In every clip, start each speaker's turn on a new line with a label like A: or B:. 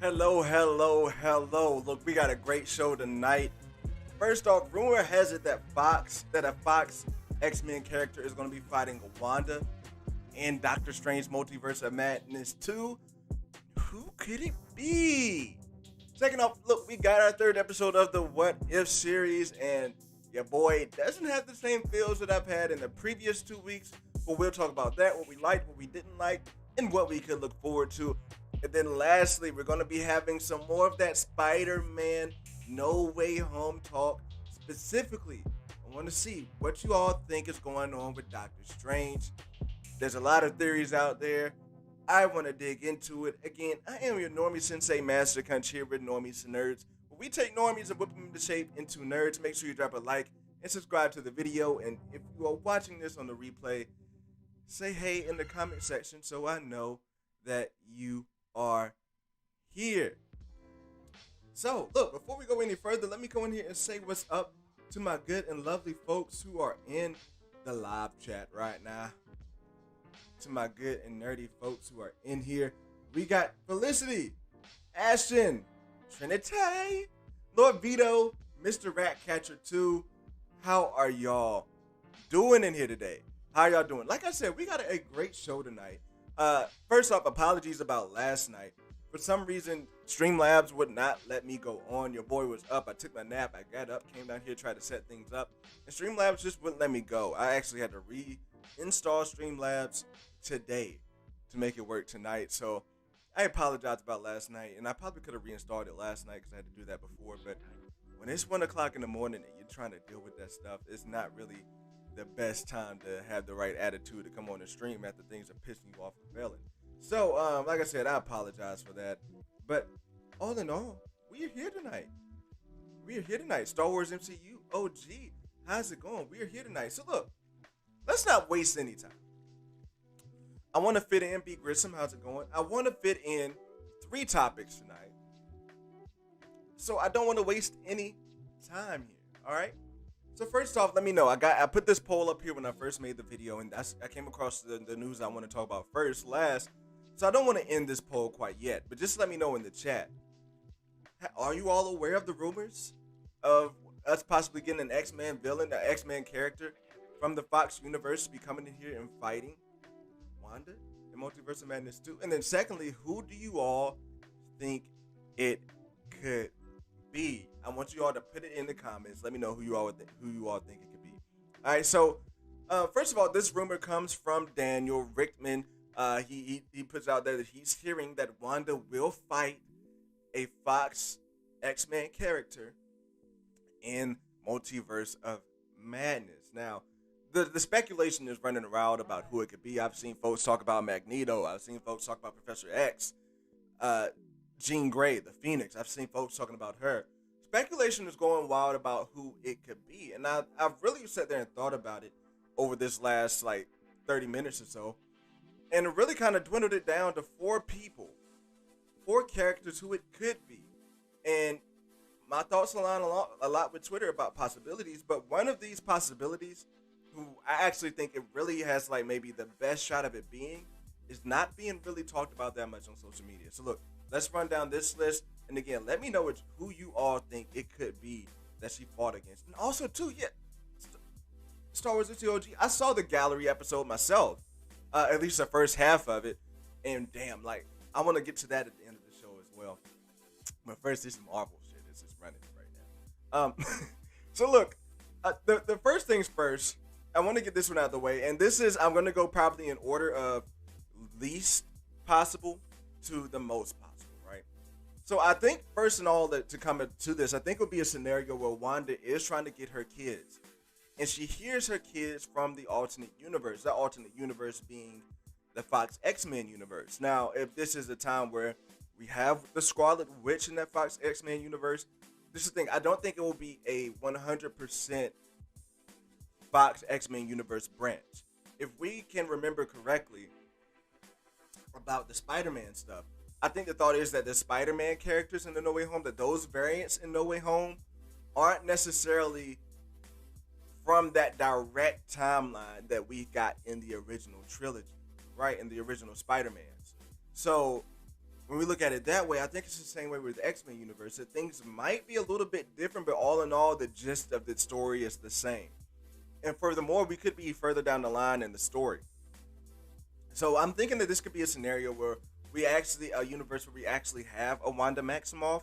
A: Hello, hello, hello. Look, we got a great show tonight. First off, rumor has it that a Fox X-Men character is going to be fighting Wanda in Doctor Strange Multiverse of Madness 2. Who could it be? Second off, look, we got our third episode of the What If series, and your boy doesn't have the same feels that I've had in the previous 2 weeks, but we'll talk about that, what we liked, what we didn't like, and what we could look forward to. And then lastly, we're going to be having some more of that Spider-Man No Way Home talk. Specifically, I want to see what you all think is going on with Doctor Strange. There's a lot of theories out there. I want to dig into it. Again, I am your Normie Sensei Master Conch here with Normies and Nerds. But we take Normies and whip them into shape into nerds. Make sure you drop a like and subscribe to the video. And if you are watching this on the replay, say hey in the comment section so I know that you are here. So, look, before we go any further, let me go in here and say what's up to my good and lovely folks who are in the live chat right now. To my good and nerdy folks who are in here, we got Felicity, Ashton, Trinity, Lord Vito, Mr. Ratcatcher 2. How are y'all doing in here today? How y'all doing? Like I said, we got a great show tonight. First off, apologies about last night. For some reason, Streamlabs would not let me go on. Your boy was up. I took my nap. I got up, came down here, tried to set things up. And Streamlabs just wouldn't let me go. I actually had to reinstall Streamlabs today to make it work tonight. So I apologize about last night. And I probably could have reinstalled it last night because I had to do that before. But when it's 1 o'clock in the morning and you're trying to deal with that stuff, it's not really the best time to have the right attitude to come on the stream after things are pissing you off and failing. So, like I said, I apologize for that. But all in all, we are here tonight. We are here tonight. Star Wars MCU OG. How's it going? We are here tonight. So look, let's not waste any time. I want to fit in B. Grissom. How's it going? I want to fit in 3 topics tonight. So I don't want to waste any time here. All right. So first off, let me know. I put this poll up here when I first made the video, and I came across the news I want to talk about last. So I don't want to end this poll quite yet, but just let me know in the chat. Are you all aware of the rumors of us possibly getting an X-Men villain, an X-Men character from the Fox universe to be coming in here and fighting Wanda in Multiverse of Madness 2? And then secondly, who do you all think it could be? I want you all to put it in the comments. Let me know who you all think it could be. All right, so first of all, this rumor comes from Daniel Richtman. He puts out there that he's hearing that Wanda will fight a Fox X-Men character in Multiverse of Madness. Now, the speculation is running around about who it could be. I've seen folks talk about Magneto. I've seen folks talk about Professor X, Jean Grey, the Phoenix. I've seen folks talking about her. Speculation is going wild about who it could be. And I've really sat there and thought about it over this last 30 minutes or so. And it really kind of dwindled it down to 4 people, 4 characters who it could be. And my thoughts align a lot with Twitter about possibilities. But one of these possibilities, who I actually think it really has maybe the best shot of it being, is not being really talked about that much on social media. So look, let's run down this list. And again, let me know who you all think it could be that she fought against. And also, too, Star Wars OG. I saw the gallery episode myself, at least the first half of it. And damn, I want to get to that at the end of the show as well. But first, there's some Marvel shit. It's just running right now. So look, the first things first, I want to get this one out of the way. And this is, I'm going to go probably in order of least possible to the most possible. So I think first and all to come to this, I think it would be a scenario where Wanda is trying to get her kids. And she hears her kids from the alternate universe. That alternate universe being the Fox X-Men universe. Now, if this is a time where we have the Scarlet Witch in that Fox X-Men universe, this is the thing. I don't think it will be a 100% Fox X-Men universe branch. If we can remember correctly about the Spider-Man stuff, I think the thought is that the Spider-Man characters in the No Way Home, that those variants in No Way Home aren't necessarily from that direct timeline that we got in the original trilogy, right? In the original Spider-Mans. So when we look at it that way, I think it's the same way with the X-Men universe. That things might be a little bit different, but all in all, the gist of the story is the same. And furthermore, we could be further down the line in the story. So I'm thinking that this could be a scenario where we actually a universe where we actually have a Wanda Maximoff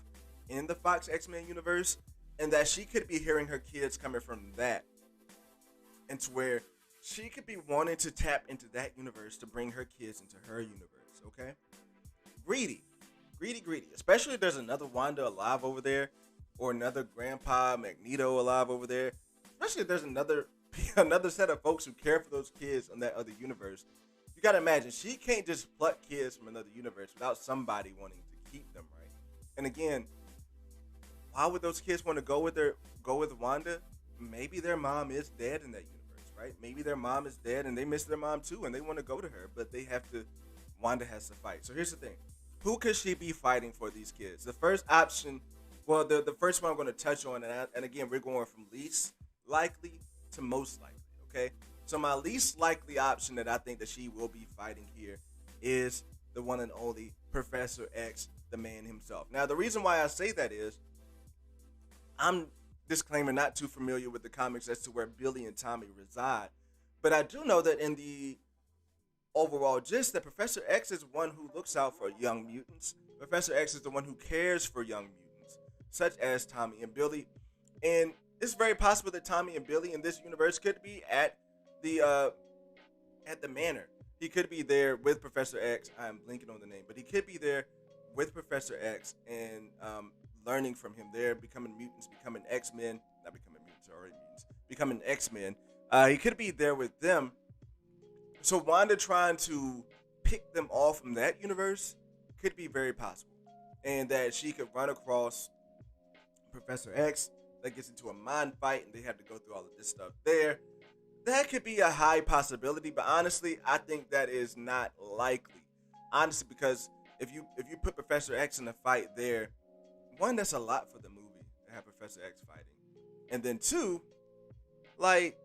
A: in the Fox X-Men universe, and that she could be hearing her kids coming from that, and to where she could be wanting to tap into that universe to bring her kids into her universe. Okay, greedy, greedy. Especially if there's another Wanda alive over there, or another Grandpa Magneto alive over there. Especially if there's another another set of folks who care for those kids in that other universe. You gotta imagine she can't just pluck kids from another universe without somebody wanting to keep them, right? And again, why would those kids want to go with Wanda? Maybe their mom is dead in that universe, right? Maybe their mom is dead and they miss their mom too, and they want to go to her, but they have to. Wanda has to fight. So here's the thing: who could she be fighting for these kids? The first option, well, the first one I'm going to touch on, and again, we're going from least likely to most likely. Okay, so my least likely option that I think that she will be fighting here is the one and only Professor X, the man himself. Now, the reason why I say that is I'm disclaimer not too familiar with the comics as to where Billy and Tommy reside, but I do know that in the overall gist that Professor X is one who looks out for young mutants. Professor X is the one who cares for young mutants, such as Tommy and Billy. And it's very possible that Tommy and Billy in this universe could be at the manor. He could be there with Professor X. I'm blinking on the name, but he could be there with Professor X and learning from him there, becoming mutants, becoming X-Men, not becoming mutants, already mutants, becoming X-Men. He could be there with them. So Wanda trying to pick them off from that universe could be very possible. And that she could run across Professor X, that gets into a mind fight, and they have to go through all of this stuff there. That could be a high possibility, but honestly, I think that is not likely. Honestly, because if you put Professor X in a fight there, one, that's a lot for the movie to have Professor X fighting. And then two, like,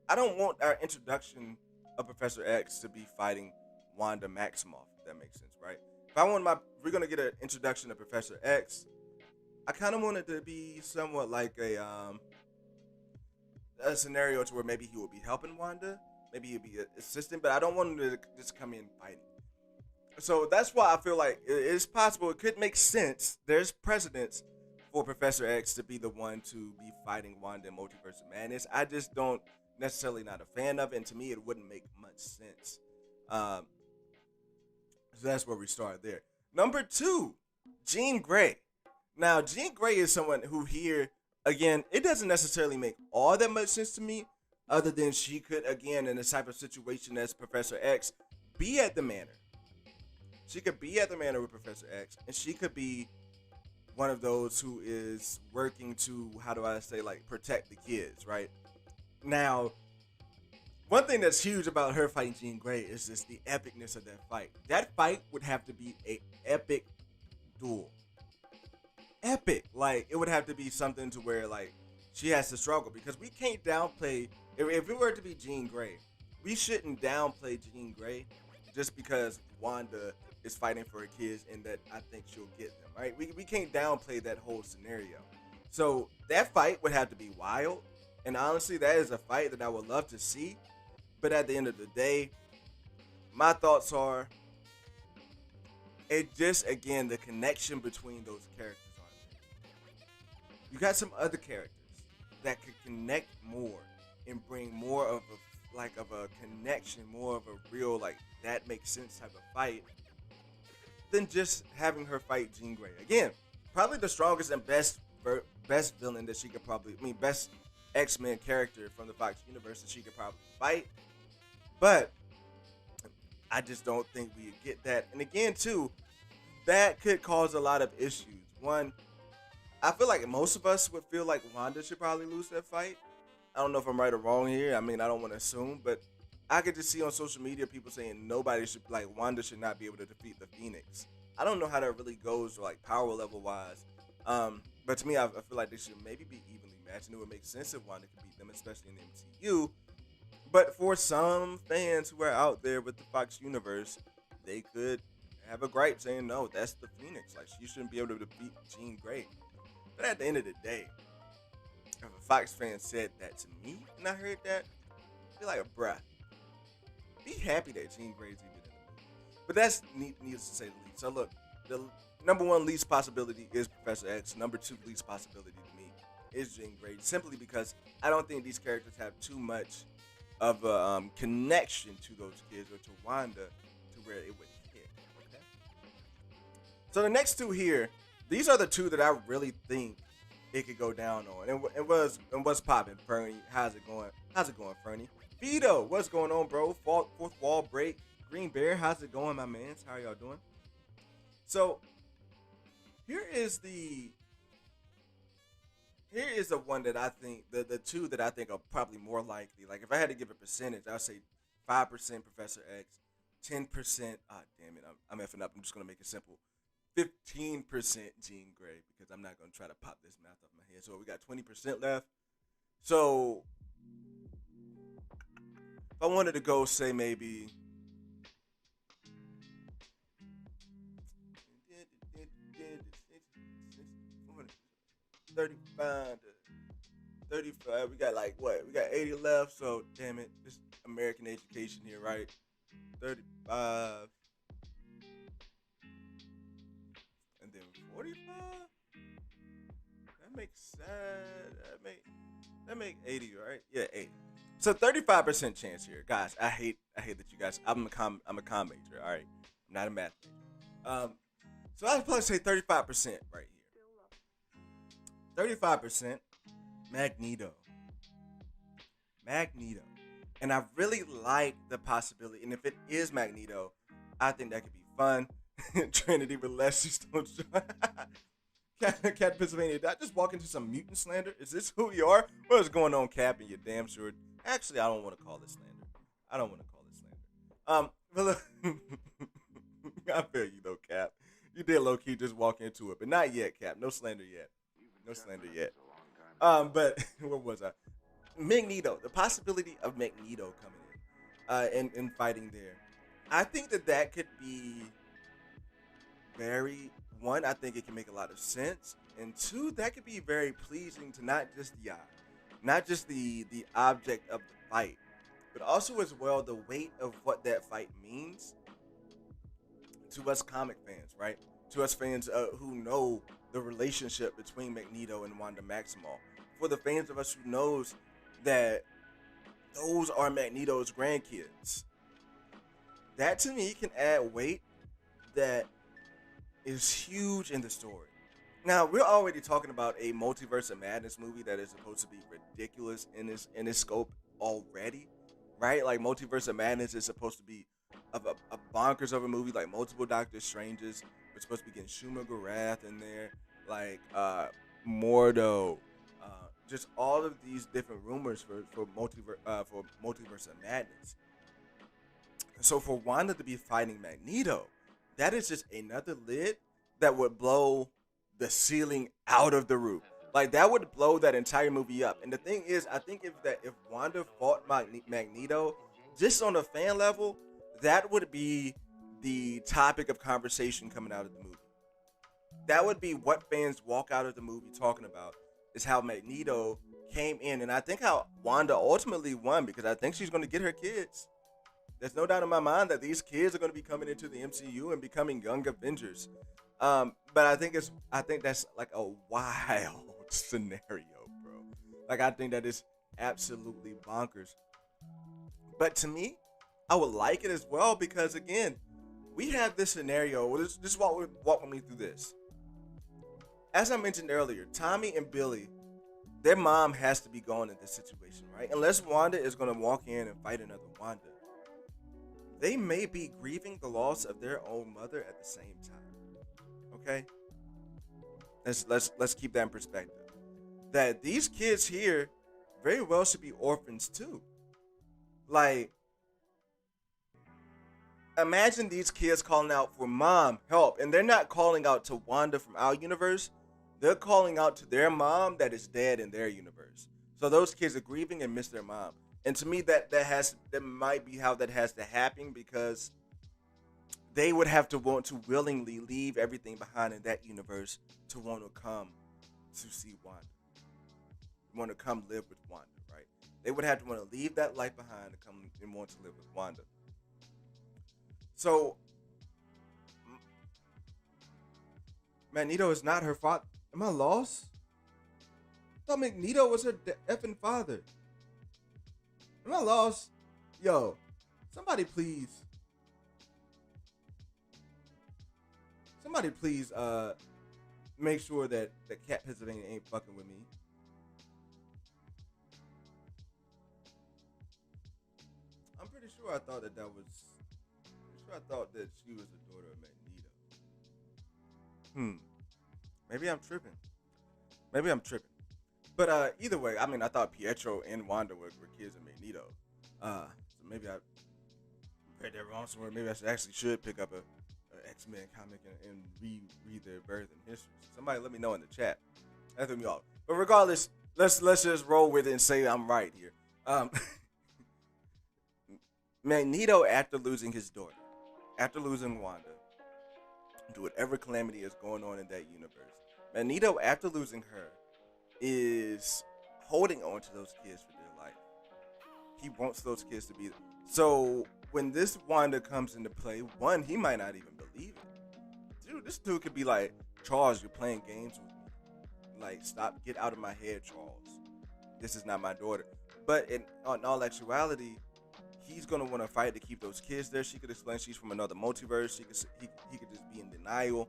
A: I don't want our introduction of Professor X to be fighting Wanda Maximoff, if that makes sense, right? If we're gonna get an introduction of Professor X, I kind of want it to be somewhat like a scenario to where maybe he will be helping Wanda, maybe he'll be assisting, but I don't want him to just come in fighting. So that's why I feel like it's possible. It could make sense. There's precedence for Professor X to be the one to be fighting Wanda in Multiverse of Madness. I just don't necessarily not a fan of it, and to me, it wouldn't make much sense. So that's where we start there. Number two, Jean Grey. Now, Jean Grey is someone who here, again, it doesn't necessarily make all that much sense to me, other than she could, again, in this type of situation as Professor X, be at the manor. She could be at the manor with Professor X, and she could be one of those who is working to, how do I say, like, protect the kids, right? Now, one thing that's huge about her fighting Jean Grey is just the epicness of that fight. That fight would have to be an epic duel. Epic. Like, it would have to be something to where, like, she has to struggle, because we can't downplay, if it were to be Jean Grey, we shouldn't downplay Jean Grey just because Wanda is fighting for her kids and that I think she'll get them, right? We can't downplay that whole scenario. So that fight would have to be wild, and honestly, that is a fight that I would love to see, but at the end of the day, my thoughts are, it just, again, the connection between those characters aren't there. You got some other characters that could connect more and bring more of a connection, more of a real, like, that makes sense type of fight than just having her fight Jean Grey. Again, probably the strongest and best villain that she could best X-Men character from the Fox universe that she could probably fight. But I just don't think we get that. And again, too, that could cause a lot of issues. One, I feel like most of us would feel like Wanda should probably lose that fight. I don't know if I'm right or wrong here. I mean, I don't want to assume, but I could just see on social media people saying Wanda should not be able to defeat the Phoenix. I don't know how that really goes, like, power level wise. But to me, I feel like they should maybe be evenly matched, and it would make sense if Wanda could beat them, especially in the MCU. But for some fans who are out there with the Fox universe, they could have a gripe saying no, that's the Phoenix. Like she shouldn't be able to defeat Jean Grey. But at the end of the day, if a Fox fan said that to me and I heard that, I'd be like, bruh, be happy that Jean Grey's even in the movie. But that's needless to say the least. So look, the number one least possibility is Professor X. Number two least possibility to me is Jean Grey, simply because I don't think these characters have too much of a connection to those kids or to Wanda to where it would hit. Okay. So the next two here, these are the two that I really think it could go down on. And what's popping, Fernie? How's it going? How's it going, Fernie? Vito, what's going on, bro? Fourth wall break. Green Bear, how's it going, my mans? How y'all doing? So here is the one that I think the two that I think are probably more likely. Like if I had to give a percentage, I'd say 5% Professor X, 10%. Damn it, I'm effing up. I'm just gonna make it simple. 15% Jean Grey, because I'm not gonna try to pop this math off my head. So we got 20% left. So if I wanted to go, say maybe 35 to 35. We got like what? We got 80 left. So damn it, this American education here, right? 35, and then 45. That make 80, right? Yeah, 80. So 35% chance here, guys. I hate that you guys. I'm a com major. All right, I'm not a math major. So I'd probably say 35% right here. 35% Magneto. And I really like the possibility. And if it is Magneto, I think that could be fun. Trinity with Leslie Stone. Cat Pennsylvania, did I just walk into some mutant slander? Is this who you are? What is going on, Cap? And you're damn sure. Actually, I don't want to call this slander. But look, I feel you though, Cap. You did low key just walk into it, but not yet, Cap. No slander yet. But where was I? Magneto. The possibility of Magneto coming in, and fighting there. I think that could be very. One, I think it can make a lot of sense, and two, that could be very pleasing to not just the eye, not just the object of the fight, but also as well the weight of what that fight means to us comic fans, right? To us fans who know the relationship between Magneto and Wanda Maximoff. For the fans of us who knows that those are Magneto's grandkids. That to me can add weight that is huge in the story. Now, we're already talking about a Multiverse of Madness movie that is supposed to be ridiculous in its scope already, right? Like Multiverse of Madness is supposed to be of a bonkers of a movie, like multiple Doctor Stranges. We're supposed to be getting Shuma Gorath in there, like Mordo, just all of these different rumors for Multiverse of Madness. So for Wanda to be fighting Magneto, that is just another lid that would blow the ceiling out of the roof. Like that would blow that entire movie up. And the thing is, I think if Wanda fought Magneto, just on a fan level, that would be the topic of conversation coming out of the movie. That would be what fans walk out of the movie talking about, is how Magneto came in. And I think how Wanda ultimately won, because I think she's going to get her kids. There's no doubt in my mind that these kids are going to be coming into the MCU and becoming young Avengers. But I think that's like a wild scenario, bro. Like I think that is absolutely bonkers. But to me, I would like it as well, because again, we have this scenario. Just walk with me through this. As I mentioned earlier, Tommy and Billy, their mom has to be gone in this situation, right? Unless Wanda is going to walk in and fight another Wanda, they may be grieving the loss of their own mother at the same time. Okay? Let's keep that in perspective. That these kids here very well should be orphans too. Like, imagine these kids calling out for mom, help, and they're not calling out to Wanda from our universe. They're calling out to their mom that is dead in their universe. So those kids are grieving and miss their mom. And to me, that might be how that has to happen, because they would have to want to willingly leave everything behind in that universe to want to come to see Wanda, want to come live with Wanda, right? They would have to want to leave that life behind to come and want to live with Wanda. So Magneto is not her father. Am I lost? I thought Magneto was her effing father. Am I lost? Yo, somebody please make sure that Cat Pennsylvania ain't fucking with me. I'm pretty sure I thought that she was the daughter of Magneto. Maybe I'm tripping. But either way, I mean, I thought Pietro and Wanda were kids of Magneto. So maybe I read that wrong somewhere. Maybe I should pick up a X-Men comic and read their birth and history. Somebody let me know in the chat. That threw me off. But regardless, let's just roll with it and say I'm right here. Magneto, after losing his daughter, after losing Wanda, to whatever calamity is going on in that universe, Magneto, after losing her, is holding on to those kids for their life. He wants those kids to be there. So when this Wanda comes into play, one, he might not even believe it. Dude, this dude could be like, Charles, you're playing games with me. Like, stop, get out of my head, Charles. This is not my daughter. But in all actuality, he's gonna want to fight to keep those kids there. She could explain she's from another multiverse. He could just be in denial,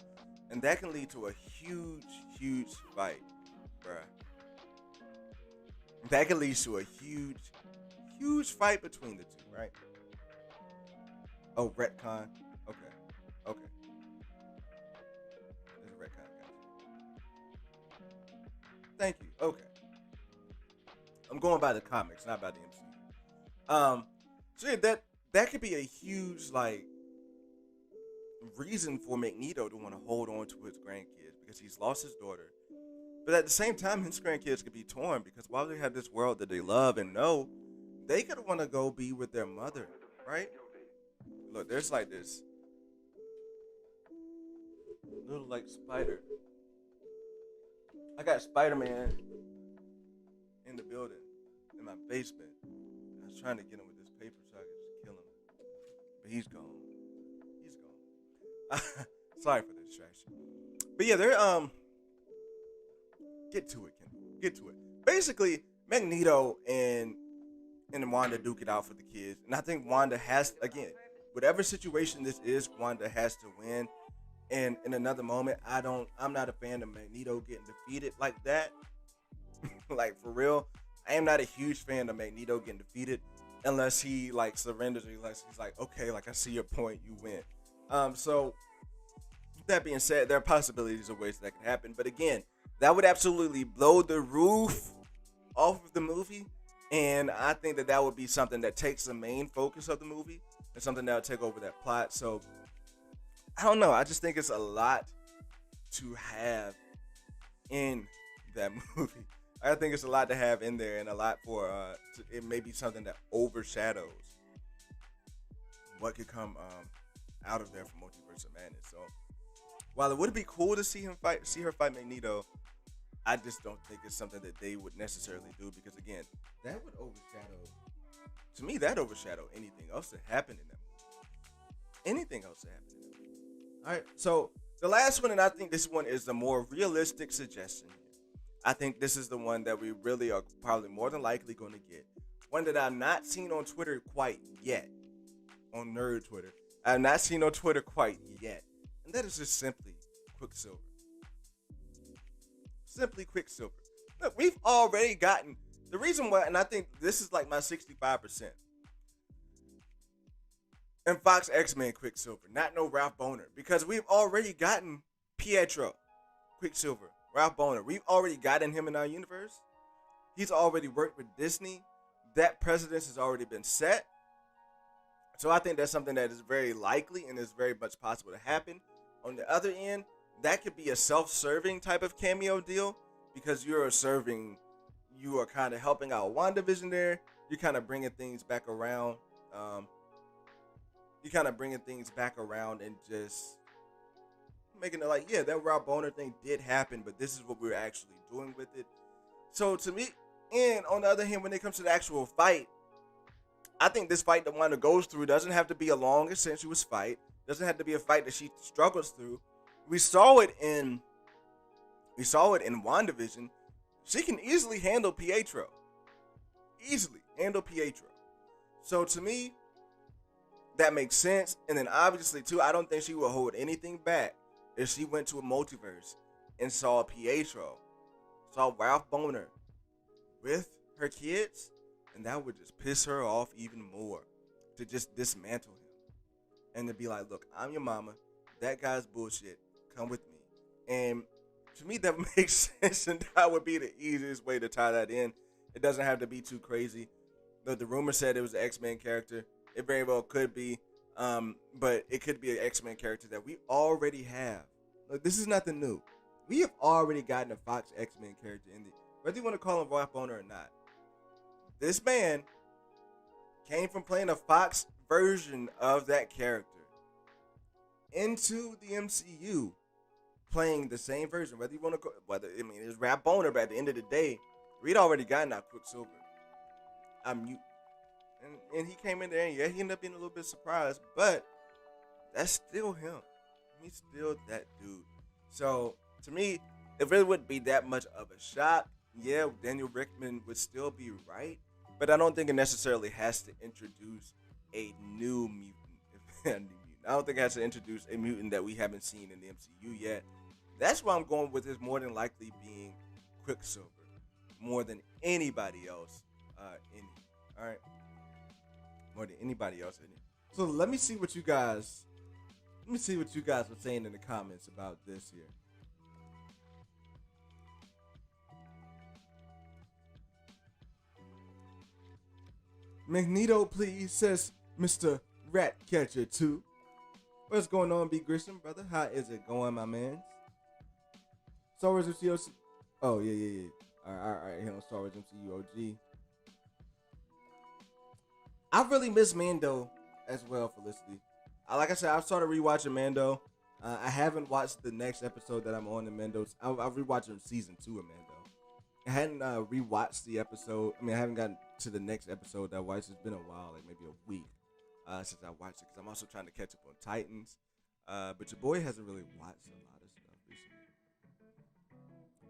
A: and that can lead to a huge fight, bruh. That can lead to a huge fight between the two, right? Oh, retcon. Okay. There's a retcon. Thank you. Okay. I'm going by the comics, not by the MCU. So yeah, that could be a huge like reason for Magneto to want to hold on to his grandkids because he's lost his daughter. But at the same time, his grandkids could be torn because while they have this world that they love and know, they could want to go be with their mother, right? Look, there's like this little like spider. I got Spider-Man in the building, in my basement. I was trying to get him with this paper so I could just kill him. But he's gone. Sorry for the distraction. But yeah, they're get to it, Ken. Get to it. Basically, Magneto and Wanda duke it out for the kids. And I think Wanda has, again, whatever situation this is, Wanda has to win. And in another moment, I'm not a fan of Magneto getting defeated like that. Like, for real. I am not a huge fan of Magneto getting defeated unless he, like, surrenders or unless he's like, okay, like, I see your point, you win. So, that being said, there are possibilities of ways that can happen. But again, that would absolutely blow the roof off of the movie. And I think that would be something that takes the main focus of the movie and something that will take over that plot. So, I don't know. I just think it's a lot to have in that movie. I think it's a lot to have in there and a lot for it may be something that overshadows what could come out of there for Multiverse of Madness. So while it would be cool to see her fight Magneto, I just don't think it's something that they would necessarily do because again, that would overshadow anything else that happened in that movie. Anything else that happened in that movie. All right, so the last one, and I think this one is the more realistic suggestion. I think this is the one that we really are probably more than likely going to get. One that I've not seen on Twitter quite yet. On Nerd Twitter. I've not seen on Twitter quite yet. And that is just simply Quicksilver. Simply Quicksilver. Look, we've already gotten the reason why, and I think this is like my 65%. And Fox X-Men Quicksilver, not no Ralph Bohner, because we've already gotten Pietro Quicksilver, Ralph Bohner. We've already gotten him in our universe. He's already worked with Disney. That precedence has already been set. So I think that's something that is very likely and is very much possible to happen. On the other end, that could be a self-serving type of cameo deal because you are kind of helping out WandaVision there. You're kind of bringing things back around. you kind of bringing things back around and just making it like, yeah, that Rob Boner thing did happen, but this is what we're actually doing with it. So to me, and on the other hand, when it comes to the actual fight, I think this fight that Wanda goes through doesn't have to be a long and sensuous fight. Doesn't have to be a fight that she struggles through. We saw it in WandaVision. She can easily handle Pietro. Easily handle Pietro. So to me, that makes sense. And then obviously too, I don't think she will hold anything back if she went to a multiverse and saw Pietro, saw Ralph Boner with her kids, and that would just piss her off even more to just dismantle him and to be like, look, I'm your mama. That guy's bullshit. Come with me. And to me, that makes sense, and that would be the easiest way to tie that in. It doesn't have to be too crazy. The rumor said it was an X-Men character. It very well could be, but it could be an X-Men character that we already have. Look, this is nothing new. We have already gotten a Fox X-Men character in the, whether you want to call him Ralph Boner or not. This man came from playing a Fox version of that character into the MCU, playing the same version. Whether you want to, it's Ralph Boner, but at the end of the day, we'd already gotten our Quicksilver. And he came in there, and yeah, he ended up being a little bit surprised, but that's still him. He's still that dude. So to me, it really wouldn't be that much of a shock. Yeah, Daniel Rickman would still be right, but I don't think it necessarily has to introduce a new mutant. I don't think it has to introduce a mutant that we haven't seen in the MCU yet. That's why I'm going with this more than likely being Quicksilver, more than anybody else in here. All right, more than anybody else in here. So let me see what you guys were saying in the comments about this here. Magneto, please, says Mr. Ratcatcher 2. What's going on, B. Grissom, brother? How is it going, my man? Star Wars MCU. Oh, yeah. All right. Here on Star Wars MCU OG. I really miss Mando as well, Felicity. Like I said, I've started rewatching Mando. I haven't watched the next episode that I'm on in Mando's. I've rewatched season 2 of Mando. I hadn't rewatched the episode. I haven't gotten to the next episode that I watched. It's been a while, like maybe a week since I watched it, because I'm also trying to catch up on Titans. But your boy hasn't really watched a lot of stuff recently.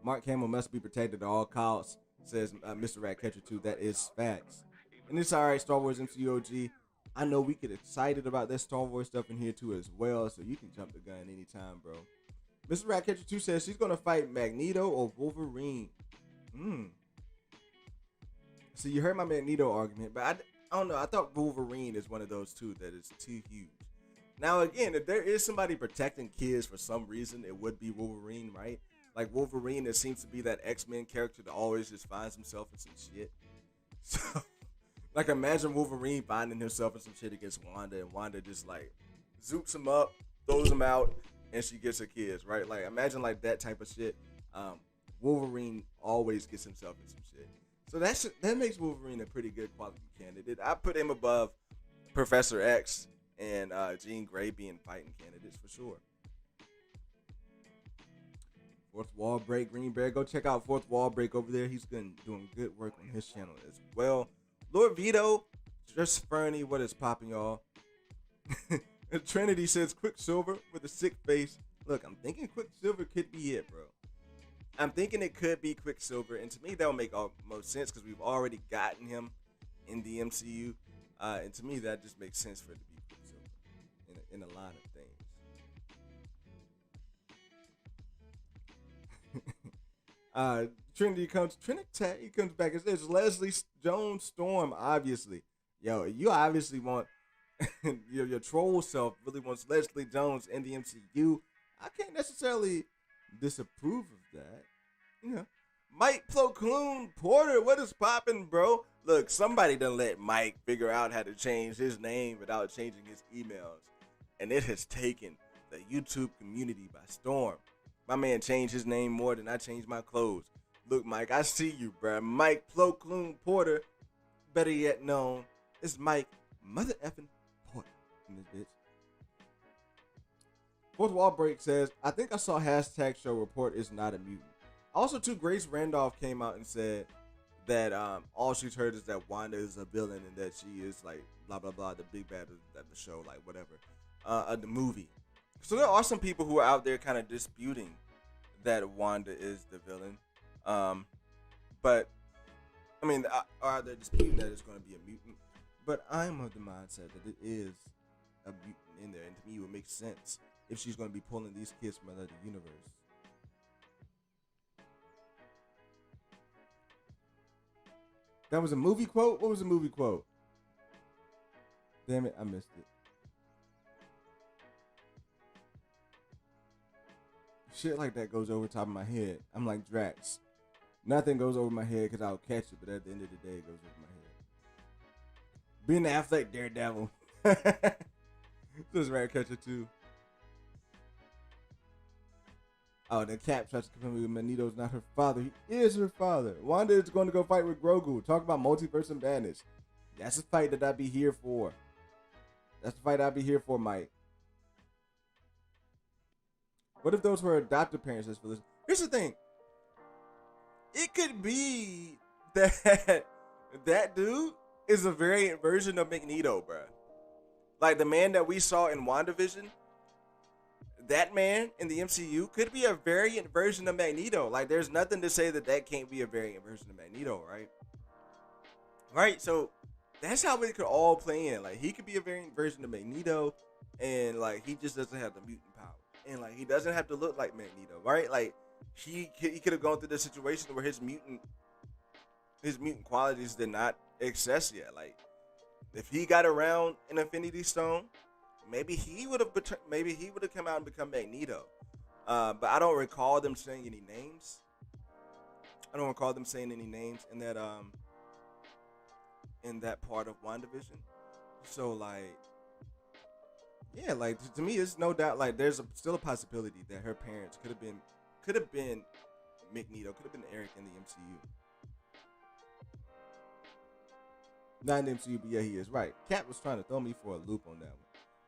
A: Mark Hamill must be protected at all costs, says Mr. Ratcatcher 2. That is facts. And it's alright, Star Wars MCU OG. I know we get excited about that Star Wars stuff in here too as well, so you can jump the gun anytime, bro. Mr. Ratcatcher 2 says she's going to fight Magneto or Wolverine. So you heard my Magneto argument, but I don't know. I thought Wolverine is one of those two that is too huge. Now, again, if there is somebody protecting kids for some reason, it would be Wolverine, right? Like Wolverine, it seems to be that X-Men character that always just finds himself in some shit. So, like, imagine Wolverine finding himself in some shit against Wanda, and Wanda just, like, zoops him up, throws him out, and she gets her kids, right? Like, imagine, like, that type of shit. Wolverine always gets himself in some shit. So that makes Wolverine a pretty good quality candidate. I put him above Professor X and Jean Grey being fighting candidates for sure. Fourth Wall Break, Green Bear. Go check out Fourth Wall Break over there. He's been doing good work on his channel as well. Lord Vito, just Fernie, what is popping, y'all? Trinity says Quicksilver with a sick face. Look, I'm thinking Quicksilver could be it, bro. I'm thinking it could be Quicksilver, and to me that would make most sense because we've already gotten him in the MCU, and to me that just makes sense for it to be Quicksilver in a line of things. Trinity comes back and says Leslie Jones Storm. Obviously, yo, you obviously want your troll self really wants Leslie Jones in the MCU. I can't necessarily disapprove of that. You know, Mike Plocloon Porter, what is poppin', bro? Look, somebody done let Mike figure out how to change his name without changing his emails, and it has taken the YouTube community by storm. My man changed his name more than I changed my clothes. Look, Mike, I see you, bro. Mike Plocloon Porter, better yet known as Mike Mother effing Porter. in this bitch. Fourth Wall Break says, I think I saw hashtag show report is not a mutant. Also, too, Grace Randolph came out and said that all she's heard is that Wanda is a villain and that she is like blah blah blah, the big bad of the show, like whatever, the movie. So there are some people who are out there kind of disputing that Wanda is the villain, but I mean, are they disputing that it's going to be a mutant? But I'm of the mindset that it is a mutant in there, and to me, it would make sense if she's going to be pulling these kids from another universe. That was a movie quote? What was the movie quote? Damn it, I missed it. Shit like that goes over top of my head. I'm like Drax. Nothing goes over my head because I'll catch it, but at the end of the day, it goes over my head. Being the Affleck Daredevil. This Ratcatcher too. Oh, the Cap tries to confirm that Magneto's not her father. He is her father. Wanda is going to go fight with Grogu. Talk about multiverse and madness. That's a fight that I'd be here for. That's the fight I'd be here for, Mike. What if those were adopted parents? Here's the thing. It could be that that dude is a variant version of Magneto, bruh. Like the man that we saw in WandaVision, that man in the MCU could be a variant version of Magneto. Like there's nothing to say that that can't be a variant version of Magneto, right? Right? So that's how it could all play in. Like he could be a variant version of Magneto, and like he just doesn't have the mutant power. And like he doesn't have to look like Magneto, right? Like he could have gone through this situation where his mutant qualities did not access yet. Like if he got around an Infinity Stone, maybe he would have come out and become Magneto. But I don't recall them saying any names. I don't recall them saying any names in that part of WandaVision. So like, yeah, like to me, it's no doubt like there's still a possibility that her parents could have been Magneto, could have been Eric in the MCU. Not in the MCU, but yeah, he is right. Cat was trying to throw me for a loop on that one.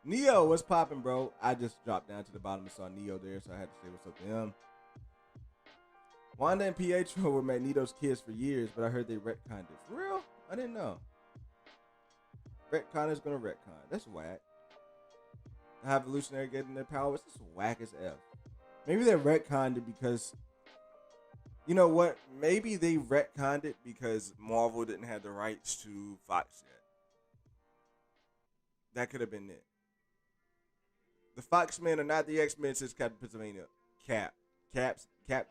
A: Neo, what's popping, bro? I just dropped down to the bottom and saw Neo there, so I had to say what's up to him. Wanda and Pietro were Magneto's kids for years, but I heard they retconned it. For real? I didn't know. Retcon is gonna retcon. That's whack. The evolutionary getting their powers. This is whack as F. Maybe they retconned it because, you know what? Maybe they retconned it because Marvel didn't have the rights to Fox yet. That could have been it. The Fox men are not the X-Men, says Captain Pennsylvania. Cap. That's Cap.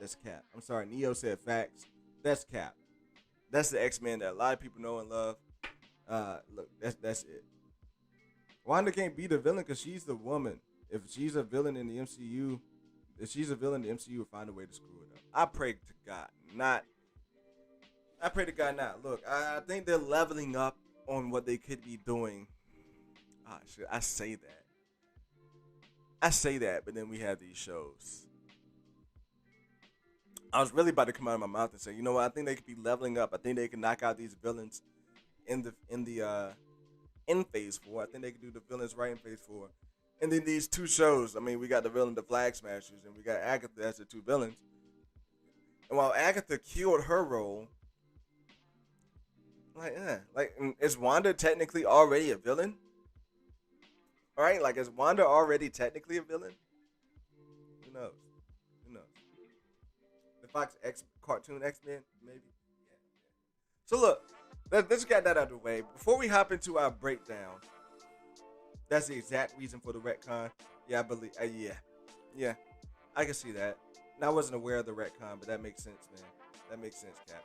A: I'm sorry, Neo said facts. That's Cap. That's the X-Men that a lot of people know and love. Look, that's it. Wanda can't be the villain because she's the woman. If she's a villain in the MCU, the MCU will find a way to screw it up. I pray to God not. Look, I think they're leveling up on what they could be doing. I say that, but then we have these shows. I was really about to come out of my mouth and say, you know what? I think they could be leveling up. I think they can knock out these villains in Phase 4. I think they could do the villains right in Phase 4. And then these two shows. I mean, we got the villain, the Flag Smashers, and we got Agatha as the two villains. And while Agatha killed her role, is Wanda technically already a villain? All right, like, is Wanda already technically a villain? Who knows? The Fox cartoon X-Men, maybe? Yeah. So look, let's get that out of the way. Before we hop into our breakdown, that's the exact reason for the retcon. Yeah, I believe, yeah, I can see that. And I wasn't aware of the retcon, but that makes sense, man. That makes sense, Cap.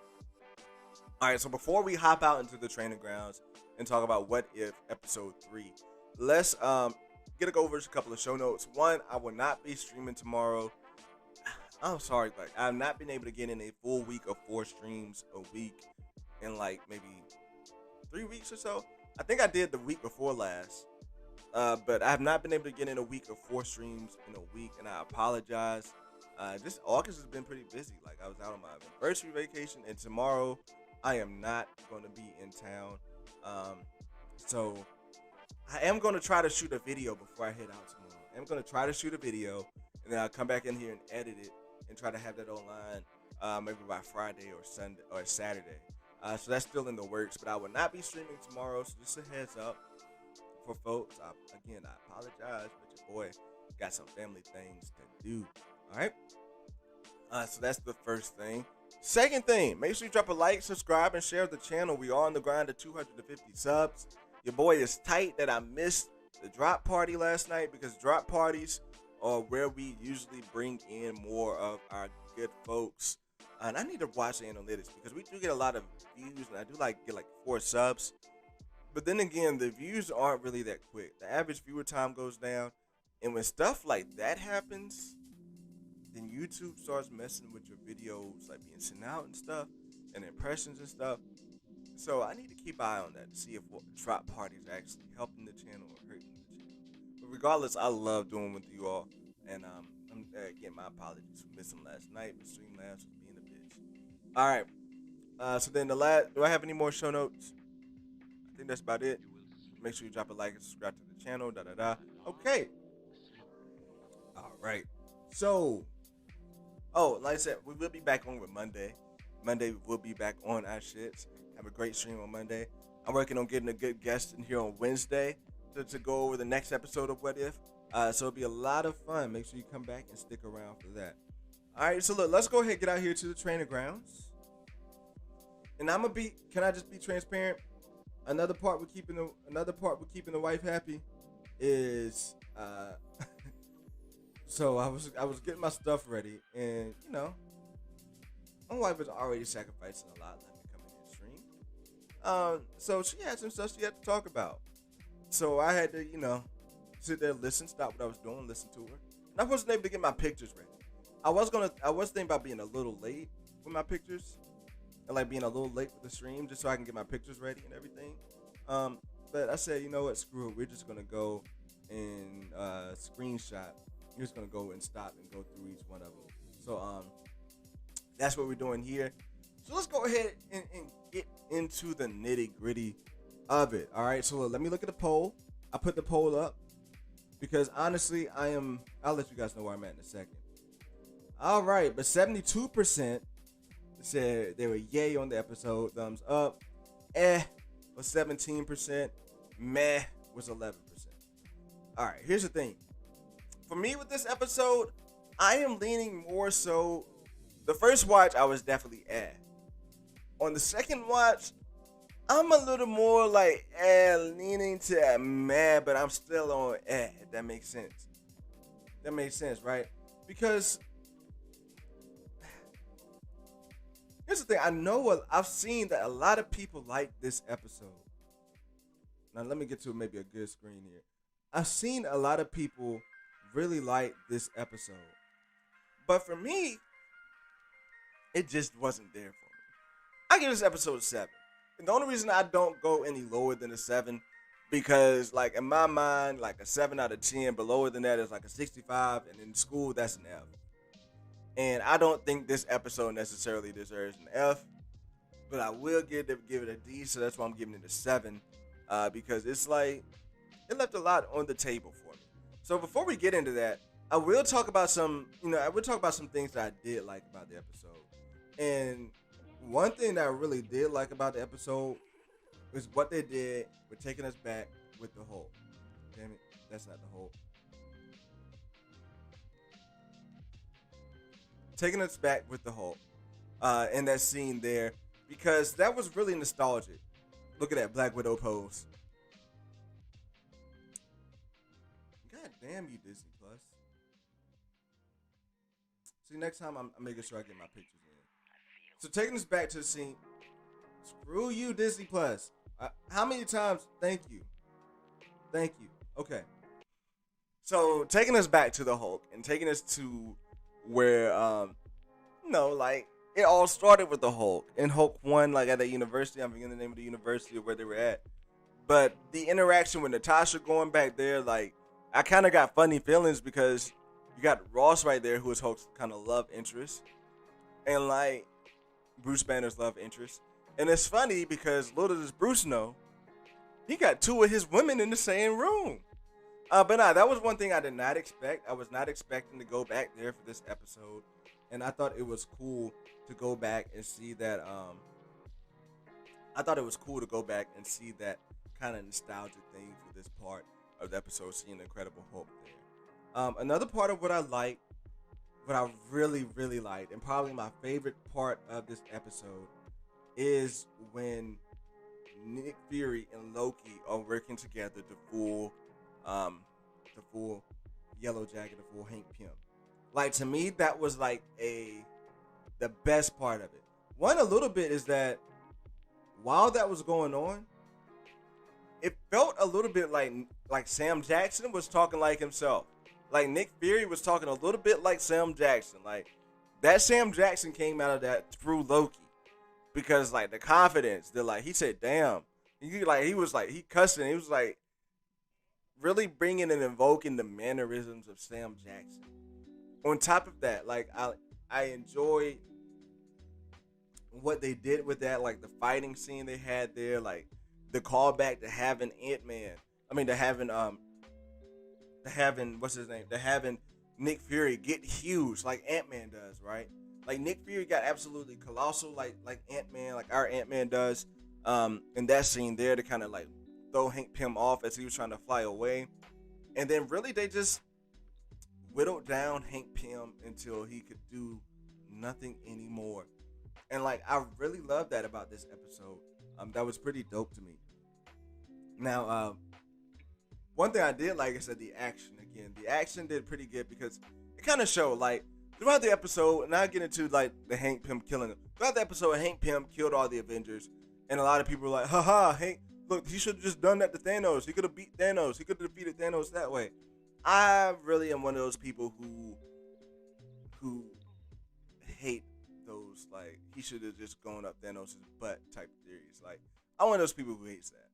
A: All right, so before we hop out into the training grounds and talk about What If Episode 3, let's get over a couple of show notes. One, I will not be streaming tomorrow. I'm sorry, but I've not been able to get in a full week of 4 streams a week in like maybe 3 weeks or so. I think I did the week before last, but I have not been able to get in a week of 4 streams in a week, and I apologize. This August has been pretty busy. Like I was out on my anniversary vacation, and tomorrow I am not going to be in town. So I am going to try to shoot a video before I head out tomorrow. I'm going to try to shoot a video, and then I'll come back in here and edit it and try to have that online maybe by Friday or Sunday or Saturday. So that's still in the works, but I will not be streaming tomorrow. So just a heads up for folks. I apologize, but your boy got some family things to do. All right. So that's the first thing. Second thing, make sure you drop a like, subscribe, and share the channel. We are on the grind to 250 subs. Your boy is tight that I missed the drop party last night because drop parties are where we usually bring in more of our good folks. And I need to watch the analytics because we do get a lot of views, and I do get 4 subs. But then again, the views aren't really that quick. The average viewer time goes down, and when stuff like that happens, then YouTube starts messing with your videos, like being sent out and stuff, and impressions and stuff. So I need to keep an eye on that to see if what drop parties are actually helping the channel or hurting the channel. But regardless, I love doing with you all, and again, my apologies for missing last night, but Streamlabs was being a bitch. All right. So then do I have any more show notes? I think that's about it. Make sure you drop a like and subscribe to the channel. Okay. All right. So, like I said, we will be back on with Monday. Monday we'll be back on our shits. Have a great stream on Monday. I'm working on getting a good guest in here on Wednesday to go over the next episode of What If. So it'll be a lot of fun. Make sure you come back and stick around for that. All right, so look, let's go ahead and get out here to the training grounds. And can I just be transparent? Another part with keeping the wife happy is so I was getting my stuff ready, and my wife was already sacrificing a lot let me come in and stream. So she had some stuff she had to talk about. So I had to, sit there, listen, stop what I was doing, listen to her. And I wasn't able to get my pictures ready. I was thinking about being a little late with my pictures, and being a little late with the stream, just so I can get my pictures ready and everything. But I said, you know what, screw it. We're just gonna go and screenshot. We're just gonna go and stop and go through each one of them. So that's what we're doing here. So let's go ahead and get into the nitty gritty of it. All right. So let me look at the poll. I put the poll up because honestly, I'll let you guys know where I'm at in a second. All right, but 72% said they were yay on the episode, thumbs up. Was 17%. Meh was 11%. All right, here's the thing. For me with this episode, I am leaning more so. The first watch, I was definitely On the second watch, I'm a little more leaning to meh, but I'm still on if that makes sense. That makes sense, right? Because here's the thing. I've seen that a lot of people like this episode. Now, let me get to maybe a good screen here. I've seen a lot of people really like this episode. But for me, it just wasn't there for me. I give this episode a 7. And the only reason I don't go any lower than a 7, because in my mind, a 7 out of 10, but lower than that is a 65, and in school, that's an F. And I don't think this episode necessarily deserves an F, but I will give it a D, so that's why I'm giving it a 7, because it's it left a lot on the table for me. So before we get into that, I will talk about some things that I did like about the episode. And one thing that I really did like about the episode is what they did with taking us back with the Hulk. Damn it, that's not the Hulk. Taking us back with the Hulk in that scene there, because that was really nostalgic. Look at that Black Widow pose. God damn you, Disney Plus. See, next time I'm making sure I get my pictures in. So taking us back to the scene. Screw you, Disney Plus. How many times? Thank you. Okay. So taking us back to the Hulk and taking us to where it all started with the Hulk and Hulk 1 at that university. I'm forgetting the name of the university or where they were at, but the interaction with Natasha going back there, I kind of got funny feelings because you got Ross right there, who is Hulk's kind of love interest, and Bruce Banner's love interest. And it's funny because little does Bruce know He got two of his women in the same room. But nah, that was one thing I did not expect. I was not expecting to go back there for this episode, and I thought it was cool to go back and see that. I thought it was cool to go back and see that kind of nostalgic thing for this part of the episode, seeing the Incredible Hulk there. Another part of what I liked, what I really, really liked, and probably my favorite part of this episode, is when Nick Fury and Loki are working together to fool Yellow Jacket, the full Hank Pym. Like, to me, that was like the best part of it. One, a little bit, is that while that was going on, it felt a little bit like Sam Jackson was talking like himself. Like, Nick Fury was talking a little bit like Sam Jackson. Like, that Sam Jackson came out of that through Loki. Because, like, the confidence, he said, damn. He was cussing. He was like, really bringing and invoking the mannerisms of Sam Jackson. On top of that, like, I enjoyed what they did with that, like the fighting scene they had there, like the callback to having to having Nick Fury get huge like Ant-Man does, right? Like, Nick Fury got absolutely colossal like Ant-Man, like our Ant-Man does, in that scene there, to kind of like throw Hank Pym off as he was trying to fly away. And then really they just whittled down Hank Pym until he could do nothing anymore. And like, I really love that about this episode. That was pretty dope to me. Now, one thing I did like is that the action, again, the action did pretty good, because it kind of showed, like, throughout the episode, and I get into like the Hank Pym killing him. Throughout the episode, Hank Pym killed all the Avengers, and a lot of people were like, haha, Hank, look, he should have just done that to Thanos. He could have beat Thanos. He could have defeated Thanos that way. I really am one of those people who hate those, like, he should have just gone up Thanos' butt type of theories. Like, I'm one of those people who hates that.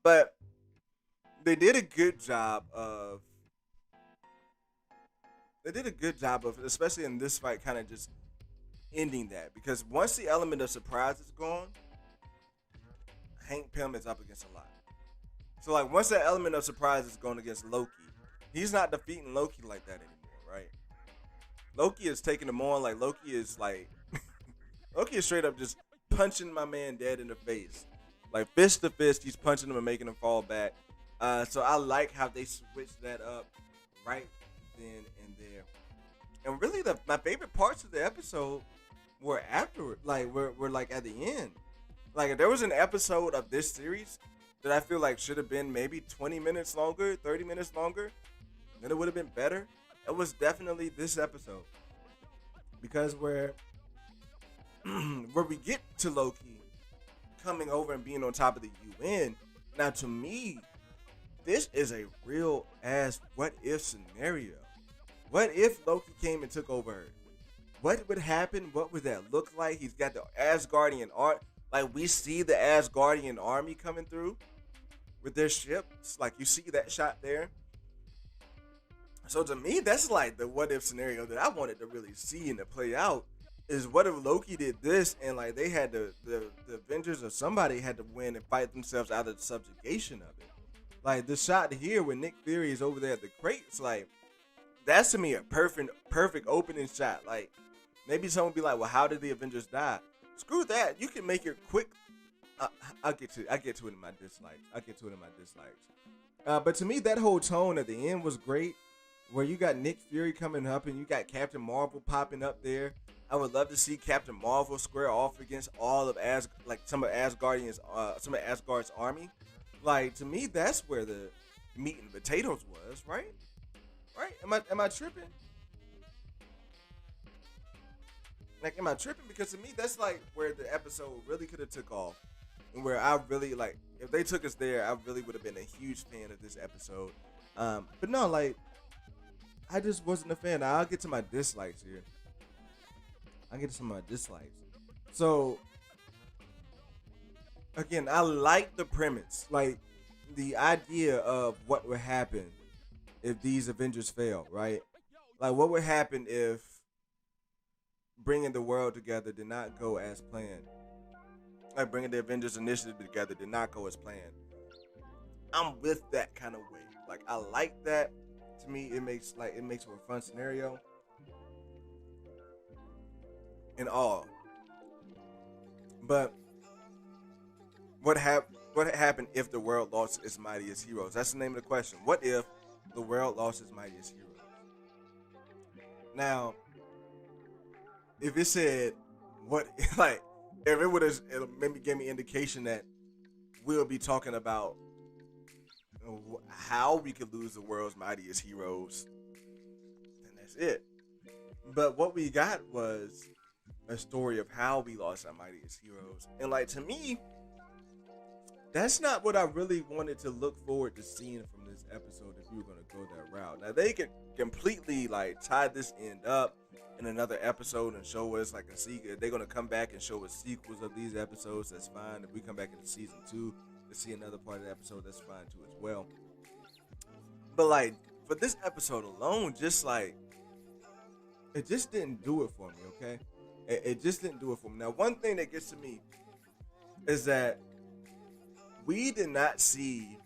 A: But they did a good job of, especially in this fight, kind of just ending that. Because once the element of surprise is gone, Hank Pym is up against a lot. So, like, once that element of surprise is going against Loki, he's not defeating Loki like that anymore, right? Loki is taking him on. Like, Loki is straight up just punching my man dead in the face. Like, fist to fist, he's punching him and making him fall back. So I like how they switched that up right then and there. And really, my favorite parts of the episode were afterward. Like, were like at the end. Like, if there was an episode of this series that I feel like should have been maybe 20 minutes longer, 30 minutes longer, then it would have been better. It was definitely this episode. Because where we get to Loki coming over and being on top of the UN, now to me, this is a real ass what if scenario. What if Loki came and took over Earth? What would happen? What would that look like? He's got the Asgardian art. Like, we see the Asgardian army coming through with their ships. Like, you see that shot there. So to me, that's like the what if scenario that I wanted to really see and to play out. Is what if Loki did this and like they had the Avengers or somebody had to win and fight themselves out of the subjugation of it. Like, the shot here when Nick Fury is over there at the crates, like, that's to me a perfect opening shot. Like, maybe someone would be like, well, how did the Avengers die? Screw that. You can make it quick. I'll get to it in my dislikes. But to me, that whole tone at the end was great, where you got Nick Fury coming up and you got Captain Marvel popping up there. I would love to see Captain Marvel square off against all of some of Asgard's army. Like, to me, that's where the meat and potatoes was, right? Right? Am I tripping? Like, am I tripping? Because to me, that's like where the episode really could have took off, and where I really, like, if they took us there, I really would have been a huge fan of this episode. But no, like, I just wasn't a fan. Now, I'll get to my dislikes here. So, again, I like the premise, like the idea of what would happen if these Avengers fail, right? Like, what would happen if bringing the world together did not go as planned? Like, bringing the Avengers initiative together did not go as planned. I'm with that kind of way. Like I like that. To me, it makes for a fun scenario and all. But what happened if the world lost its mightiest heroes? That's the name of the question. What if the world lost its mightiest heroes? Now, if it said what like if it would have maybe gave me indication that we'll be talking about how we could lose the world's mightiest heroes, then that's it. But what we got was a story of how we lost our mightiest heroes. And like to me, that's not what I really wanted to look forward to seeing from this episode if we were gonna go that route. Now they could completely like tie this end up in another episode and show us like a sequel. They're gonna come back and show us sequels of these episodes. That's fine. If we come back into season 2 to see another part of the episode, that's fine too as well. But like for this episode alone, just like it just didn't do it for me. Okay, it just didn't do it for me. Now one thing that gets to me is that we did not see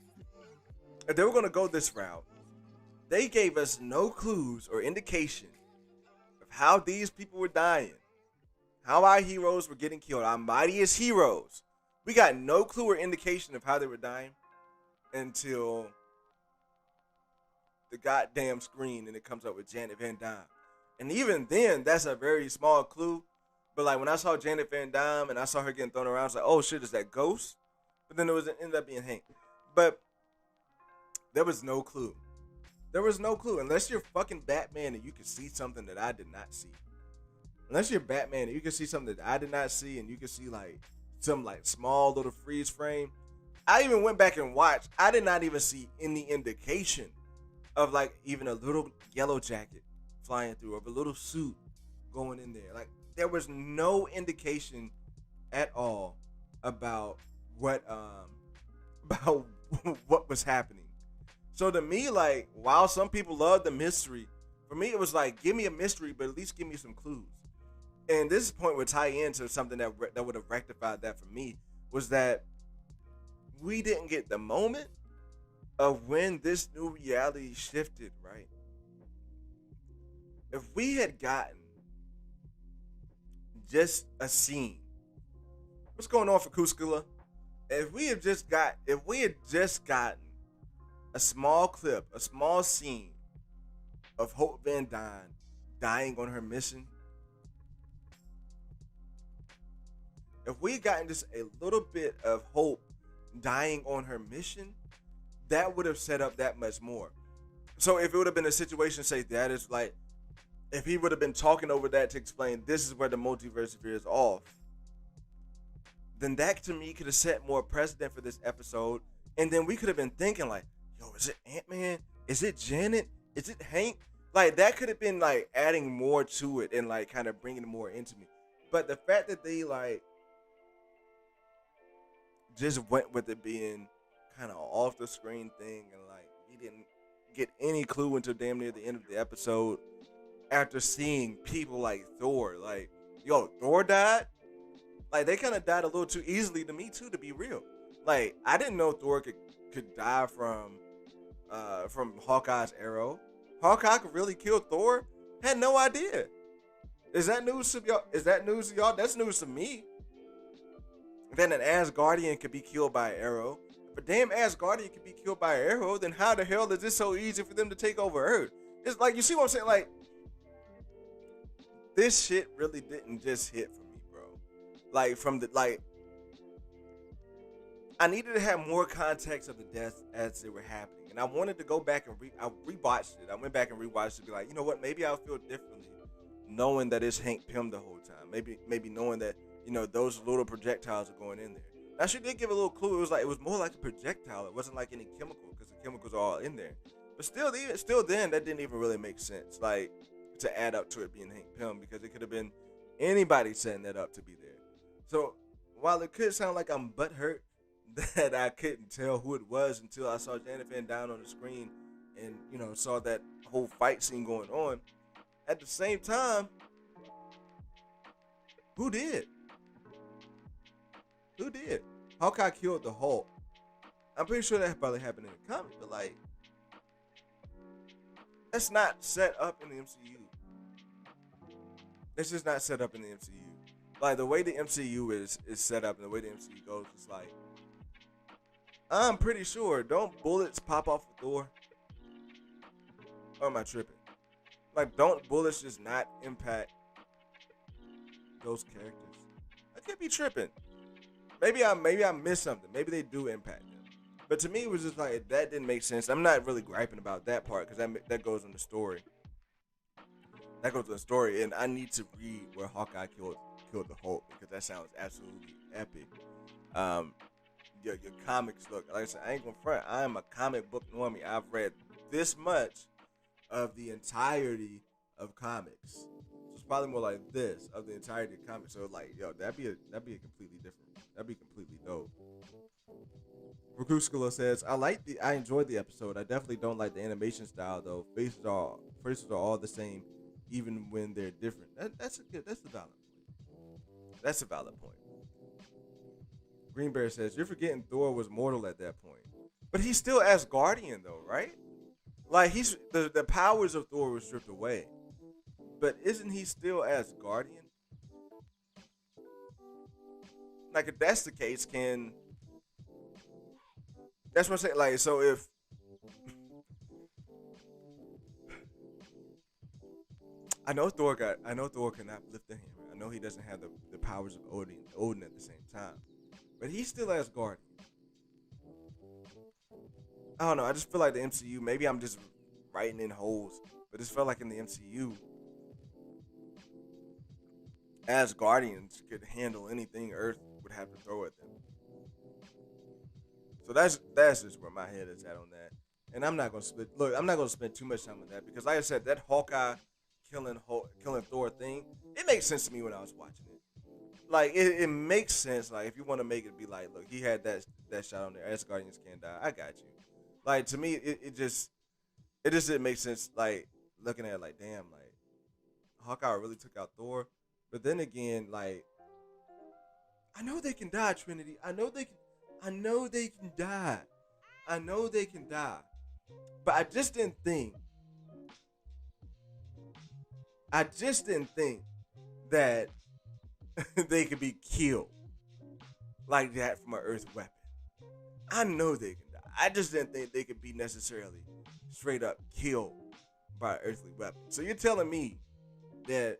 A: if they were going to go this route. They gave us no clues or indication of how these people were dying, how our heroes were getting killed, our mightiest heroes. We got no clue or indication of how they were dying until the goddamn screen and it comes up with Janet Van Dyne. And even then, that's a very small clue. But like when I saw Janet Van Dyne and I saw her getting thrown around, I was like, oh shit, is that Ghost? But then it ended up being Hank. But there was no clue. There was no clue. Unless you're fucking Batman and you can see something that I did not see. Unless you're Batman and you can see something that I did not see and you can see like some like small little freeze frame. I even went back and watched. I did not even see any indication of like even a little yellow jacket flying through or a little suit going in there. Like there was no indication at all about what what was happening. So to me, like, while some people love the mystery, for me it was like, give me a mystery, but at least give me some clues. And this point would tie into something that would have rectified that for me, was that we didn't get the moment of when this new reality shifted, right? If we had gotten just a scene, what's going on for Kuskula? If we had just gotten a small clip, a small scene of Hope Van Dyne dying on her mission, if we had gotten just a little bit of Hope dying on her mission, that would have set up that much more. So if it would have been a situation, say that is like, if he would have been talking over that to explain this is where the multiverse veers off, then that to me could have set more precedent for this episode. And then we could have been thinking like, yo, is it Ant-Man? Is it Janet? Is it Hank? Like that could have been like adding more to it and like kind of bringing more into me. But the fact that they like just went with it being kind of off the screen thing and like we didn't get any clue until damn near the end of the episode after seeing people like Thor, like, yo, Thor died? Like, they kind of died a little too easily to me, too, to be real. Like, I didn't know Thor could die from Hawkeye's arrow. Hawkeye could really kill Thor? Had no idea. Is that news to y'all? That's news to me. Then an Asgardian could be killed by an arrow. If a damn Asgardian could be killed by an arrow, then how the hell is this so easy for them to take over Earth? It's like, you see what I'm saying? Like, this shit really didn't just hit for me, bro. Like, I needed to have more context of the deaths as they were happening. And I wanted to go back and I rewatched it. I went back and rewatched it to be like, you know what, maybe I'll feel differently knowing that it's Hank Pym the whole time. Maybe knowing that, you know, those little projectiles are going in there. Now, she did give a little clue. It was more like a projectile. It wasn't like any chemical because the chemicals are all in there. But still then, that didn't even really make sense. Like, to add up to it being Hank Pym, because it could have been anybody setting that up to be there. So while it could sound like I'm butthurt that I couldn't tell who it was until I saw Janet Van Dyne on the screen and, you know, saw that whole fight scene going on, at the same time, who did? Hawkeye killed the Hulk. I'm pretty sure that probably happened in the comics, but like that's not set up in the MCU. It's just not set up in the MCU. Like the way the MCU is set up and the way the MCU goes, it's like I'm pretty sure don't bullets pop off the door? Or am I tripping? Like don't bullets just not impact those characters? I could be tripping. Maybe I missed something. Maybe they do impact them. But to me, it was just like that didn't make sense. I'm not really griping about that part because that goes in the story. That goes in the story, and I need to read where Hawkeye killed the Hulk because that sounds absolutely epic. Your comics look like I said. I ain't gonna front. I am a comic book normie. I've read this much of the entirety of comics. So it's probably more like this of the entirety of comics. So like, yo, that'd be a completely different. That'd be completely dope. Rakuskula says, I enjoyed the episode. I definitely don't like the animation style though. Faces are all the same, even when they're different. That's a valid point. That's a valid point. Green Bear says, you're forgetting Thor was mortal at that point. But he's still Asgardian though, right? Like he's the powers of Thor were stripped away. But isn't he still Asgardian? Like if that's the case, that's what I'm saying. Like, so if I know Thor cannot lift the hammer. I know he doesn't have the powers of Odin at the same time. But he's still Asgardian. I don't know. I just feel like the MCU, maybe I'm just writing in holes, but it felt like in the MCU, Asgardians could handle anything Earth would have to throw at them. So that's just where my head is at on that. And I'm not gonna spend too much time on that because, like I said, that Hawkeye killing Thor thing, it makes sense to me when I was watching it. Like it makes sense. Like if you want to make it be like, look, he had that shot on there. Asgardians can't die. I got you. Like to me, it just didn't make sense. Like looking at it, like damn, like Hawkeye really took out Thor. But then again, like I know they can die, Trinity. I know they can die. I know they can die. But I just didn't think that they could be killed like that from an Earth weapon. I know they can die. I just didn't think they could be necessarily straight up killed by an earthly weapon. So you're telling me that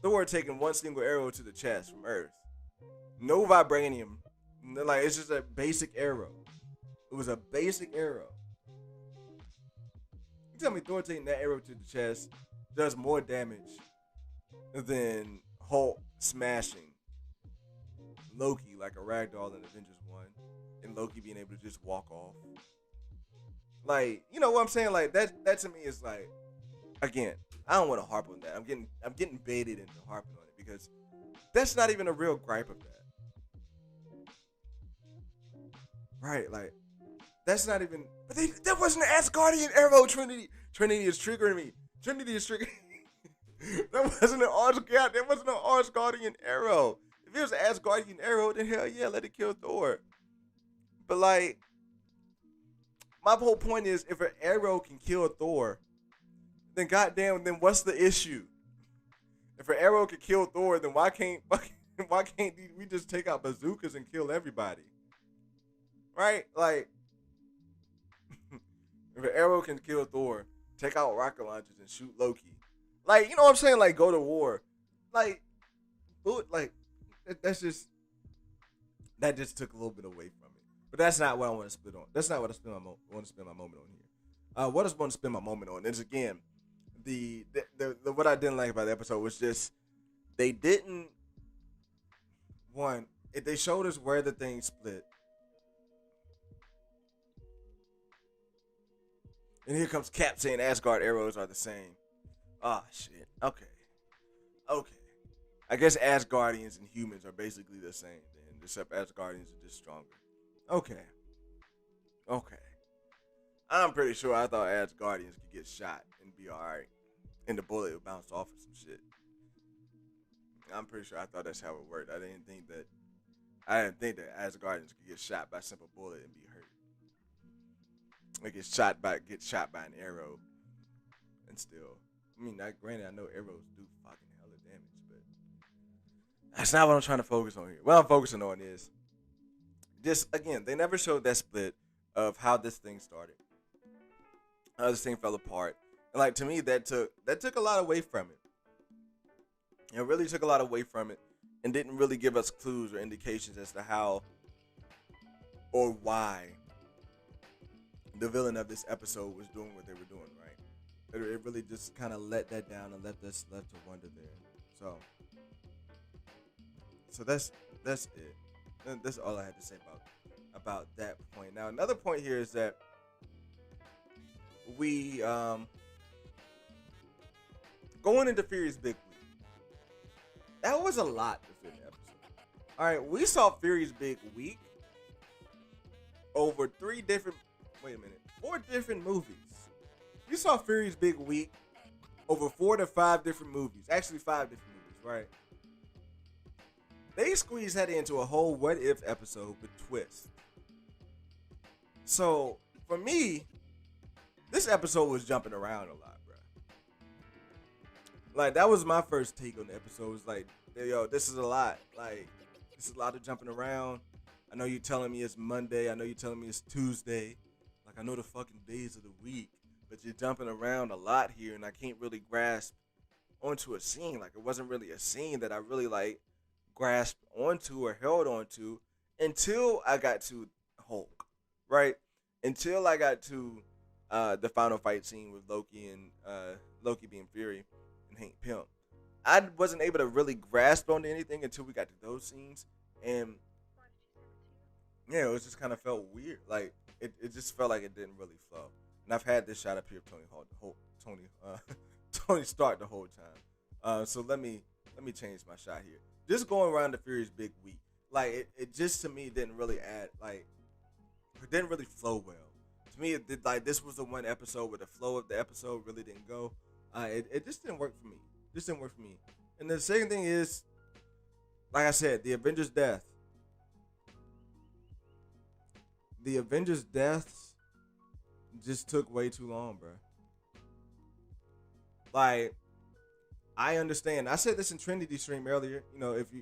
A: Thor taking one single arrow to the chest from Earth, no vibranium, like it's just a basic arrow. It was a basic arrow. You tell me Thor taking that arrow to the chest does more damage than Hulk smashing Loki like a ragdoll in Avengers 1 and Loki being able to just walk off. Like, you know what I'm saying? Like that to me is like, again, I don't want to harp on that. I'm getting baited into harping on it because that's not even a real gripe of that. Right, like that's not even. But that wasn't an Asgardian arrow. Trinity is triggering me. Trinity is triggering. That wasn't an Asgardian arrow. If it was an Asgardian arrow, then hell yeah, let it kill Thor. But like, my whole point is, if an arrow can kill Thor, then goddamn, then what's the issue? If an arrow can kill Thor, then why can't we just take out bazookas and kill everybody? Right? Like, if an arrow can kill Thor, take out rocket launchers and shoot Loki. Like, you know what I'm saying? Like, go to war. Like, that just took a little bit away from it. But that's not what I want to spit on. That's not what I want to spend my moment on here. What I want to spend my moment on is, again, the what I didn't like about the episode was just they didn't they showed us where the thing split. And here comes Cap saying Asgard arrows are the same. Ah, shit. Okay. I guess Asgardians and humans are basically the same then, except Asgardians are just stronger. Okay. I'm pretty sure I thought Asgardians could get shot and be alright. And the bullet would bounce off of some shit. I'm pretty sure I thought that's how it worked. I didn't think that Asgardians could get shot by a simple bullet and be hurt. Like gets shot by an arrow, and still, I mean, not granted, I know arrows do fucking hella damage, but that's not what I'm trying to focus on here. What I'm focusing on is just again, they never showed that split of how this thing started, how this thing fell apart, and like to me, that took a lot away from it. It really took a lot away from it, and didn't really give us clues or indications as to how or why the villain of this episode was doing what they were doing, right? It really just kind of let that down and left us left to wonder there. So that's it. That's all I had to say about that point. Now another point here is that we going into Fury's big week. That was a lot to fit in the episode. All right, we saw Fury's big week over four different movies. We saw Fury's big week over 4 to 5 different movies. Actually, 5 different movies, right? They squeezed that into a whole what if episode with twist. So, for me, this episode was jumping around a lot, bro. Like, that was my first take on the episode. Was like, yo, this is a lot. Like, this is a lot of jumping around. I know you're telling me it's Monday. I know you're telling me it's Tuesday. Like, I know the fucking days of the week. But you're jumping around a lot here, and I can't really grasp onto a scene. Like, it wasn't really a scene that I really, like, grasped onto or held onto until I got to Hulk, right? Until I got to the final fight scene with Loki and Loki being Fury and Hank Pym. I wasn't able to really grasp onto anything until we got to those scenes, and yeah, it just kind of felt weird. Like it just felt like it didn't really flow. And I've had this shot up here of Tony Stark the whole time. So let me change my shot here. Just going around the Fury's big week, like it just to me didn't really add it didn't really flow well. To me, it did, like this was the one episode where the flow of the episode really didn't go. It just didn't work for me. Just didn't work for me. And the second thing is, like I said, the Avengers' death. The Avengers' deaths just took way too long, bro. Like, I understand. I said this in Trinity stream earlier. You know, if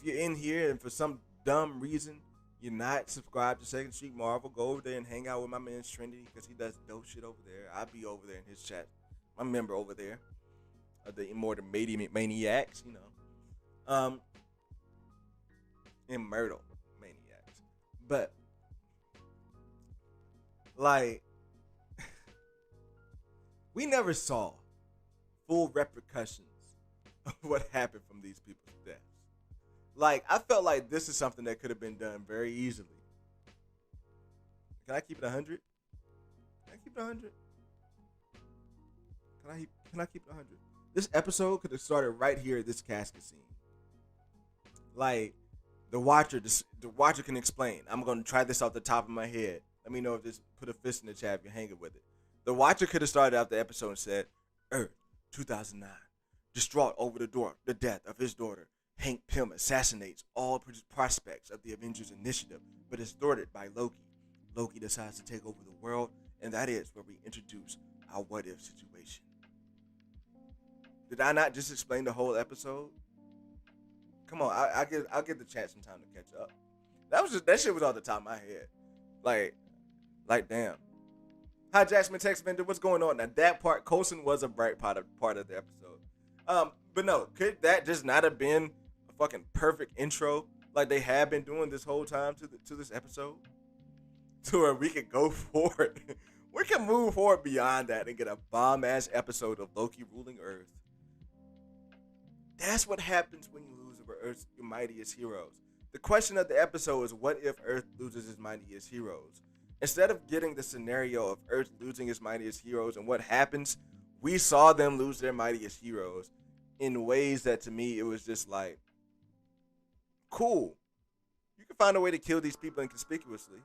A: you're in here and for some dumb reason you're not subscribed to Second Street Marvel, go over there and hang out with my man Trinity because he does dope shit over there. I'll be over there in his chat. My member over there. The Immortal Maniacs, you know. Immortal Maniacs. But like we never saw full repercussions of what happened from these people's deaths. Like, I felt like this is something that could have been done very easily. Can I keep it 100? Can I keep it 100? Can I keep it 100? This episode could have started right here at this casket scene. Like, the Watcher can explain. I'm going to try this off the top of my head. Let me know if this, put a fist in the chat if you're hanging with it. The Watcher could have started out the episode and said, Earth, 2009. Distraught over the death of his daughter, Hank Pym assassinates all prospects of the Avengers Initiative, but is thwarted by Loki. Loki decides to take over the world, and that is where we introduce our what-if situation. Did I not just explain the whole episode? Come on, I'll give the chat some time to catch up. That shit was off the top of my head. Like damn. Hi Jackson Text Vendor, what's going on? Now that part, Coulson was a bright part of the episode. But no, could that just not have been a fucking perfect intro like they have been doing this whole time to this episode? To where we could go forward. We can move forward beyond that and get a bomb-ass episode of Loki ruling Earth. That's what happens when you lose over Earth's mightiest heroes. The question of the episode is, what if Earth loses its mightiest heroes? Instead of getting the scenario of Earth losing its mightiest heroes and what happens, we saw them lose their mightiest heroes in ways that to me it was just like, cool. You can find a way to kill these people inconspicuously.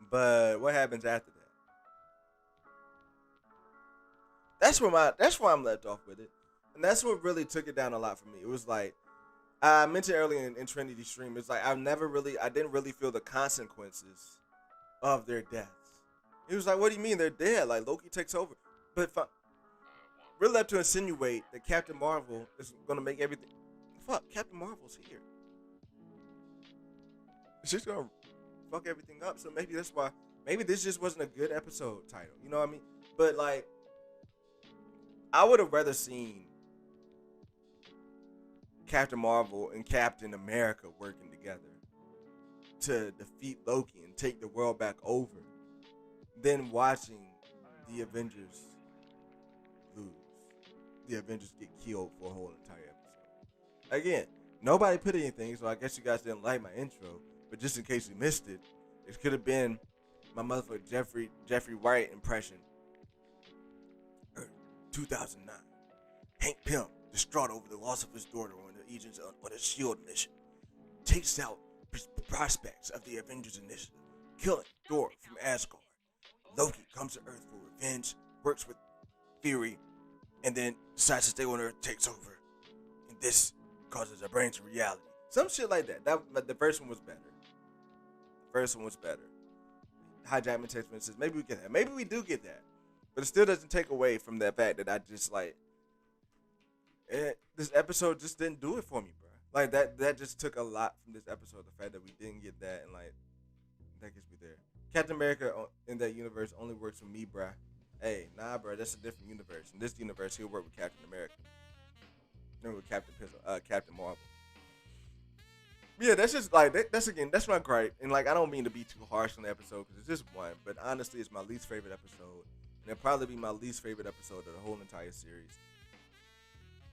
A: But what happens after that? That's where I'm left off with it. And that's what really took it down a lot for me. It was like, I mentioned earlier in Trinity stream, it's like I didn't really feel the consequences of their deaths. He was like, "What do you mean they're dead? Like Loki takes over?" But we're left to insinuate that Captain Marvel is gonna make everything. Fuck, Captain Marvel's here. She's gonna fuck everything up. So maybe that's why. Maybe this just wasn't a good episode title. You know what I mean? But like, I would have rather seen Captain Marvel and Captain America working together to defeat Loki and take the world back over than watching the Avengers lose. The Avengers get killed for a whole entire episode. Again, nobody put anything, so I guess you guys didn't like my intro. But just in case you missed it, it could have been my motherfucker Jeffrey Wright impression. 2009. Hank Pym, distraught over the loss of his daughter on the agents on a SHIELD mission, takes out prospects of the Avengers initiative, killing Thor from Asgard. Loki comes to Earth for revenge, works with Fury, and then decides to stay on Earth, takes over. And this causes a branch of reality. Some shit like that. But the first one was better. High Jackman text me says, maybe we get that. Maybe we do get that. But it still doesn't take away from that fact that I just like, this episode just didn't do it for me, bro. Like that just took a lot from this episode. The fact that we didn't get that, and like that gets me there. Captain America in that universe only works with me, bro. Hey, nah, bro, that's a different universe. In this universe, he'll work with Captain America. Then with Captain Marvel. Yeah, that's just like that's my gripe, and like I don't mean to be too harsh on the episode because it's just one, but honestly, it's my least favorite episode, and it'll probably be my least favorite episode of the whole entire series.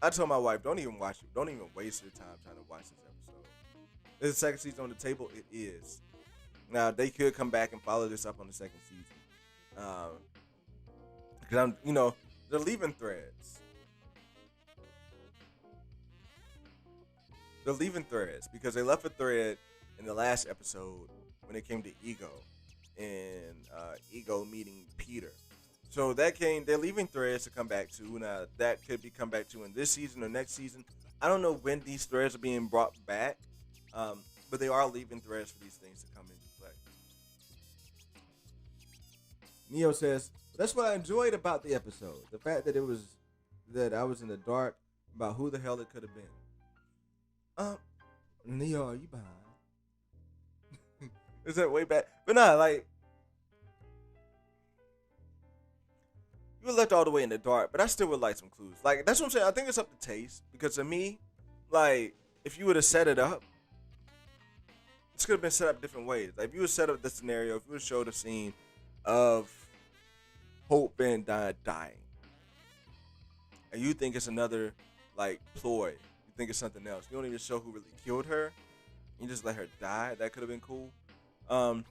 A: I told my wife, don't even watch it. Don't even waste your time trying to watch this episode. Is the second season on the table? It is. Now, they could come back and follow this up on the second season. Because they're leaving threads. They're leaving threads because they left a thread in the last episode when it came to Ego and Ego meeting Peter. So they're leaving threads to come back to. Now that could be come back to in this season or next season. I don't know when these threads are being brought back, but they are leaving threads for these things to come into play. Neo says, that's what I enjoyed about the episode. The fact that I was in the dark about who the hell it could have been. Neo, are you behind? Is that way back? But nah, like, you were left all the way in the dark, but I still would like some clues. Like, that's what I'm saying. I think it's up to taste. Because to me, like, if you would have set it up, this could have been set up different ways. Like, if you would set up the scenario, if you would show the scene of Hope Van Dyne dying, and you think it's another, like, ploy, you think it's something else, you don't even show who really killed her, you just let her die, that could have been cool. But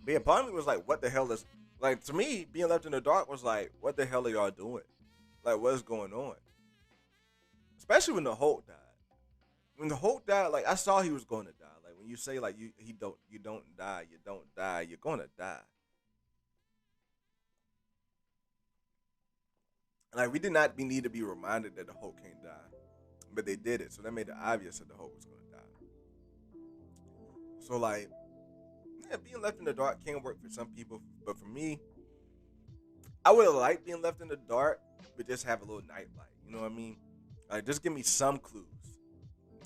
A: yeah, part of me was like, what the hell is... Like, to me, being left in the dark was like, what the hell are y'all doing? Like, what's going on? Especially when the Hulk died. When the Hulk died, like, I saw he was going to die. Like, when you say, like, you don't die, you're going to die. Like, we did not need to be reminded that the Hulk can't die. But they did it, so that made it obvious that the Hulk was going to die. So, like, yeah, being left in the dark can work for some people, but for me, I would have liked being left in the dark, but just have a little nightlight. You know what I mean? Like, just give me some clues.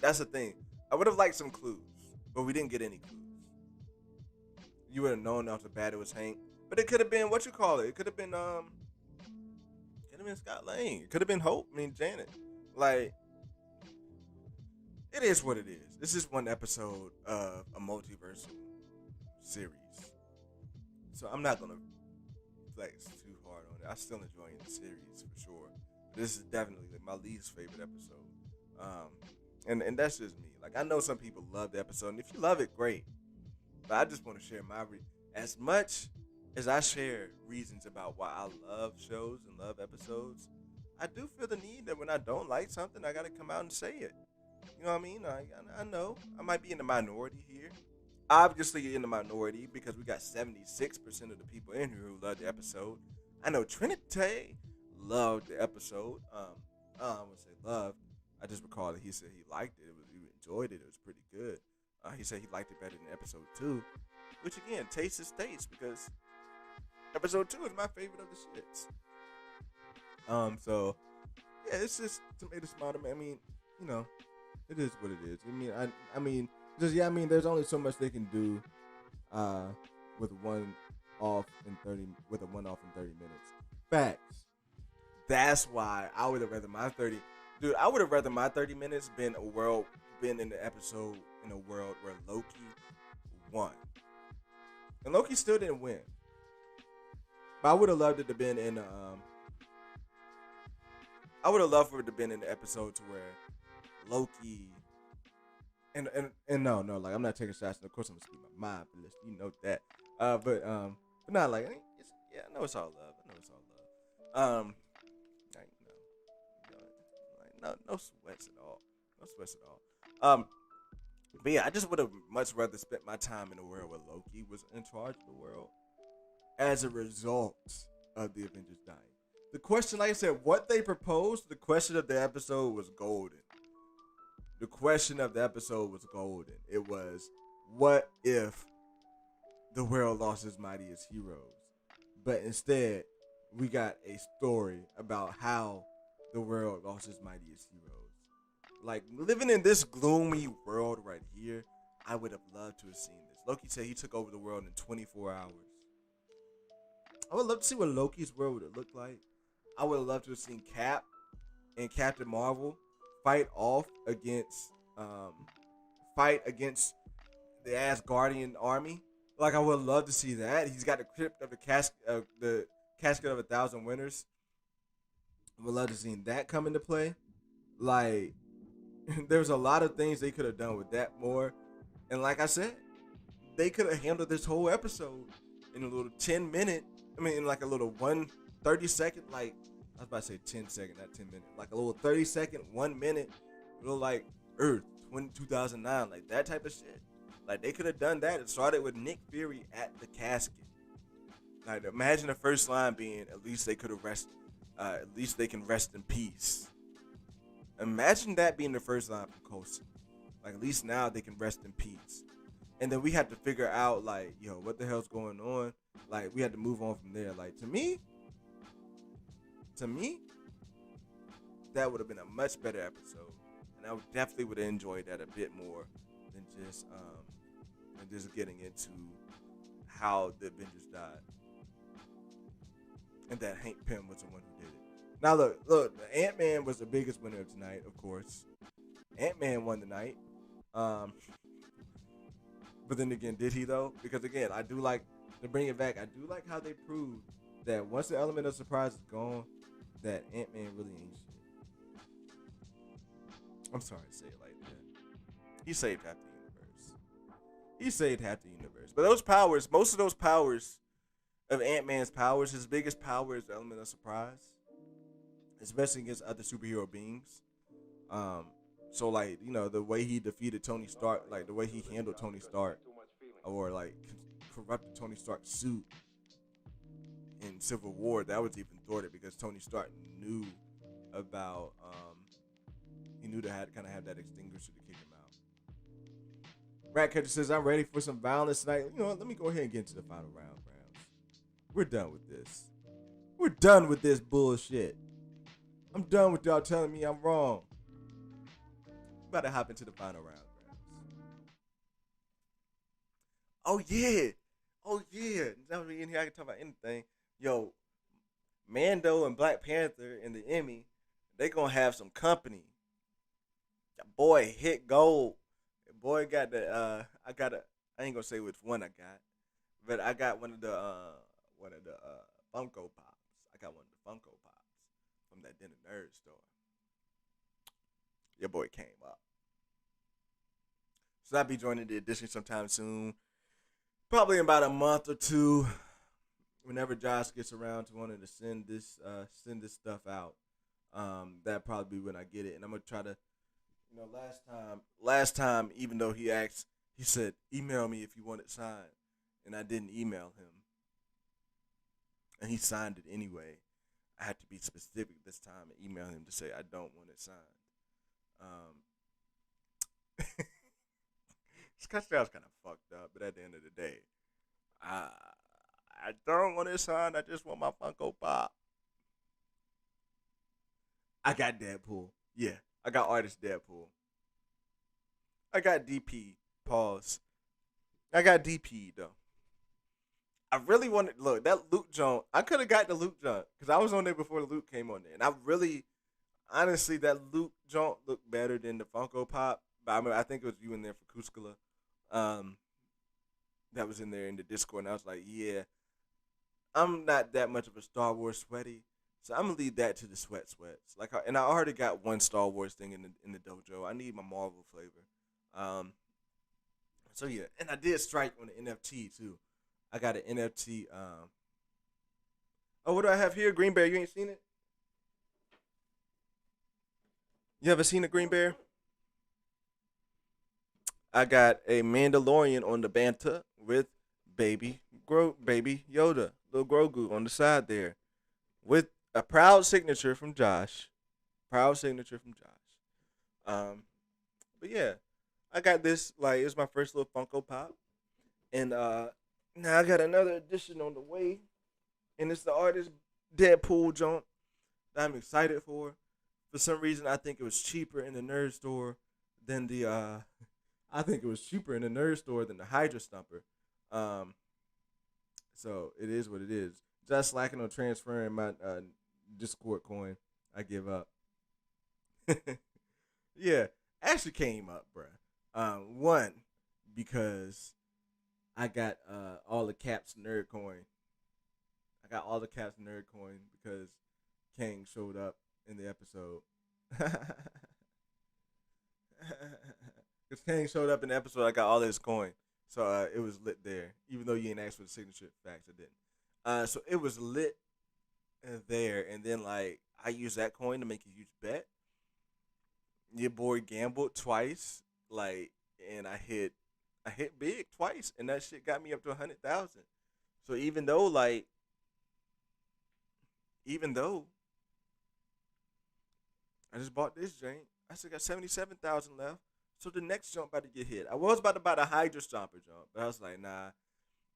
A: That's the thing. I would have liked some clues, but we didn't get any clues. You would have known off the bat it was Hank, but it could have been It could have been Scott Lang. It could have been Hope. Janet. Like, it is what it is. This is one episode of a multiversal series, so I'm not gonna flex too hard on it. I still enjoying the series for sure. But this is definitely like my least favorite episode, and that's just me. Like, I know some people love the episode, and if you love it, great. But I just want to share as much as I share reasons about why I love shows and love episodes. I do feel the need that when I don't like something, I gotta come out and say it. You know what I mean? I know I might be in the minority here. Obviously in the minority because we got 76% of the people in here who loved the episode. I know Trinity loved the episode. I wouldn't say loved. I just recall that he said he liked it. He enjoyed it. It was pretty good. He said he liked it better than episode 2, which again, taste is taste because Episode 2 is my favorite of the shits. So yeah, it's just tomato tomato. I mean, you know, it is what it is. I mean, just yeah. I mean, there's only so much they can do, uh, with one off in 30 with a one off in 30 minutes. Facts. That's why I would have rather my 30. Dude, I would have rather my 30 minutes been in the episode in a world where Loki won, and Loki still didn't win. But I would have loved it to been in I would have loved for it to been in the episode to where Loki and no, like I'm not taking shots. Of course I'm gonna speak my mind, but you know that. But not like yeah, I know it's all love. I know it's all love. Like, like no sweats at all. No sweats at all. But yeah, I just would have much rather spent my time in a world where Loki was in charge of the world as a result of the Avengers dying. The question, like I said, what they proposed, the question of the episode was golden. The question of the episode was golden. It was, what if the world lost its mightiest heroes? But instead, we got a story about how the world lost its mightiest heroes. Like, living in this gloomy world right here, I would have loved to have seen this. Loki said he took over the world in 24 hours. I would love to see what Loki's world would have looked like. I would have loved to have seen Cap and Captain Marvel fight against the Asgardian army. Like, I would love to see that. He's got the crypt of the casket of 1,000 winners. I would love to see that come into play. Like, there's a lot of things they could have done with that more. And like I said, they could have handled this whole episode in a little 10-minute. I mean, in like a little 30-second, like, I was about to say 10-second, not 10 minutes. Like a little 30-second, 1 minute, little like Earth 2009, like that type of shit. Like, they could have done that. It started with Nick Fury at the casket. Like, imagine the first line being, at least they can rest in peace. Imagine that being the first line from Coulson. Like, at least now they can rest in peace. And then we had to figure out, like, yo, what the hell's going on? Like, we had to move on from there. Like, to me, that would have been a much better episode. And I definitely would have enjoyed that a bit more than just getting into how the Avengers died. And that Hank Pym was the one who did it. Now, look, Ant-Man was the biggest winner of tonight, of course. Ant-Man won the night. But then again, did he though? Because again, I do like, to bring it back, I do like how they proved that once the element of surprise is gone, that Ant-Man really ain't shit. I'm sorry to say it like that. He saved half the universe. But those powers, most of those powers of Ant-Man's powers, his biggest power is the element of surprise, especially against other superhero beings. So like, you know, the way he defeated Tony Stark, like the way he handled Tony Stark, or like corrupted Tony Stark's suit in Civil War, that was even thwarted because Tony Stark knew about he knew to have that extinguisher to kick him out. Ratcatcher says, I'm ready for some violence tonight. You know what, let me go ahead and get into the final rounds. We're done with this. We're done with this bullshit. I'm done with y'all telling me I'm wrong. About to hop into the final round. Oh yeah. Now we in here, I can talk about anything. Yo, Mando and Black Panther and the Emmy, they gonna have some company. That boy hit gold. That boy got the I ain't gonna say which one I got, but I got one of the Funko Pops. I got one of the Funko Pops from that dinner nerd store. Your boy came up. So I'll be joining the edition sometime soon. Probably in about a month or two. Whenever Josh gets around to wanting to send this stuff out. That'll probably be when I get it. And I'm gonna try to, you know, last time, even though he said, email me if you want it signed. And I didn't email him. And he signed it anyway. I had to be specific this time and email him to say I don't want it signed. This touchdown's kind of fucked up, but at the end of the day, I don't want it signed. I just want my Funko Pop. I got Deadpool. Yeah, I got artist Deadpool. I got DP. Pause. I got DP though. I really wanted look that Luke Jones. I could have got the Luke Jones because I was on there before the Luke came on there, and I really, honestly, that Luke Jones looked better than the Funko Pop. But I think it was you in there for Kuskala, um, that was in there in the Discord, and I was like, yeah, I'm not that much of a Star Wars sweaty, so I'm gonna leave that to the sweats. And I already got one Star Wars thing in the dojo. I need my Marvel flavor. Um, so yeah, and I did strike on the NFT too. I got an NFT. Oh, what do I have here? Green Bear. You ain't seen it? You ever seen a Green Bear? I got a Mandalorian on the Banta with baby Yoda, little Grogu on the side there, with a proud signature from Josh. Proud signature from Josh. Um, but yeah, I got this like it's my first little Funko Pop, and now I got another edition on the way, and it's the artist Deadpool joint that I'm excited for. For some reason, I think it was cheaper in the nerd store than the I think it was cheaper in the nerd store than the Hydra Stumper. Um, so it is what it is. Just slacking on transferring my Discord coin. I give up. Yeah, actually came up, bruh. One because I got all the caps nerd coin. I got all the caps nerd coin because Kang showed up in the episode. Because Kang showed up in the episode, I got all his coin. So it was lit there. Even though you ain't asked for the signature facts, I didn't. So it was lit there. And then, like, I used that coin to make a huge bet. Your boy gambled twice. Like, and I hit big twice. And that shit got me up to 100,000. So even though I just bought this drink, I still got 77,000 left. So the next jump about to get hit. I was about to buy the Hydra Stomper jump, but I was like, nah,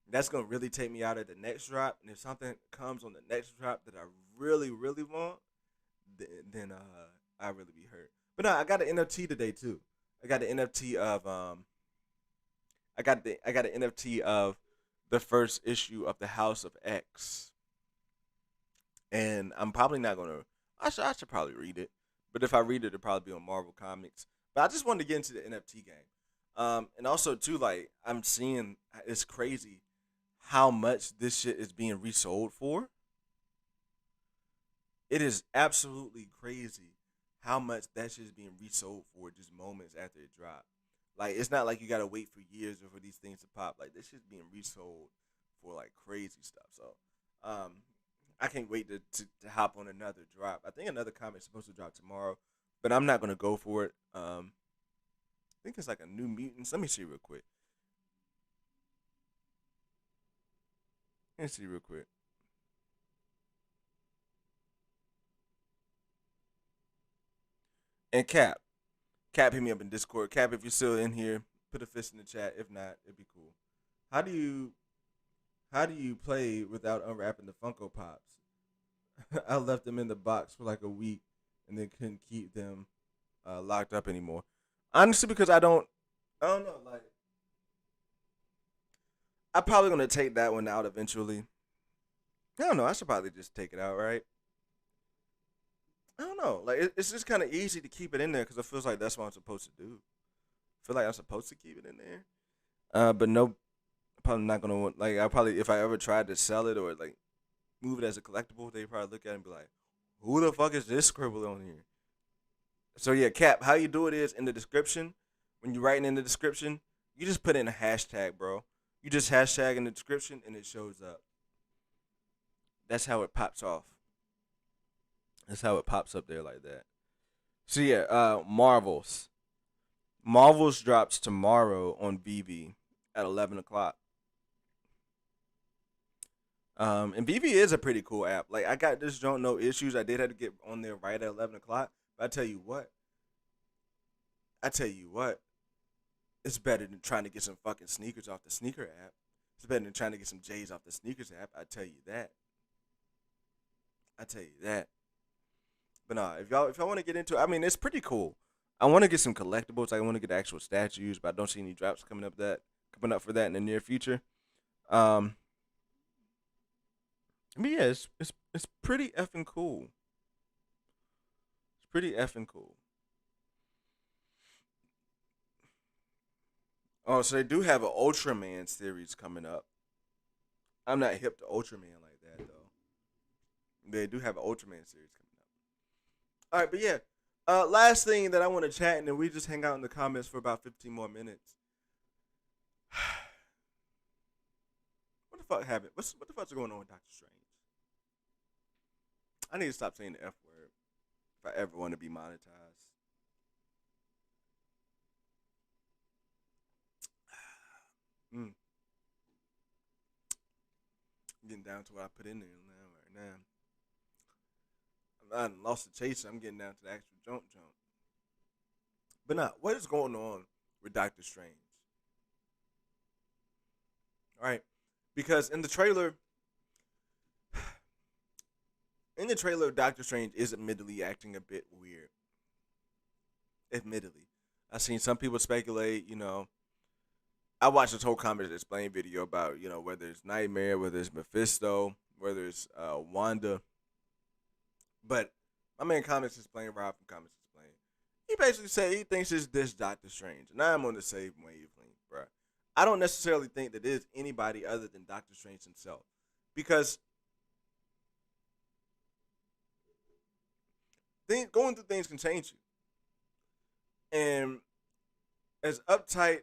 A: that's gonna really take me out at the next drop. And if something comes on the next drop that I really, really want, then I really be hurt. But no, I got an NFT today too. I got an NFT of I got an NFT of the first issue of the House of X, and I'm probably not gonna. I should probably read it, but if I read it, it'll probably be on Marvel Comics. But I just wanted to get into the NFT game, and also too, like I'm seeing it's crazy how much this shit is being resold for. It is absolutely crazy how much that shit is being resold for just moments after it dropped. Like it's not like you gotta wait for years for these things to pop. Like this shit's being resold for like crazy stuff. So um I can't wait to hop on another drop. I think another comic's supposed to drop tomorrow, but I'm not gonna go for it. I think it's like a New Mutants. Let me see real quick. Let me see real quick. And Cap hit me up in Discord. Cap, if you're still in here, put a fist in the chat. If not, it'd be cool. How do you how do you play without unwrapping the Funko Pops? I left them in the box for like a week and then couldn't keep them locked up anymore. Honestly, because I don't know. Like I'm probably gonna take that one out eventually. I don't know. I should probably just take it out, right? I don't know. Like it's just kind of easy to keep it in there because it feels like that's what I'm supposed to do. I feel like I'm supposed to keep it in there. But no, probably not gonna want. Like I probably if I ever tried to sell it or like move it as a collectible, they probably look at it and be like, "Who the fuck is this scribble on here?" So yeah, Cap, how you do it is in the description. When you writing in the description, you just put in a hashtag, bro. You just hashtag in the description and it shows up. That's how it pops off. That's how it pops up there like that. So yeah, Marvels. Marvels drops tomorrow on VV at 11 o'clock. And VV is a pretty cool app. Like I got this joint no issues. I did have to get on there right at 11 o'clock. But I tell you what, it's better than trying to get some fucking sneakers off the sneaker app. It's better than trying to get some J's off the sneakers app. I tell you that. I tell you that. But nah, if y'all want to get into it, I mean, it's pretty cool. I want to get some collectibles. I want to get actual statues, but I don't see any drops coming up for that in the near future. Um, but yeah, it's pretty effing cool. It's pretty effing cool. Oh, so they do have an Ultraman series coming up. I'm not hip to Ultraman like that though. They do have an Ultraman series coming up. All right, but yeah. Last thing that I want to chat and then we just hang out in the comments for about 15 more minutes. What the fuck happened? What the fuck's going on with Doctor Strange? I need to stop saying the F word if I ever want to be monetized. Mm. Getting down to what I put in there now, right now. I done lost the chase. I'm getting down to the actual jump. But now, what is going on with Doctor Strange? All right, because in the trailer, Doctor Strange is admittedly acting a bit weird. Admittedly, I've seen some people speculate. I watched this whole comic explain video about whether it's Nightmare, whether it's Mephisto, whether it's Wanda. But my man Comics Explain, Rob from Comics Explain, he basically said he thinks it's this Doctor Strange, and I'm on the same wavelength, bro. I don't necessarily think that it is anybody other than Doctor Strange himself, because going through things can change you, and as uptight.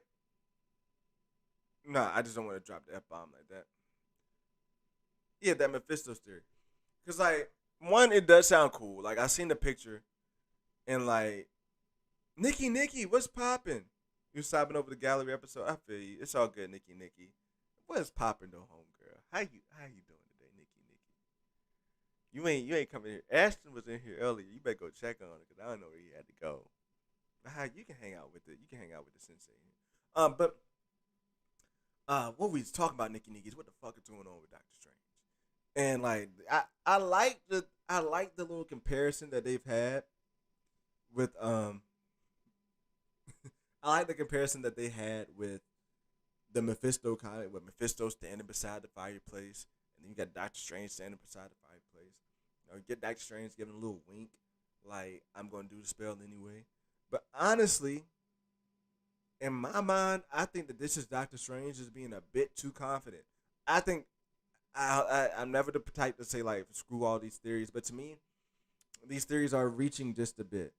A: Nah, I just don't want to drop the F bomb like that. Yeah, that Mephisto theory. Cause like one, it does sound cool. Like I seen the picture and like Nikki, what's popping? You stopping over the gallery episode? I feel you. It's all good, Nikki. What's popping though, homegirl? How you doing today, Nikki? You ain't coming here. Ashton was in here earlier. You better go check on it because I don't know where he had to go. But how you can hang out with it? You can hang out with the sensei. But what we was talking about, Nikki is what the fuck is going on with Doctor Strange? And like I like the little comparison that they've had with I like the comparison that they had with the Mephisto comic, with Mephisto standing beside the fireplace, and then you got Doctor Strange standing beside the fireplace. You get Doctor Strange giving a little wink, like I'm gonna do the spell anyway. But honestly, in my mind, I think that this is Doctor Strange just being a bit too confident. I think I'm never the type to say like screw all these theories, but to me, these theories are reaching just a bit.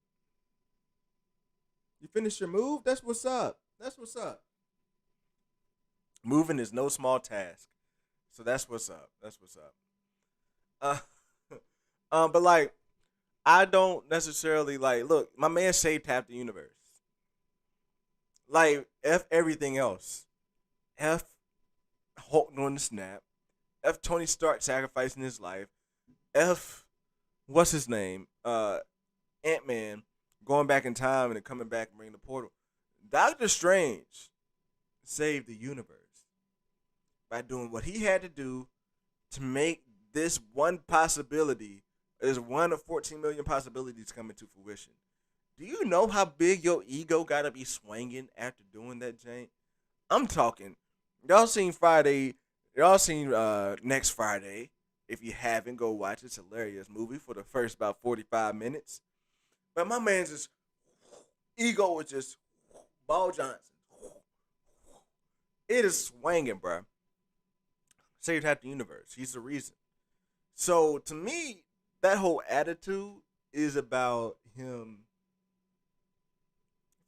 A: You finish your move? That's what's up. That's what's up. Moving is no small task, so that's what's up. That's what's up. Uh, but like, I don't necessarily like. Look, my man saved half the universe. Like, F everything else. F Hulk doing the snap. F Tony Stark sacrificing his life. F what's his name? Ant-Man going back in time and then coming back and bringing the portal. Doctor Strange saved the universe by doing what he had to do to make this one possibility, is one of 14 million possibilities coming to fruition. Do you know how big your ego gotta be swinging after doing that, Jane? I'm talking. Y'all seen Friday? Y'all seen next Friday? If you haven't, go watch. It's a hilarious movie for the first about 45 minutes. But my man's just ego was just Ball Johnson. It is swinging, bro. Saved half the universe. He's the reason. So to me, that whole attitude is about him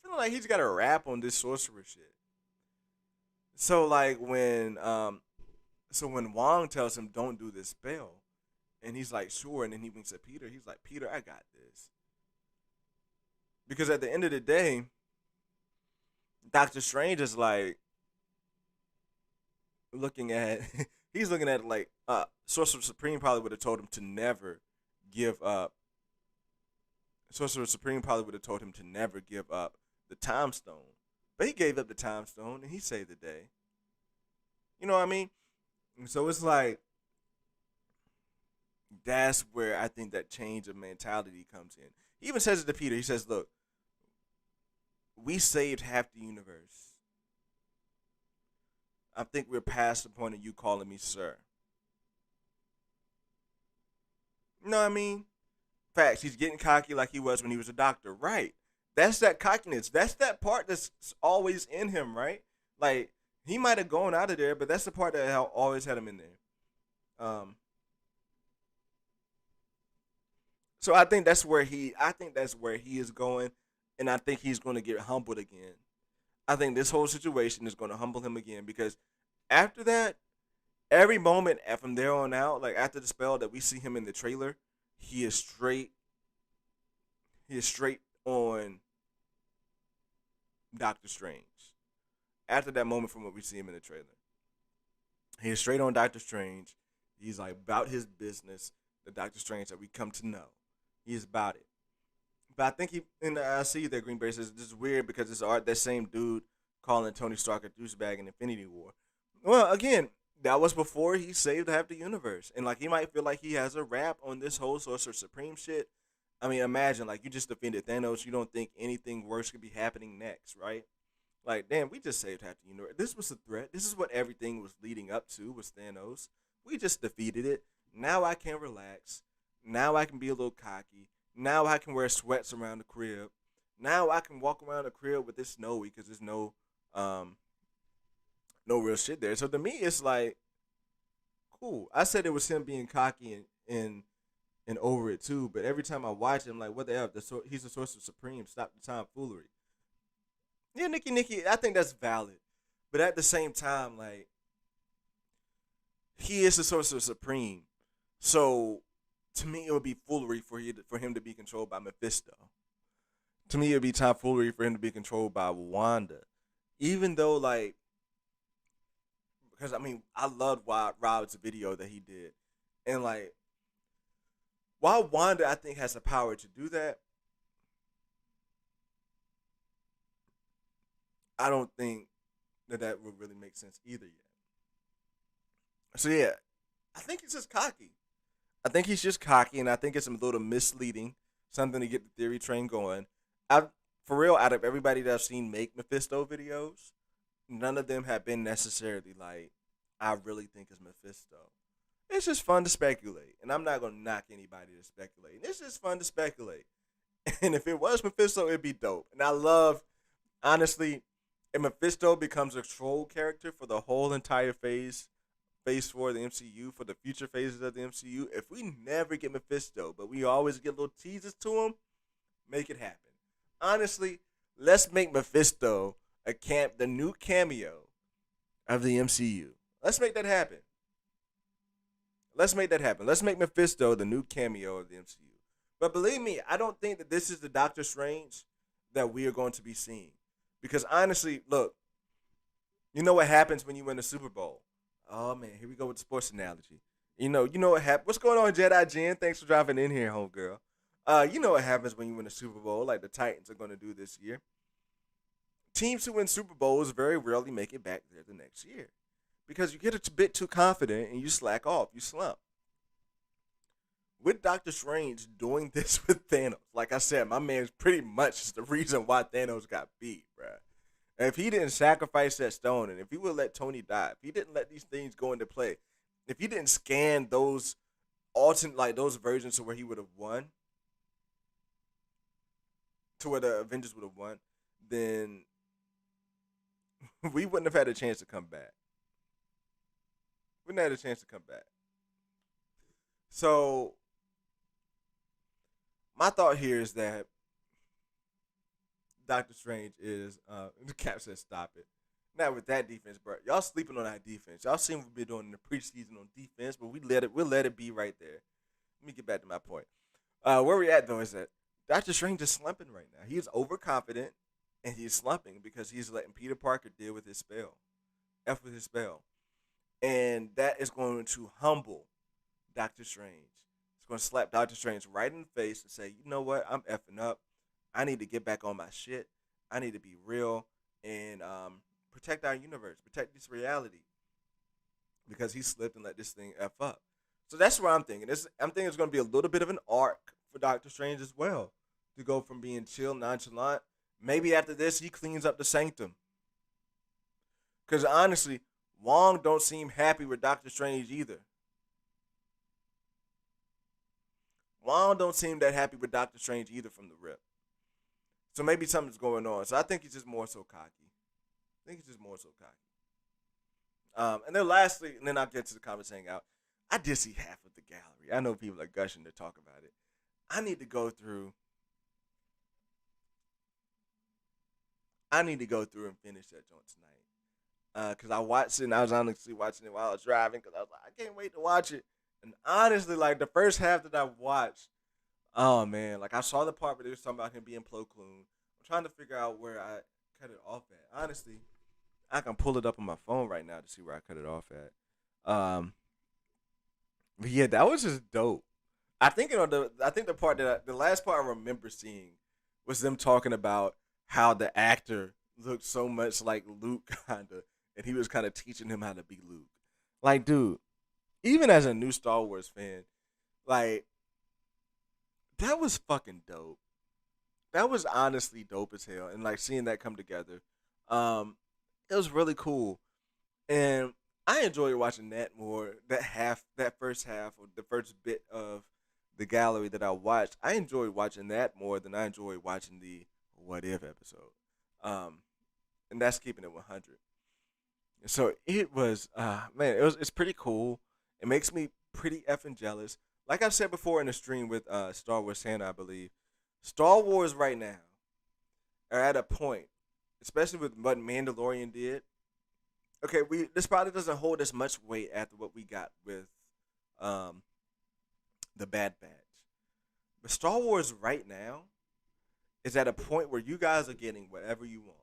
A: feeling like he's got a rap on this sorcerer shit. So like when Wong tells him don't do this spell, and he's like sure, and then he winks at Peter. He's like, Peter, I got this. Because at the end of the day, Doctor Strange is like looking at he's looking at it like Sorcerer Supreme probably would have told him to never give up. Sorcerer Supreme probably would have told him to never give up the Time Stone. But he gave up the Time Stone and he saved the day. You know what I mean? And so it's like that's where I think that change of mentality comes in. He even says it to Peter. He says, "Look, we saved half the universe. I think we're past the point of you calling me sir." You know what I mean? Facts. He's getting cocky like he was when he was a doctor. Right. That's that cockiness. That's that part that's always in him, right? Like he might have gone out of there, but that's the part that always had him in there. Um, so I think that's where he is going, and I think he's going to get humbled again. I think this whole situation is going to humble him again because after that, every moment from there on out, like after the spell that we see him in the trailer, he is straight. He is straight on Doctor Strange. After that moment from what we see him in the trailer, he is straight on Doctor Strange. He's like about his business, the Doctor Strange that we come to know. He is about it. But I think he in the I see that Green Bay says this is weird because it's art that same dude calling Tony Stark a douchebag in Infinity War. Well, again, that was before he saved half the universe, and like he might feel like he has a rap on this whole Sorcerer Supreme shit. I mean, imagine like you just defeated Thanos. You don't think anything worse could be happening next, right? Like, damn, we just saved half the universe. This was a threat. This is what everything was leading up to was Thanos. We just defeated it. Now I can relax. Now I can be a little cocky. Now I can wear sweats around the crib. Now I can walk around the crib with this snowy because there's um no real shit there. So to me, it's like cool. I said it was him being cocky and over it too. But every time I watch him, like what the hell? He's the source of supreme. Stop the tomfoolery. Yeah, Nikki, I think that's valid. But at the same time, like he is the source of supreme. So to me, it would be foolery for him to be controlled by Mephisto. To me, it would be tomfoolery for him to be controlled by Wanda. Even though, like, because I mean, I loved Rob's video that he did, and like, while Wanda I think has the power to do that, I don't think that would really make sense either yet. So yeah, I think he's just cocky. I think he's just cocky, and I think it's a little misleading, something to get the theory train going. I, for real, out of everybody that I've seen make Mephisto videos, none of them have been necessarily like I really think is Mephisto. It's just fun to speculate, and I'm not gonna knock anybody to speculate. It's just fun to speculate, and if it was Mephisto, it'd be dope. And I love, honestly, if Mephisto becomes a troll character for the whole entire phase 4 of the MCU, for the future phases of the MCU, if we never get Mephisto, but we always get little teases to him, make it happen. Honestly, let's make Mephisto the new cameo of the MCU. Let's make that happen. Let's make that happen. Let's make Mephisto the new cameo of the MCU. But believe me, I don't think that this is the Doctor Strange that we are going to be seeing. Because honestly, look, you know what happens when you win the Super Bowl? Oh man, here we go with the sports analogy. You know what happened. What's going on, Jedi Jen? Thanks for dropping in here, homegirl. You know what happens when you win the Super Bowl, like the Titans are going to do this year. Teams who win Super Bowls very rarely make it back there the next year because you get a bit too confident and you slack off, you slump. With Doctor Strange doing this with Thanos, like I said, my man's pretty much the reason why Thanos got beat, bruh. And if he didn't sacrifice that stone, and if he would let Tony die, if he didn't let these things go into play, if he didn't scan those alternate, like those versions to where he would have won, to where the Avengers would have won, then we wouldn't have had a chance to come back. We wouldn't have had a chance to come back. So my thought here is that Doctor Strange is the cap says stop it. Not with that defense, bro. Y'all sleeping on our defense. Y'all seen what we've been doing in the preseason on defense, but we'll let it be right there. Let me get back to my point. Where we at though is that Doctor Strange is slumping right now. He is overconfident and he's slumping because he's letting Peter Parker deal with his spell. F with his spell. And that is going to humble Doctor Strange. It's going to slap Doctor Strange right in the face and say, you know what? I'm effing up. I need to get back on my shit. I need to be real and protect our universe, protect this reality. because he slipped and let this thing f up. So that's what I'm thinking. I'm thinking it's going to be a little bit of an arc for Doctor Strange as well, to go from being chill, nonchalant. Maybe after this, he cleans up the sanctum. Because honestly, Wong don't seem happy with Doctor Strange either. Wong don't seem that happy with Doctor Strange either from the rip. So maybe something's going on. So I think he's just more so cocky. I think he's just more so cocky. And then lastly, and then I'll get to the comments hang out. I did see half of the gallery. I know people are gushing to talk about it. I need to go through. I need to go through and finish that joint tonight. Cause I watched it and I was honestly watching it while I was driving. Cause I was like, I can't wait to watch it. And honestly, like the first half that I watched, oh man, like I saw the part where they was talking about him being Plo Koon. I'm trying to figure out where I cut it off at. Honestly, I can pull it up on my phone right now to see where I cut it off at. But yeah, that was just dope. I think the part the last part I remember seeing was them talking about how the actor looked so much like Luke kinda, and he was kind of teaching him how to be Luke. Like, dude, even as a new Star Wars fan, like that was fucking dope. That was honestly dope as hell, and like seeing that come together, it was really cool, and I enjoyed watching that more. That first half, or the first bit of the gallery that I watched, I enjoyed watching that more than I enjoyed watching the What If episode. Um, and that's keeping it 100. So it was, man, it's pretty cool. It makes me pretty effing jealous. Like I said before in the stream with Star Wars Santa, I believe, Star Wars right now are at a point, especially with what Mandalorian did. Okay, this probably doesn't hold as much weight after what we got with um, the Bad Batch. But Star Wars right now is at a point where you guys are getting whatever you want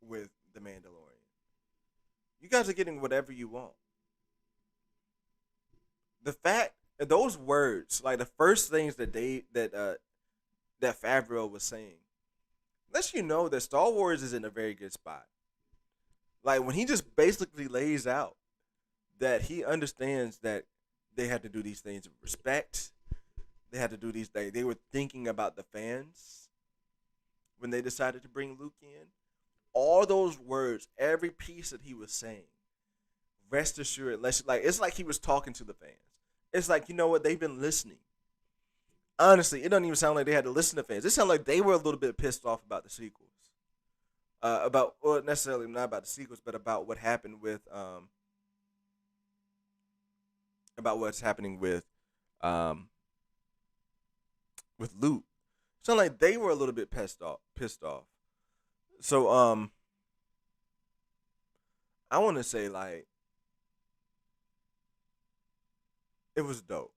A: with the Mandalorian. You guys are getting whatever you want. The fact those words, like the first things that Favreau was saying, lets you know that Star Wars is in a very good spot. Like when he just basically lays out that he understands that they had to do these things with respect. They had to do these things. They were thinking about the fans when they decided to bring Luke in. All those words, every piece that he was saying, rest assured, it's like he was talking to the fans. It's like, you know what, they've been listening. Honestly, it doesn't even sound like they had to listen to fans. It sounded like they were a little bit pissed off about the sequels. Well, necessarily not about the sequels, but about what happened about what's happening with Luke. It sounded like they were a little bit pissed off. So I want to say like it was dope.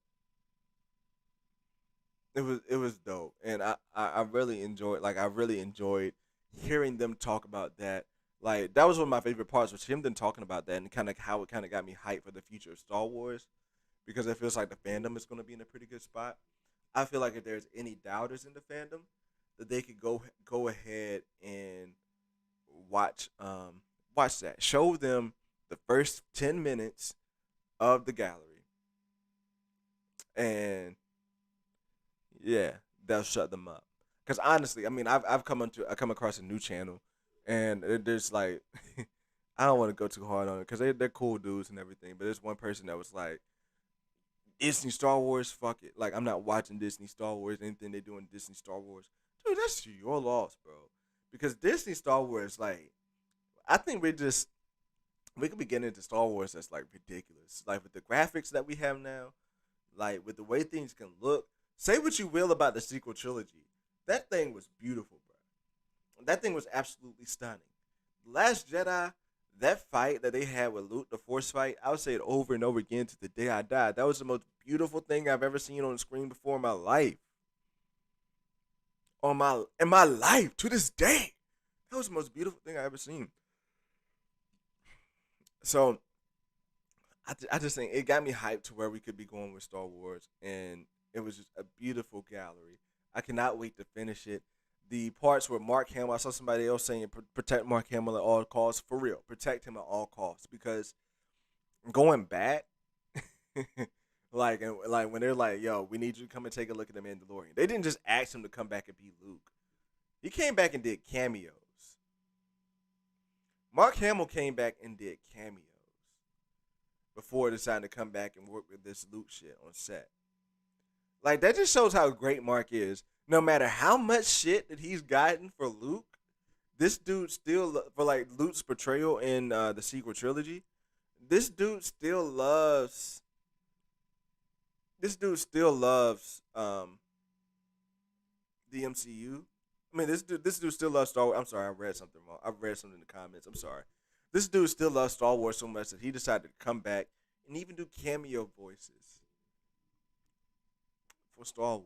A: It was dope, and I really enjoyed hearing them talk about that. Like that was one of my favorite parts, was him then talking about that and kind of how it kind of got me hyped for the future of Star Wars, because it feels like the fandom is going to be in a pretty good spot. I feel like if there's any doubters in the fandom, that they could go ahead and watch that. Show them the first 10 minutes of the gallery, and yeah, they'll shut them up. Because honestly, I mean, I come across a new channel, and there's like, I don't want to go too hard on it because they're cool dudes and everything. But there's one person that was like, Disney Star Wars, fuck it. Like I'm not watching Disney Star Wars. Anything they do in Disney Star Wars, dude, that's your loss, bro. Because Disney Star Wars, like, I think we could be getting into Star Wars that's like ridiculous. Like with the graphics that we have now, like with the way things can look. Say what you will about the sequel trilogy. That thing was beautiful, bro. That thing was absolutely stunning. Last Jedi, that fight that they had with Luke, the Force fight, I would say it over and over again to the day I died. That was the most beautiful thing I've ever seen on the screen before in my life. In my life, to this day. That was the most beautiful thing I ever seen. So, I just think it got me hyped to where we could be going with Star Wars, and it was just a beautiful gallery. I cannot wait to finish it. The parts where Mark Hamill, I saw somebody else saying protect Mark Hamill at all costs. For real, protect him at all costs, because going back, like when they're like, "Yo, we need you to come and take a look at the Mandalorian." They didn't just ask him to come back and be Luke. He came back and did cameos. Mark Hamill came back and did cameos before deciding to come back and work with this Luke shit on set. Like that just shows how great Mark is. No matter how much shit that he's gotten for Luke, this dude still for like Luke's portrayal in the sequel trilogy. This dude still loves. This dude still loves the MCU. I mean, this dude still loves Star Wars. I'm sorry, I read something wrong. I read something in the comments. I'm sorry. This dude still loves Star Wars so much that he decided to come back and even do cameo voices for Star Wars.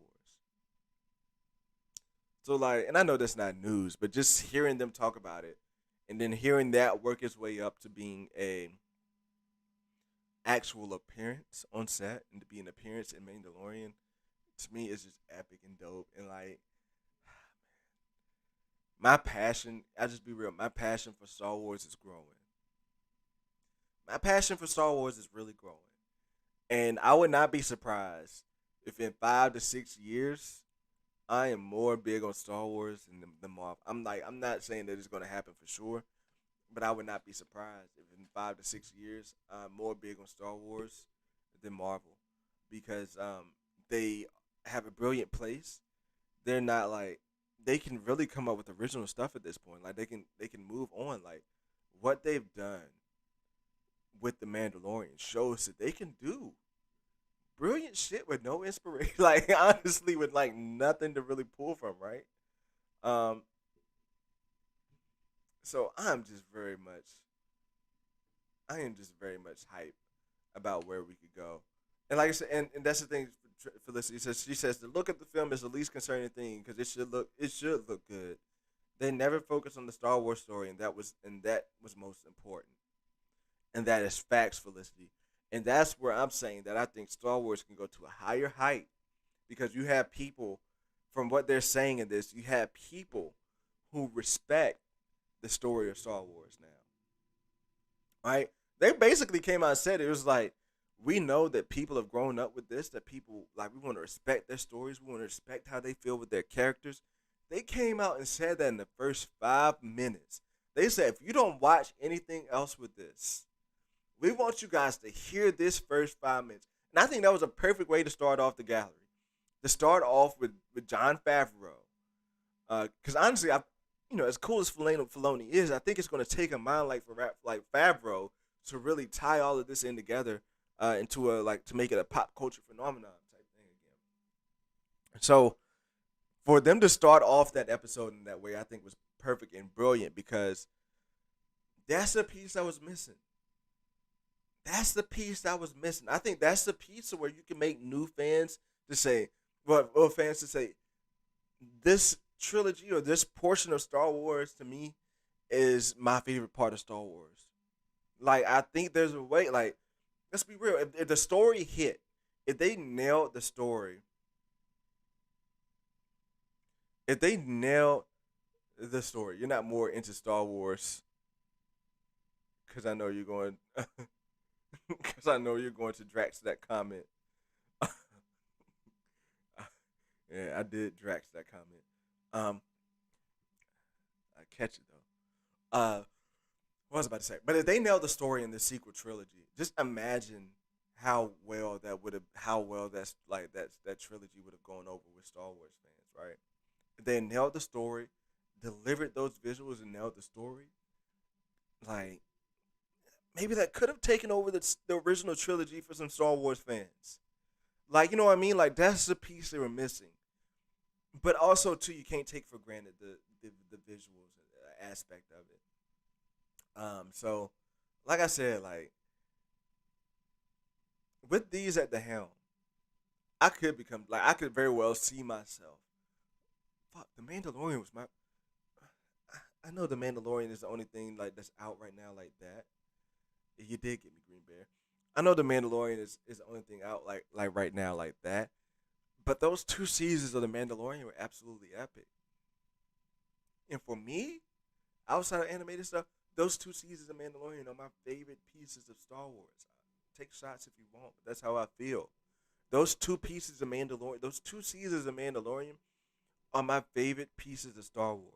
A: So like, and I know that's not news, but just hearing them talk about it, and then hearing that work its way up to being a actual appearance on set and to be an appearance in Mandalorian, to me is just epic and dope. And like my passion, I just be real, my passion for Star Wars is growing. My passion for Star Wars is really growing. And I would not be surprised if in 5 to 6 years I am more big on Star Wars than Marvel. I'm not saying that it's gonna happen for sure, but I would not be surprised if in 5 to 6 years I'm more big on Star Wars than Marvel because they have a brilliant place. They're not like they can really come up with original stuff at this point. Like they can move on. Like what they've done with the Mandalorian shows that they can do brilliant shit with no inspiration. Like honestly, with like nothing to really pull from, right? Um, so I am just very much hyped about where we could go. And like I said, and that's the thing, Felicity says. She says the look of the film is the least concerning thing because it should look good. They never focus on the Star Wars story, and that was most important. And that is facts, Felicity. And that's where I'm saying that I think Star Wars can go to a higher height because you have people, from what they're saying in this, you have people who respect the story of Star Wars now, right? They basically came out and said it was like, we know that people have grown up with this, that people, like, we want to respect their stories, we want to respect how they feel with their characters. They came out and said that in the first 5 minutes. They said, if you don't watch anything else with this, we want you guys to hear this first 5 minutes. And I think that was a perfect way to start off the gallery. To start off with John Favreau. Because honestly, as cool as Filoni is, I think it's going to take a mind like Favreau to really tie all of this in together into to make it a pop culture phenomenon type thing again. So for them to start off that episode in that way, I think was perfect and brilliant because that's the piece I was missing. That's the piece that was missing. I think that's the piece where you can make new fans to say, well, fans to say, this trilogy or this portion of Star Wars to me is my favorite part of Star Wars. Like, I think there's a way, like, let's be real. If the story hit, if they nailed the story, if they nailed the story, you're not more into Star Wars because I know you're going, because I know you're going to Drax that comment. Yeah, I did Drax that comment. Um, I catch it though. What was I about to say? But if they nailed the story in the sequel trilogy, just imagine how well that trilogy would have gone over with Star Wars fans, right? If they nailed the story, delivered those visuals, and nailed the story. Like maybe that could have taken over the original trilogy for some Star Wars fans. Like you know what I mean? Like that's the piece they were missing. But also too, you can't take for granted the visuals aspect of it. So like I said, like with these at the helm, I could very well see myself. Fuck, the Mandalorian was my. I know the Mandalorian is the only thing like that's out right now like that. You did get me Green Bear. I know the Mandalorian is the only thing out like right now like that. But those 2 seasons of the Mandalorian were absolutely epic. And for me, outside of animated stuff, those 2 seasons of Mandalorian are my favorite pieces of Star Wars. take shots if you want, but that's how I feel. Those two pieces of Mandalorian, those two seasons of Mandalorian are my favorite pieces of Star Wars.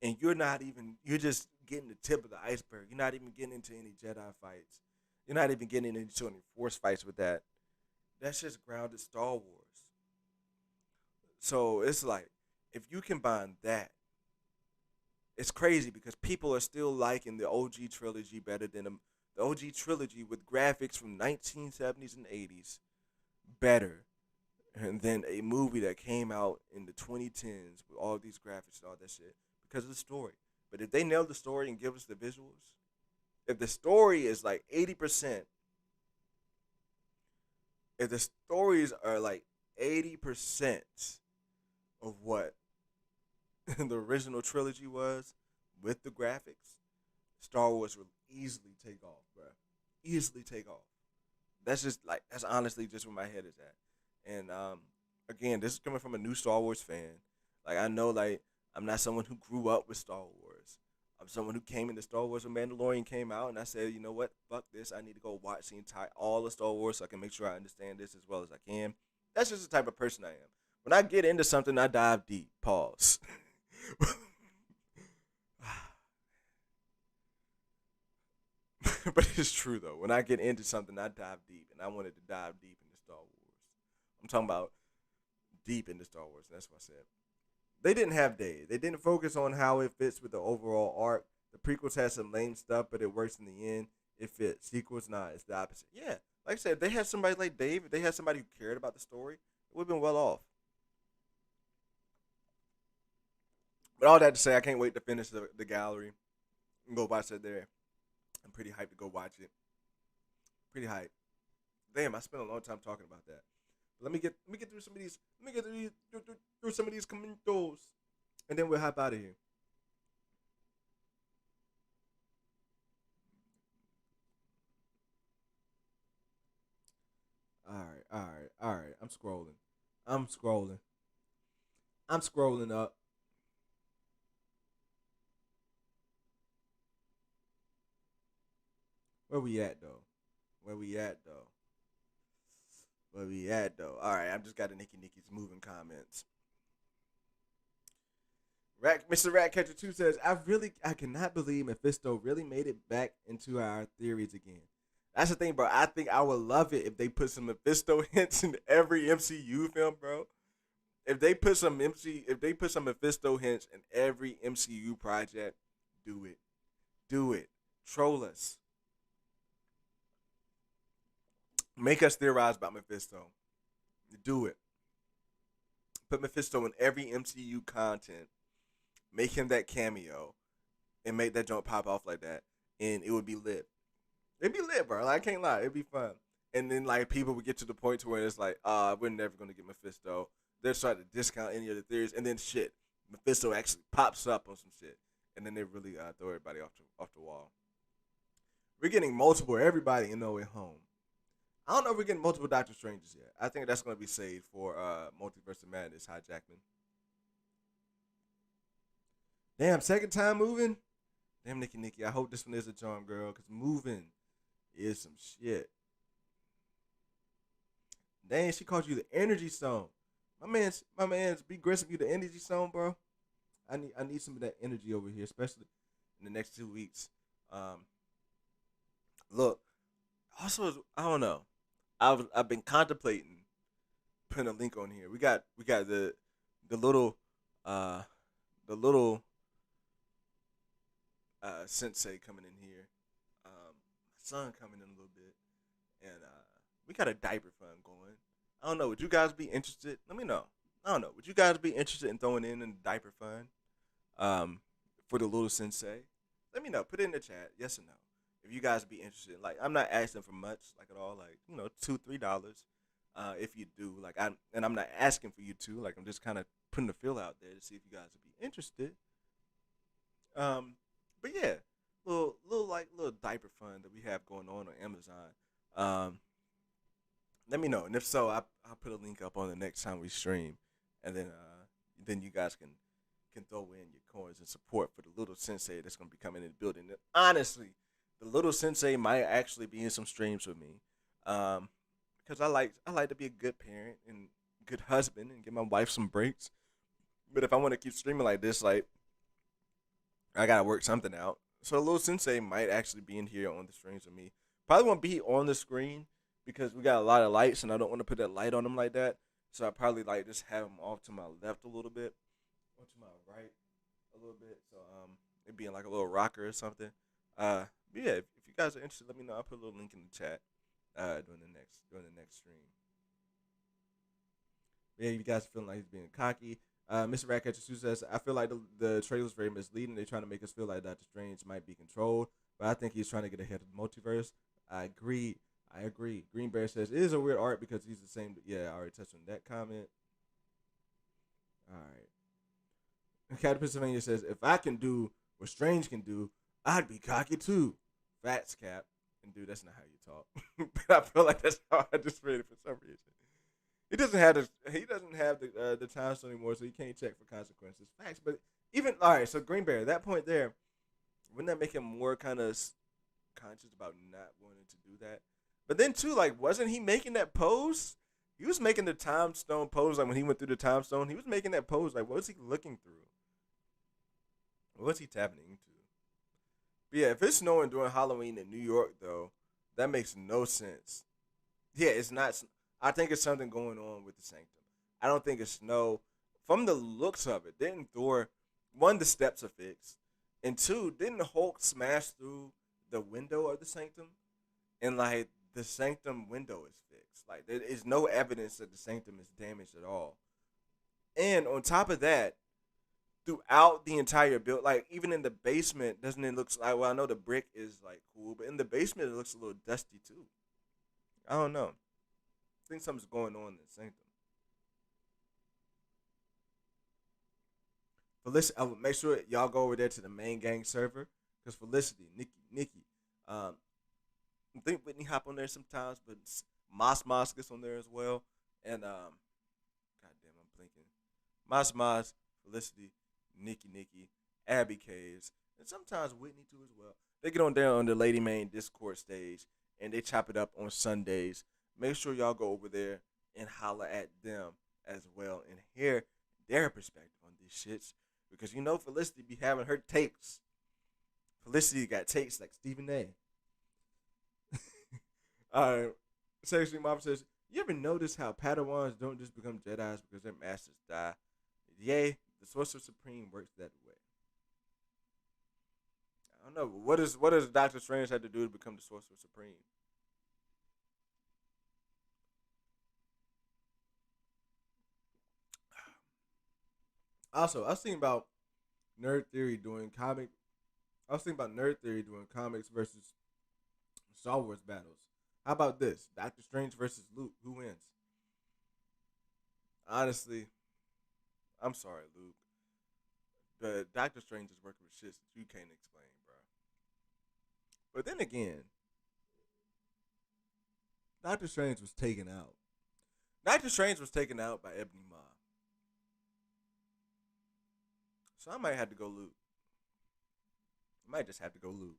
A: And you're just getting the tip of the iceberg. You're not even getting into any Jedi fights. You're not even getting into any Force fights with that. That's just grounded Star Wars. So it's like, if you combine that, it's crazy because people are still liking the OG trilogy better than the OG trilogy with graphics from 1970s and 80s better than a movie that came out in the 2010s with all these graphics and all that shit because of the story. But if they nail the story and give us the visuals, if the story is like 80%, if the stories are like 80% of what the original trilogy was with the graphics, Star Wars will easily take off, bro. Easily take off. That's honestly just where my head is at. And again, this is coming from a new Star Wars fan. Like I know, like I'm not someone who grew up with Star Wars. I'm someone who came into Star Wars when Mandalorian came out, and I said, you know what, fuck this. I need to go watch the entire all of Star Wars so I can make sure I understand this as well as I can. That's just the type of person I am. When I get into something, I dive deep. Pause. But it's true though. When I get into something, I dive deep, and I wanted to dive deep into Star Wars. I'm talking about deep into Star Wars. And that's what I said. They didn't have days. They didn't focus on how it fits with the overall arc. The prequels had some lame stuff, but it works in the end. It fits. Sequels, nah, it's the opposite. Yeah, like I said, if they had somebody like Dave, if they had somebody who cared about the story, it would have been well off. But all that to say, I can't wait to finish the gallery and go watch it there. I'm pretty hyped to go watch it. Pretty hyped. Damn, I spent a long time talking about that. Let me get through some of these. Let me get through some of these commentos, and then we'll hop out of here. All right, all right, all right. I'm scrolling. I'm scrolling. I'm scrolling up. Where we at though? Where we at though? Where we at though? All right, I just got a Nikki's moving comments. Mr. Ratcatcher 2 says, I cannot believe Mephisto really made it back into our theories again. That's the thing, bro. I think I would love it if they put some Mephisto hints in every MCU film, bro. If they put some Mephisto hints in every MCU project, do it. Do it. Troll us. Make us theorize about Mephisto. Do it. Put Mephisto in every MCU content. Make him that cameo and make that joint pop off like that, and it would be lit. It'd be lit, bro. Like, I can't lie. It'd be fun. And then like people would get to the point to where it's like, we're never gonna get Mephisto. They're starting to discount any of the theories, and then shit, Mephisto actually pops up on some shit, and then they really throw everybody off the wall. We're getting multiple everybody in No Way Home. I don't know if we're getting multiple Doctor Strangers yet. I think that's gonna be saved for Multiverse of Madness. Hi Jackman. Damn, second time moving. Damn, Nikki. I hope this one is a charm, girl, because moving is some shit. Dang, she called you the energy song. My man's be aggressive you the energy song, bro. I need some of that energy over here, especially in the next 2 weeks. Um, look, also I don't know. I've been contemplating putting a link on here. We got the little uh the little sensei coming in here. My son coming in a little bit, and we got a diaper fund going. I don't know. Would you guys be interested? Let me know. I don't know. Would you guys be interested in throwing in a diaper fund um, for the little sensei? Let me know. Put it in the chat. Yes or no. If you guys be interested, like I'm not asking for much, like at all. Like $2-3. If you do, I'm not asking for you to. Like I'm just kind of putting the feel out there to see if you guys would be interested. Um, but yeah, little diaper fund that we have going on Amazon. Um, Let me know, and if so, I'll put a link up on the next time we stream, and then you guys can throw in your coins and support for the little sensei that's gonna be coming in the building. And honestly, The little sensei might actually be in some streams with me, um, because I like to be a good parent and good husband and give my wife some breaks. But if I want to keep streaming like this, like I gotta work something out. So the little sensei might actually be in here on the streams with me. Probably won't be on the screen because we got a lot of lights and I don't want to put that light on him like that. So I probably like just have him off to my left a little bit, or to my right a little bit. So it being like a little rocker or something. But yeah, if you guys are interested, let me know. I'll put a little link in the chat during the next stream. Yeah, you guys feeling like he's being cocky. Mr. Ratcatcher Sue says, I feel like the trailer's very misleading. They're trying to make us feel like Doctor Strange might be controlled, but I think he's trying to get ahead of the multiverse. I agree. I agree. Green Bear says, it is a weird art because he's the same. Yeah, I already touched on that comment. All right. Cat of Pennsylvania says, if I can do what Strange can do, I'd be cocky too. Facts, Cap. And dude, that's not how you talk. But I feel like that's how I just read it for some reason. He doesn't have the time stone anymore, so he can't check for consequences. Facts, but even all right. So Green Bear, that point there, wouldn't that make him more kind of conscious about not wanting to do that? But then too, like, wasn't he making that pose? He was making the time stone pose, like when he went through the time stone. He was making that pose, like what was he looking through? What was he tapping into? But yeah, if it's snowing during Halloween in New York, though, that makes no sense. Yeah, it's not. I think it's something going on with the Sanctum. I don't think it's snow. From the looks of it, didn't Thor, one, the steps are fixed, and two, didn't Hulk smash through the window of the Sanctum? And like the Sanctum window is fixed. Like there is no evidence that the Sanctum is damaged at all. And on top of that, throughout the entire build, like even in the basement, doesn't it look like? Well, I know the brick is like cool, but in the basement it looks a little dusty too. I don't know. I think something's going on in the Sanctum. Felicity, I would make sure y'all go over there to the main gang server because Felicity, Nikki, um, I think Whitney hop on there sometimes, but Moss gets on there as well, and goddamn, I'm blinking. Moss, Felicity, Nikki, Abby Caves, and sometimes Whitney too as well. They get on there on the Lady Main Discord stage, and they chop it up on Sundays. Make sure y'all go over there and holler at them as well and hear their perspective on these shits. Because you know Felicity be having her takes. Felicity got takes like Stephen A. Alright. Sexually Mom says, you ever notice how Padawans don't just become Jedis because their masters die? Yay, the Sorcerer Supreme works that way. I don't know. What does Doctor Strange have to do to become the Sorcerer Supreme? Also, I was thinking about Nerd Theory doing comic. I was thinking about Nerd Theory doing comics versus Star Wars battles. How about this? Doctor Strange versus Luke. Who wins? Honestly, I'm sorry, Luke, but Doctor Strange is working with shit that you can't explain, bro. But then again, Doctor Strange was taken out. Doctor Strange was taken out by Ebony Maw. So I might have to go Luke. I might just have to go Luke.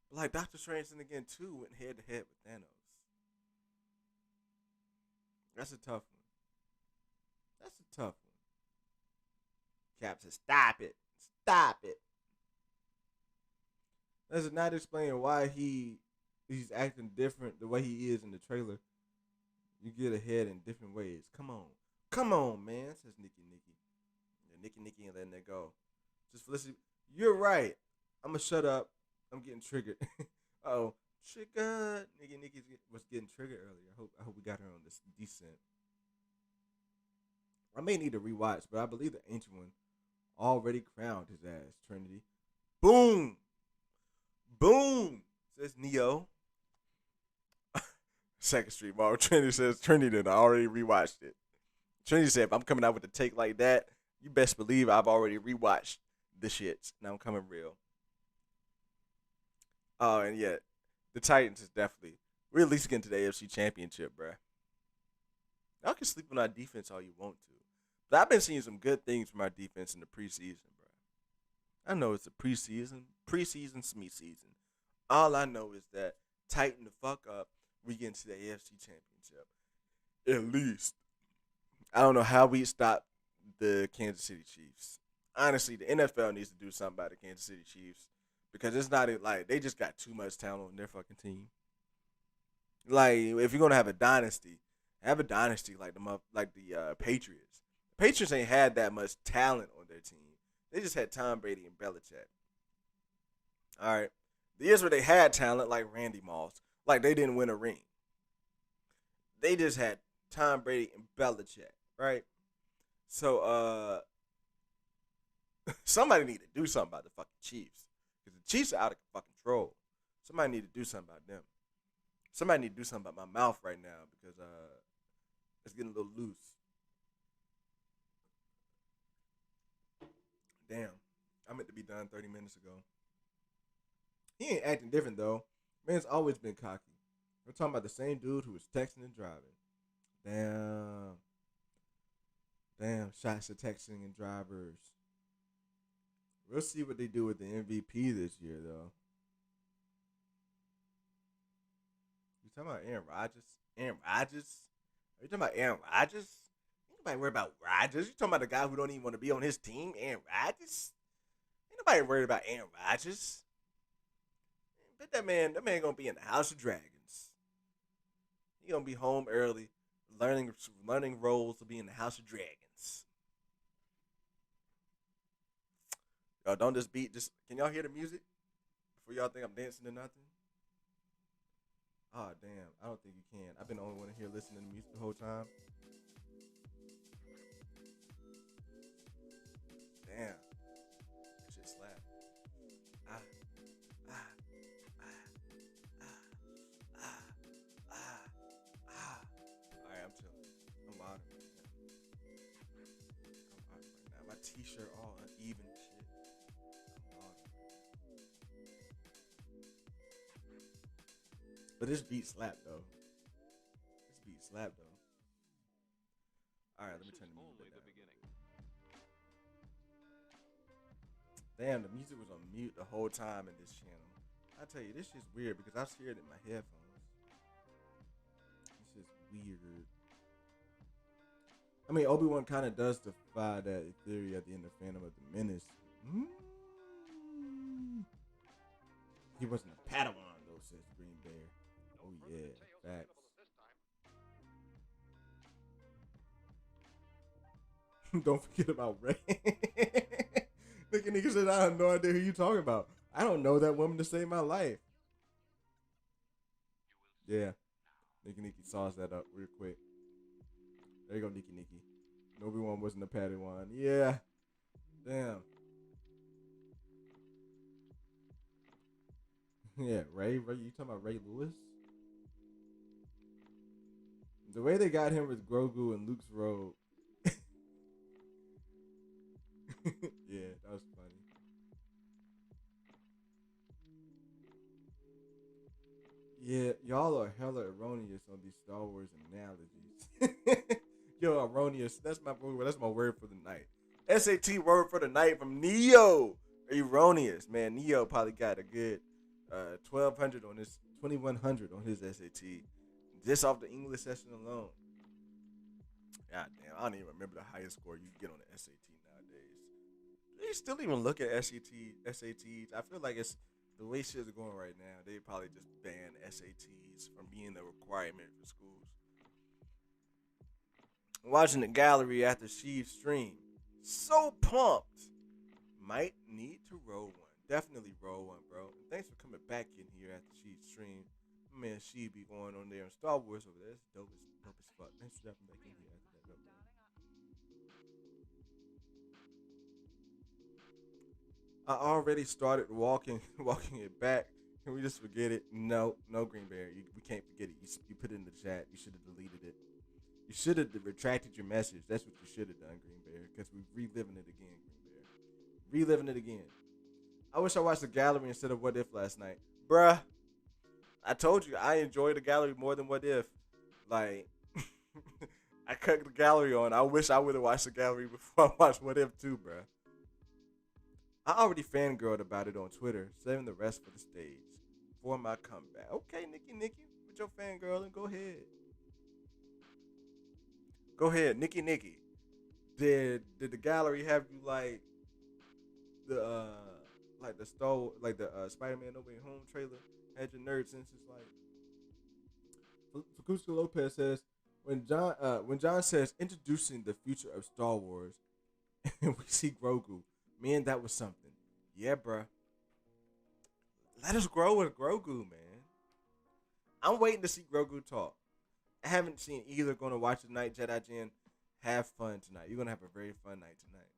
A: But like Doctor Strange then again too went head to head with Thanos. That's a tough one. That's a tough one. Cap says, stop it. Stop it. Does not explain why he's acting different the way he is in the trailer. You get ahead in different ways. Come on. Come on, man, says Nikki. Yeah, Nikki and letting that go. Just Felicity. You're right. I'm gonna shut up. I'm getting triggered. Oh, triggered. Nikki was getting triggered earlier. I hope we got her on this descent. I may need to rewatch, but I believe the Ancient One already crowned his ass. Trinity. Boom. Boom. Says Neo. Second Street Mall. Trinity says Trinity did. I already rewatched it. Trinity said if I'm coming out with a take like that, you best believe I've already rewatched the shits. Now I'm coming real. Oh, and yeah, the Titans is definitely. We're at least getting to the AFC Championship, bruh. Y'all can sleep on our defense all you want to. But I've been seeing some good things from our defense in the preseason, bruh. I know it's a preseason, semi season. All I know is that tighten the fuck up. We get into the AFC Championship. At least. I don't know how we stop the Kansas City Chiefs. Honestly, the NFL needs to do something about the Kansas City Chiefs because it's not like they just got too much talent on their fucking team. Like if you're gonna have a dynasty like the Patriots. The Patriots ain't had that much talent on their team. They just had Tom Brady and Belichick. All right, the years where they had talent like Randy Moss, like they didn't win a ring. They just had Tom Brady and Belichick, right? So somebody need to do something about the fucking Chiefs because the Chiefs are out of fucking control. Somebody need to do something about them. Somebody need to do something about my mouth right now because it's getting a little loose. Damn, I meant to be done 30 minutes ago. He ain't acting different though. Man's always been cocky. We're talking about the same dude who was texting and driving. Damn, shots to texting and drivers. We'll see what they do with the MVP this year, though. You talking about Aaron Rodgers? Aaron Rodgers? Are you talking about Aaron Rodgers? Ain't nobody worried about Rodgers. You talking about the guy who don't even want to be on his team, Aaron Rodgers? Ain't nobody worried about Aaron Rodgers. Bet that man gonna be in the House of Dragons. He gonna be home early, learning roles to be in the House of Dragons. Y'all don't just beat. Just can y'all hear the music before y'all think I'm dancing or nothing? Oh damn, I don't think you can. I've been the only one in here listening to music the whole time. Damn, that shit slap. Ah, ah, ah, ah, ah, ah, ah. All right, I'm chilling. I'm out right now. My t-shirt all uneven and shit. But this beat slap though. All right, let me turn the music down. Damn, the music was on mute the whole time in this channel. I tell you, this shit's weird because I hear it in my headphones. This is weird. I mean, Obi-Wan kind of does defy that theory at the end of Phantom of the Menace. He wasn't a Padawan though, says Green Bear. Oh yeah, facts. Don't forget about Ray. Nigga said, I have no idea who you talking about. I don't know that woman to save my life. Yeah. Nikki sauce that up real quick. There you go, Nikki. Obi-Wan wasn't a Padawan. Yeah. Damn. Yeah, Ray, you talking about Ray Lewis? The way they got him with Grogu and Luke's robe. Yeah, that was funny. Yeah, y'all are hella erroneous on these Star Wars analogies. Yo, erroneous. That's my word for the night. SAT word for the night from Neo. Erroneous, man. Neo probably got a good 1,200 on his 2,100 on his SAT just off the English session alone. God damn, I don't even remember the highest score you get on the SAT nowadays. They still even look at SATs. I feel like it's the way shit is going right now. They probably just ban SATs from being a requirement for schools. Watching the gallery after Sheev's stream. So pumped. Might need to roll one. Definitely roll one, bro. And thanks for coming back in here after Sheev's stream. My man Sheev be going on there in Star Wars over there. It's dope as fuck. Thanks for dropping back in here after that. I already started walking it back. Can we just forget it? No, Green Bear. We can't forget it. You put it in the chat. You should have deleted it. You should have retracted your message. That's what you should have done, Green Bear. Because we're reliving it again, Green Bear. Reliving it again. I wish I watched the gallery instead of What If last night. Bruh, I told you I enjoyed the gallery more than What If. Like, I cut the gallery on. I wish I would have watched the gallery before I watched What If too, bruh. I already fangirled about it on Twitter, saving the rest for the stage for my comeback. Okay, Nikki, with your fangirling, go ahead. Go ahead, Nikki. Did the gallery have you the Spider-Man No Way Home trailer had your nerd senses like? Facundo Lopez says when John says introducing the future of Star Wars and we see Grogu, man, that was something. Yeah, bruh. Let us grow with Grogu, man. I'm waiting to see Grogu talk. I haven't seen either. Going to watch the night Jedi Jen. Have fun tonight. You're gonna have a very fun night tonight.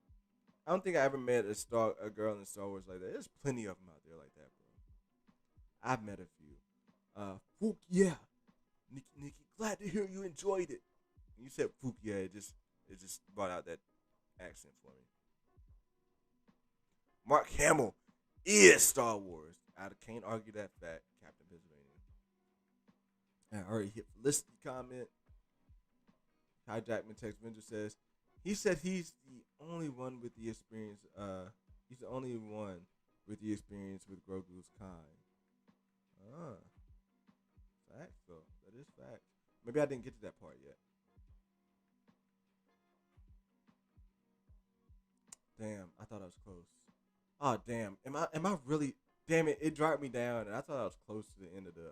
A: I don't think I ever met a girl in Star Wars like that. There's plenty of them out there like that, bro. I've met a few. Fook, yeah. Nikki, glad to hear you enjoyed it. When you said Fook, yeah, it just brought out that accent for me. Mark Hamill is Star Wars. I can't argue that fact, Captain Pennsylvania. I already hit Felicity comment. Hijackman Text Avenger says he said he's the only one with the experience. He's the only one with the experience with Grogu's kind. Ah, fact though. That is fact. Maybe I didn't get to that part yet. Damn, I thought I was close. Oh damn, am I really? Damn it, it dropped me down, and I thought I was close to the end of the.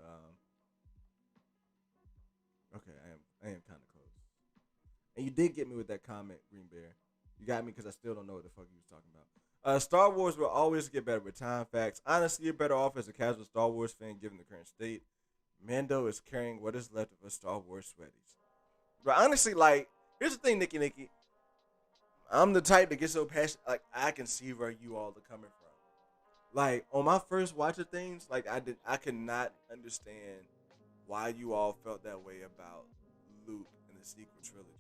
A: Okay, I am kind of close. And you did get me with that comment, Green Bear. You got me because I still don't know what the fuck you was talking about. Star Wars will always get better with time. Facts. Honestly, you're better off as a casual Star Wars fan given the current state. Mando is carrying what is left of a Star Wars sweaties. But honestly, like, here's the thing, Nikki. I'm the type to get so passionate. Like, I can see where you all are coming from. Like, on my first watch of things, like, I could not understand why you all felt that way about Luke in the sequel trilogies.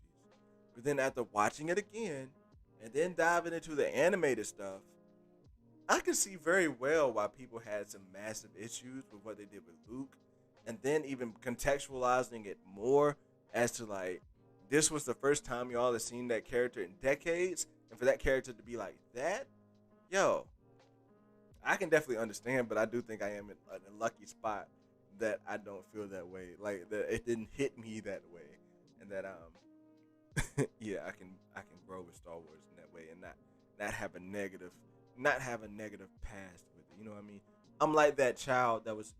A: But then after watching it again, and then diving into the animated stuff, I can see very well why people had some massive issues with what they did with Luke, and then even contextualizing it more as to like this was the first time y'all have seen that character in decades, and for that character to be like that, yo, I can definitely understand, but I do think I am in a lucky spot that I don't feel that way, like that it didn't hit me that way, and that yeah, I can grow with Star Wars in that way and not have a negative past with it. You know what I mean? I'm like that child that was,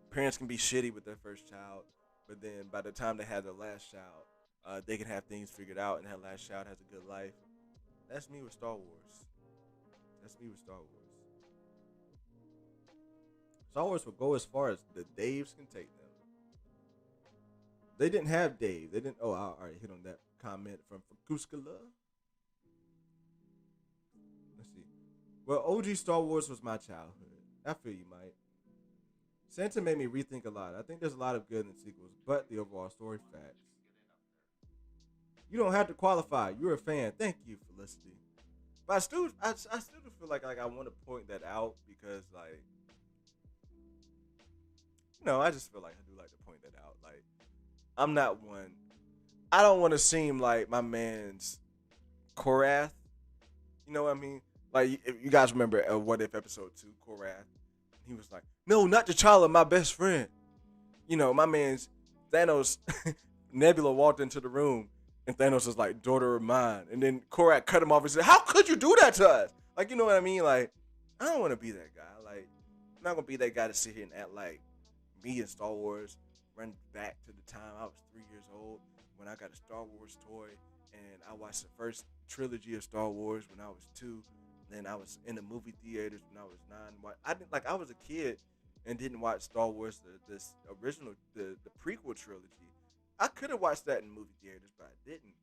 A: parents can be shitty with their first child, but then by the time they have their last child, they can have things figured out, and that last child has a good life. That's me with Star Wars. That's me with Star Wars. Star Wars will go as far as the Daves can take them. They didn't have Dave. They didn't. Oh, I already hit on that comment from Kuskala. Let's see. Well, OG Star Wars was my childhood. I feel you, Mike. Santa made me rethink a lot. I think there's a lot of good in the sequels, but the overall story facts. You don't have to qualify. You're a fan. Thank you, Felicity. But I still do feel like I want to point that out because I just feel like I do like to point that out. Like I'm not one. I don't want to seem like my man's Korath. You know what I mean? Like if you guys remember What If episode 2, Korath. He was like, "No, not T'Challa, my best friend." My man's Thanos. Nebula walked into the room, and Thanos was like, "Daughter of mine." And then Korath cut him off and said, "How could you do that to us?" Like, you know what I mean? Like, I don't want to be that guy. Like, I'm not gonna be that guy to sit here and act like me and Star Wars run back to the time I was 3 years old when I got a Star Wars toy, and I watched the first trilogy of Star Wars when I was 2. Then I was in the movie theaters when I was 9. I didn't like I was a kid and didn't watch Star Wars this original the prequel trilogy. I could have watched that in movie theaters, but I didn't.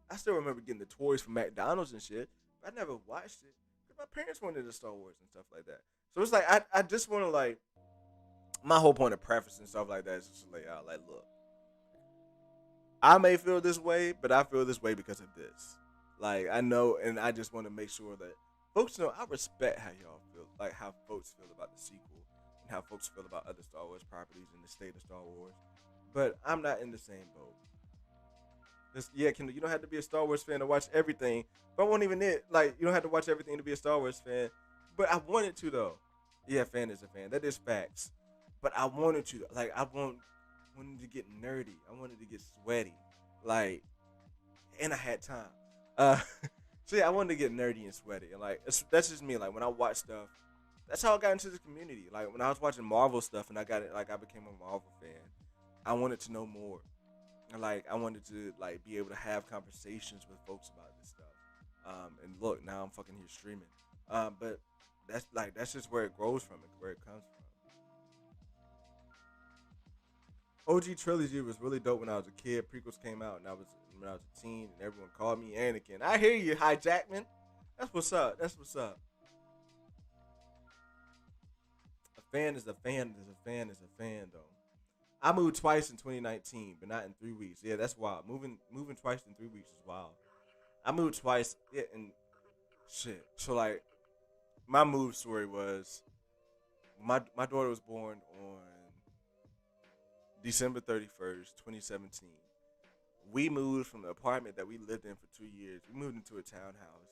A: I still remember getting the toys from McDonald's and shit, but I never watched it because my parents wanted the Star Wars and stuff like that. So it's like I just want to like my whole point of preface and stuff like that is just to lay out like, look, I may feel this way, but I feel this way because of this. Like I know, and I just want to make sure that folks know I respect how y'all feel, like how folks feel about the sequel and how folks feel about other Star Wars properties and the state of Star Wars. But I'm not in the same boat. Yeah, Kendall, you don't have to be a Star Wars fan to watch everything. But I won't even it. Like, you don't have to watch everything to be a Star Wars fan. But I wanted to though. Yeah, fan is a fan. That is facts. But I wanted to. Like, wanted to get nerdy. I wanted to get sweaty. Like, and I had time. Uh, so yeah, I wanted to get nerdy and sweaty. And like, that's just me. Like when I watch stuff, that's how I got into the community. Like when I was watching Marvel stuff and I got it, like I became a Marvel fan. I wanted to know more. Like I wanted to like be able to have conversations with folks about this stuff. And look, now I'm fucking here streaming. But that's just where it grows from, where it comes from. OG trilogy was really dope when I was a kid. Prequels came out and I was when I was a teen, and everyone called me Anakin. I hear you, Hi Jackman. That's what's up. That's what's up. A fan is a fan is a fan is a fan though. I moved twice in 2019, but not in 3 weeks. Yeah, that's wild. Moving twice in 3 weeks is wild. I moved twice. Yeah, and shit. So like, my move story was my daughter was born on December 31st, 2017. We moved from the apartment that we lived in for 2 years. We moved into a townhouse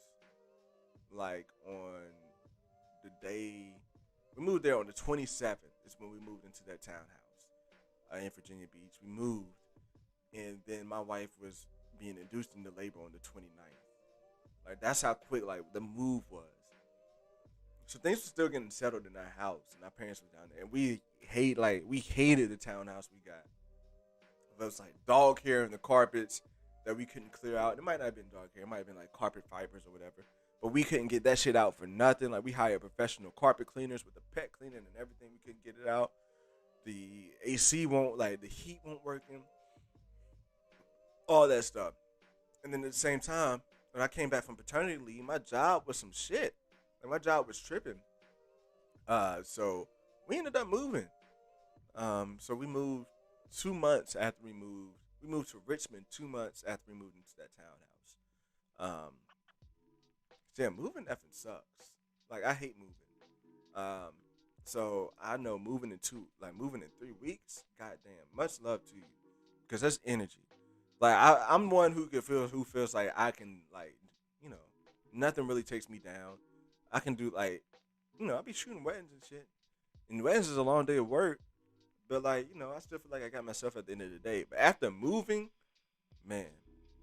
A: like on the day we moved there on the 27th. Is when we moved into that townhouse in Virginia Beach. We moved, and then my wife was being induced into labor on the 29th. Like that's how quick like the move was. So things were still getting settled in our house, and our parents were down there, and we hated the townhouse we got. It was like dog hair in the carpets that we couldn't clear out. It might not have been dog hair, it might have been like carpet fibers or whatever. But we couldn't get that shit out for nothing. Like we hired professional carpet cleaners with the pet cleaning and everything. We couldn't get it out. The AC won't like the heat won't working. All that stuff. And then at the same time, when I came back from paternity leave, my job was some shit. Like my job was tripping. So we ended up moving. So we moved 2 months after we moved. We moved to Richmond 2 months after we moved into that townhouse. So yeah, moving effing sucks. Like I hate moving. Um, so I know moving in 3 weeks. Goddamn, much love to you, because that's energy. Like I'm one who feels like I can like you know nothing really takes me down. I can do like I'll be shooting weddings and shit. And weddings is a long day of work, but like I still feel like I got myself at the end of the day. But after moving, man,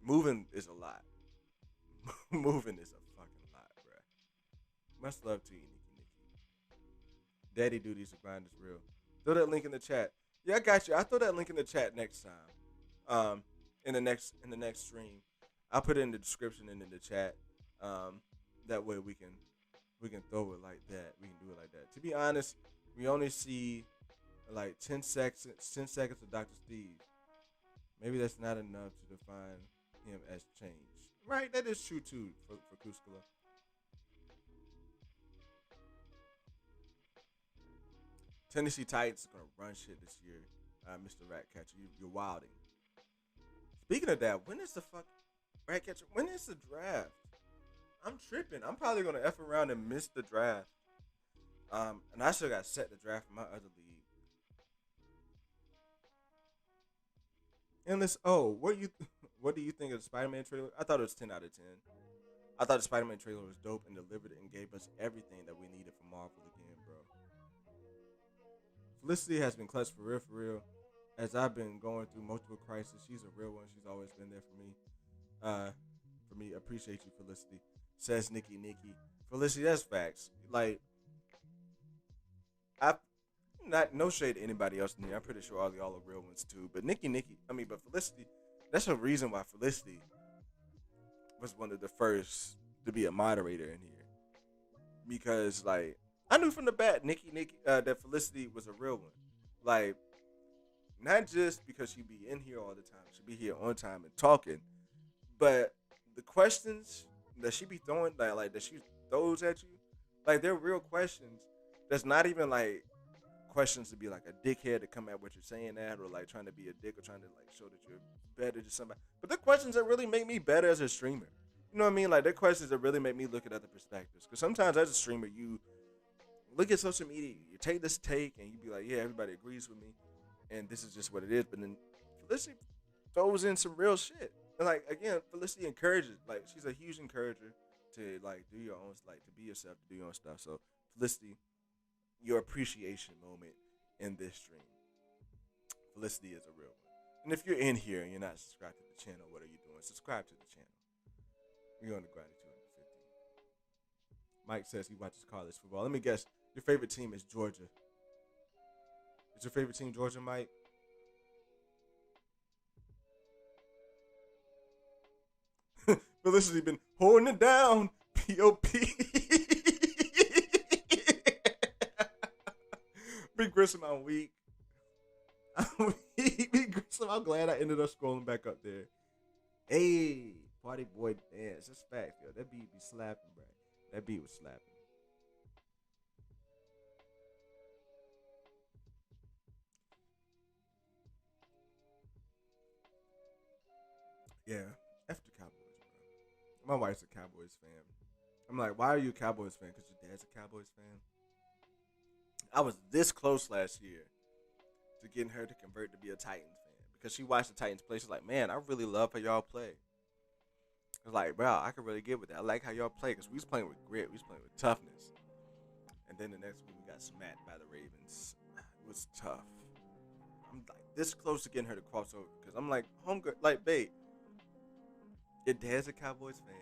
A: moving is a lot. Moving is a fucking lot, bruh. Much love to you, Nikki Nikki. Daddy duties to grind is real. Throw that link in the chat. Yeah, I got you. I'll throw that link in the chat next time. In the next stream. I'll put it in the description and in the chat. That way we can throw it like that. We can do it like that. To be honest, we only see like 10 seconds of Dr. Steve. Maybe that's not enough to define him as change. Right, that is true too for Kuzkula. Tennessee Titans are gonna run shit this year, Mr. Ratcatcher. You're wilding. Speaking of that, when is the fuck Ratcatcher? When is the draft? I'm tripping. I'm probably gonna f around and miss the draft. And I still got set the draft for my other league. And this, what do you think of the Spider-Man trailer? I thought it was 10 out of 10. I thought the Spider-Man trailer was dope and delivered it and gave us everything that we needed from Marvel again, bro. Felicity has been clutch for real. As I've been going through multiple crises, she's a real one. She's always been there for me. Appreciate you, Felicity. Says Nikki. Felicity, that's facts. Like, I not no shade to anybody else in here. I'm pretty sure all y'all are real ones too. But but Felicity, that's a reason why Felicity was one of the first to be a moderator in here. Because like I knew from the bat, that Felicity was a real one. Like, not just because she be in here all the time, she be here on time and talking, but the questions that she be throwing, like that she throws at you, like they're real questions. That's not even like questions to be like a dickhead to come at what you're saying at, or like trying to be a dick or trying to like show that you're better to somebody. But they're questions that really make me better as a streamer. You know what I mean? Like they're questions that really make me look at other perspectives. Because sometimes as a streamer, you look at social media, you take this take, and you be like, yeah, everybody agrees with me, and this is just what it is. But then Felicity throws in some real shit. And like again, Felicity encourages. Like she's a huge encourager to like do your own, like to be yourself, to do your own stuff. So Felicity, your appreciation moment in this stream. Felicity is a real one. And if you're in here and you're not subscribed to the channel, what are you doing? Subscribe to the channel. We're on the grind to 250. Mike says he watches college football. Let me guess. Your favorite team is Georgia. Is your favorite team Georgia, Mike? Felicity been holding it down. P.O.P. Big Grissom, I'm weak. Big Grissom, I'm glad I ended up scrolling back up there. Hey, party boy dance. That's facts, yo. That beat be slapping, bro. That beat was slapping. Yeah, F the Cowboys, bro. My wife's a Cowboys fan. I'm like, why are you a Cowboys fan? Because your dad's a Cowboys fan. I was this close last year to getting her to convert to be a Titans fan because she watched the Titans play. She's like, man, I really love how y'all play. I was like, bro, I can really get with that. I like how y'all play because we was playing with grit. We was playing with toughness. And then the next week we got smacked by the Ravens. It was tough. I'm like this close to getting her to cross over because I'm like, homegirl, like, babe, your dad's a Cowboys fan.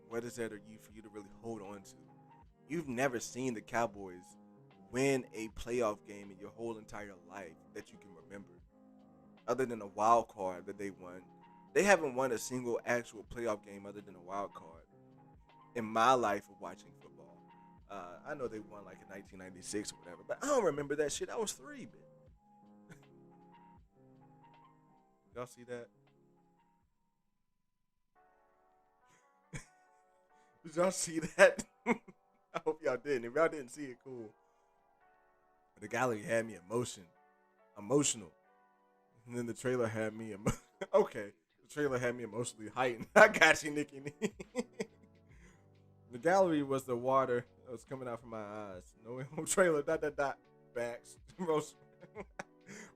A: What is that for you to really hold on to? You've never seen the Cowboys win a playoff game in your whole entire life that you can remember. Other than a wild card that they won. They haven't won a single actual playoff game other than a wild card in my life of watching football. I know they won like in 1996 or whatever, but I don't remember that shit. I was 3, man. Y'all see that? Did y'all see that? I hope y'all didn't. If y'all didn't see it, cool. The gallery had me emotional. And then the trailer had me okay. The trailer had me emotionally heightened. I got you, Nikki. The gallery was the water that was coming out from my eyes. No trailer, backs.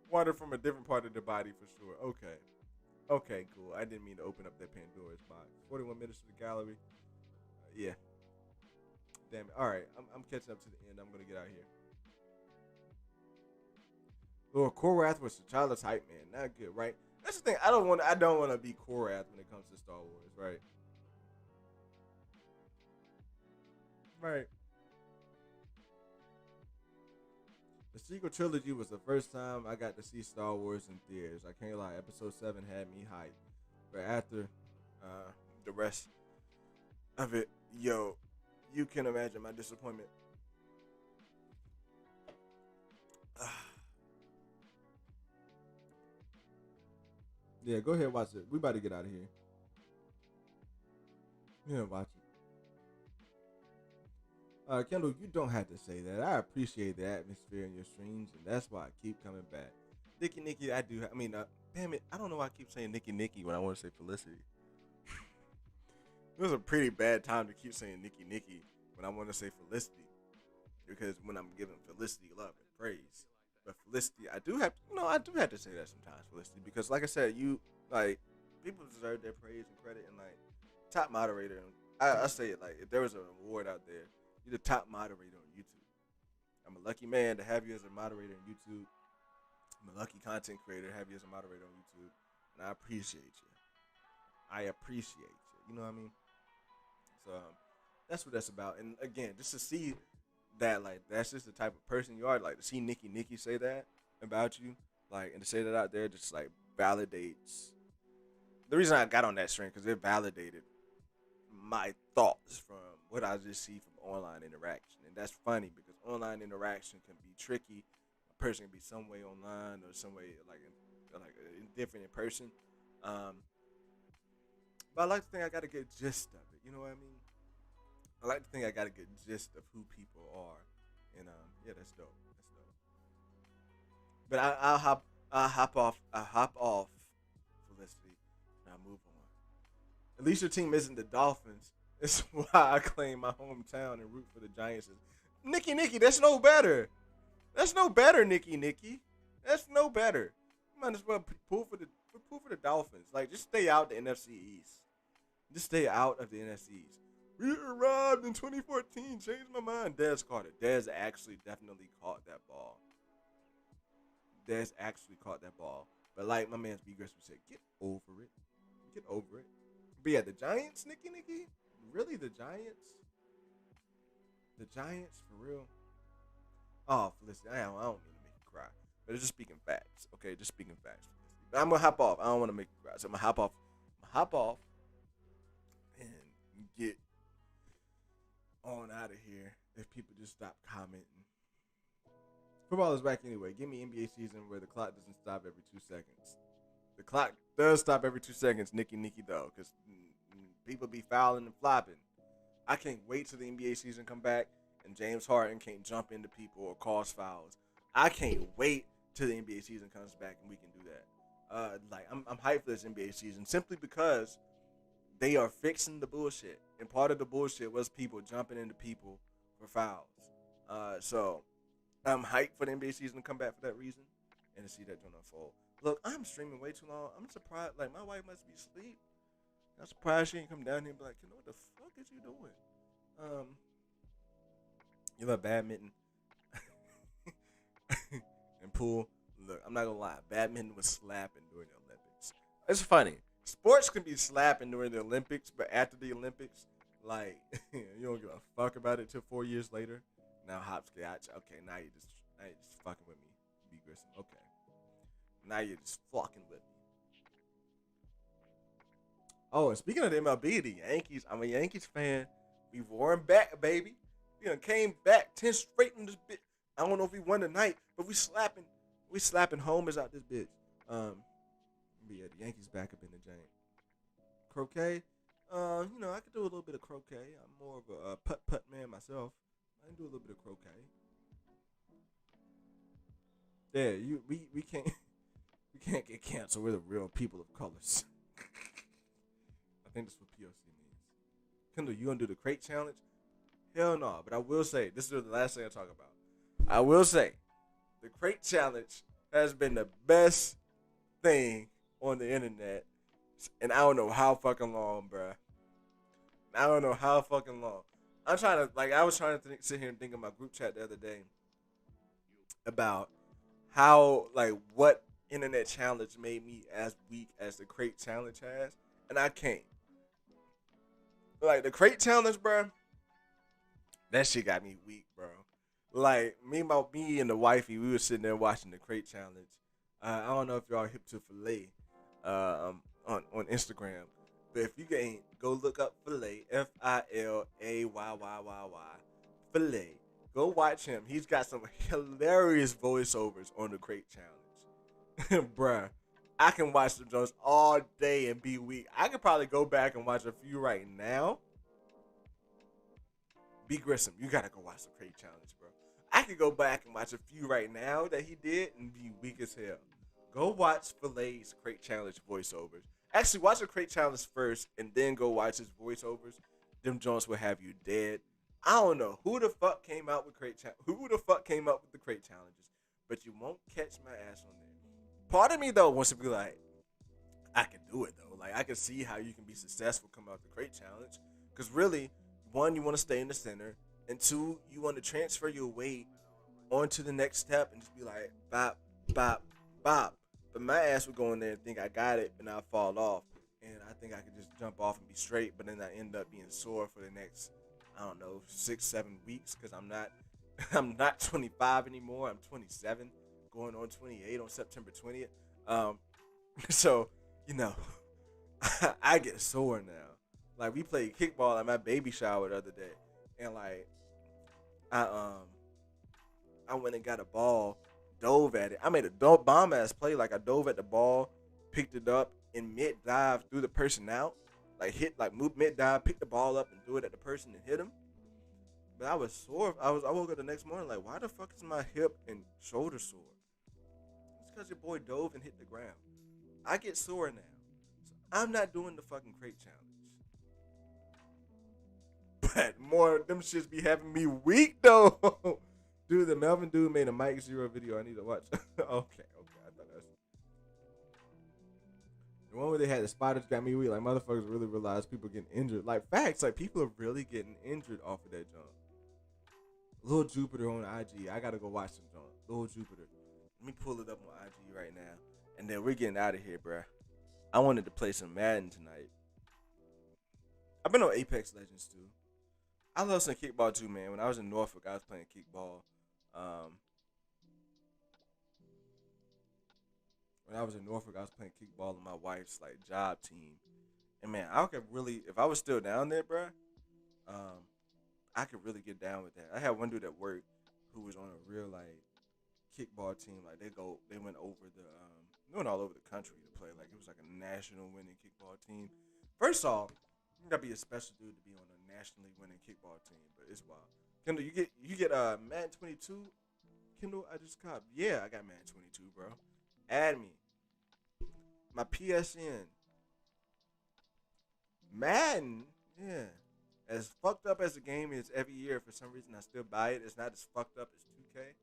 A: Water from a different part of the body for sure. Okay, cool. I didn't mean to open up that Pandora's box. 41 minutes to the gallery. Yeah. Damn it. All right, I'm catching up to the end. I'm gonna get out of here. Lord Korath was the childless hype man. Not good, right? That's the thing. I don't want to be Korath when it comes to Star Wars, right? Right. The sequel trilogy was the first time I got to see Star Wars in theaters. I can't lie. Episode 7 had me hyped. But after the rest of it, yo, you can imagine my disappointment. Yeah, go ahead and watch it. We about to get out of here. Yeah, watch it. Kendall, you don't have to say that. I appreciate the atmosphere in your streams, and that's why I keep coming back. Nikki, I do. Damn it. I don't know why I keep saying Nikki when I want to say Felicity. It was a pretty bad time to keep saying Nikki when I want to say Felicity. Because when I'm giving Felicity love and praise. But Felicity, I do have to say that sometimes, Felicity. Because like I said, people deserve their praise and credit, and like top moderator. I say it like if there was an award out there, you're the top moderator on YouTube. I'm a lucky man to have you as a moderator on YouTube. I'm a lucky content creator to have you as a moderator on YouTube. And I appreciate you. You know what I mean? So that's what that's about. And again, just to see that, like, that's just the type of person you are. Like, to see Nikki say that about you, like, and to say that out there just, like, validates. The reason I got on that string, because it validated my thoughts from what I just see from online interaction. And that's funny, because online interaction can be tricky. A person can be some way online or some way, like different in person. But I like to think I got a good gist of it. You know what I mean? I like to think I got a good gist of who people are, and yeah, that's dope. But I'll hop off Felicity, and I'll move on. At least your team isn't the Dolphins. That's why I claim my hometown and root for the Giants. Nikki, that's no better. That's no better, Nikki. That's no better. You might as well pull for the for the Dolphins. Like, just stay out the NFC East. Just stay out of the NFC East. We arrived in 2014. Changed my mind. Dez caught it. Dez actually definitely caught that ball. Dez actually caught that ball. But like my man B. Grissom said, get over it. Get over it. But yeah, the Giants, Nikki? Really, the Giants? The Giants, for real? Oh, Felicity, I don't mean to make you cry. But it's just speaking facts. Okay, just speaking facts. But I'm going to hop off. I don't want to make you cry. So I'm going to hop off and get on out of here if people just stop commenting. Football is back anyway. Give me NBA season where the clock doesn't stop every 2 seconds. The clock does stop every 2 seconds, Nikki, though, because people be fouling and flopping. I can't wait till the NBA season come back and James Harden can't jump into people or cause fouls. I can't wait till the NBA season comes back and we can do that. I'm hyped for this NBA season simply because they are fixing the bullshit. And part of the bullshit was people jumping into people for fouls. So I'm hyped for the NBA season to come back for that reason and to see that joint unfold. Look, I'm streaming way too long. I'm surprised. Like, my wife must be asleep. I'm surprised she ain't come down here and be like, you know what the fuck is you doing? You love badminton and pool. Look, I'm not gonna lie. Badminton was slapping during the Olympics. It's funny. Sports can be slapping during the Olympics, but after the Olympics, like, you don't give a fuck about it till 4 years later. Now hopscotch. Okay, now you're just fucking with me, B. Grissom. Okay. Now you're just fucking with me. Oh, and speaking of the MLB, the Yankees, I'm a Yankees fan. We won back, baby. We done came back 10 straight in this bitch. I don't know if we won tonight, but we slapping homers out this bitch. But yeah, the Yankees back up in the jank. Croquet, I could do a little bit of croquet. I'm more of a putt man myself. I can do a little bit of croquet. Yeah, we can't get canceled. We're the real people of colors. I think that's what POC means. Kendall, you gonna do the crate challenge? Hell no. But I will say, this is the last thing I talk about. I will say, the crate challenge has been the best thing on the internet, and I don't know how fucking long, bruh. I don't know how fucking long. I was trying to sit here and think of my group chat the other day about how, like, what internet challenge made me as weak as the crate challenge has, and I can't. Like, the crate challenge, bro, that shit got me weak, bro. Like, me and the wifey, we were sitting there watching the crate challenge. I don't know if y'all hip to Filet on Instagram, but if you can go look up Filet, Filayy, Filet. Go watch him. He's got some hilarious voiceovers on the crate challenge. Bruh, I can watch the Jones all day and be weak. I could probably go back and watch a few right now. B. Grissom, you gotta go watch the crate challenge, bro. I could go back and watch a few right now that he did and be weak as hell. Go watch Filet's crate challenge voiceovers. Actually, watch the crate challenge first and then go watch his voiceovers. Them Jones will have you dead. I don't know who the fuck came out with the crate challenges, but you won't catch my ass on there. Part of me though wants to be like, I can do it though. Like, I can see how you can be successful coming out the crate challenge. Because really, one, you want to stay in the center, and two, you want to transfer your weight onto the next step and just be like, bop, bop, bop. But my ass would go in there and think I got it, and I'll fall off. And I think I could just jump off and be straight, but then I end up being sore for the next, 6-7 weeks, because I'm not 25 anymore. I'm 27, going on 28 on September 20th. So, I get sore now. Like, we played kickball at my baby shower the other day, and like, I went and got a ball, dove at it. I made a bomb ass play. Like, I dove at the ball, picked it up, and mid dive threw the person out. Move mid dive, pick the ball up, and threw it at the person and hit him. But I was sore. I woke up the next morning like, why the fuck is my hip and shoulder sore? It's because your boy dove and hit the ground. I get sore now. So I'm not doing the fucking crate challenge. But more of them shits be having me weak though. Dude, the Melvin dude made a Mike Zero video I need to watch. Okay. I thought The one where they had the spiders got me weak. Like motherfuckers really realized people getting injured. Like facts, like people are really getting injured off of that jump. Lil Jupiter on IG. I gotta go watch some jump. Lil Jupiter. Let me pull it up on IG right now, and then we're getting out of here, bruh. I wanted to play some Madden tonight. I've been on Apex Legends too. I love some kickball too, man. When I was in Norfolk, I was playing kickball. Um, when I was in Norfolk, I was playing kickball in my wife's like job team. And man, I could really, if I was still down there, bruh, um, I could really get down with that. I had one dude at work who was on a real like kickball team. Like they went over they went all over the country to play. Like it was like a national winning kickball team. First off, you gotta be a special dude to be on a nationally winning kickball team, but it's wild. Kendall, you get Madden 22. Kendall, I just got I got Madden 22, bro. Add me. My PSN. Madden, yeah. As fucked up as the game is every year, for some reason I still buy it. It's not as fucked up as 2K.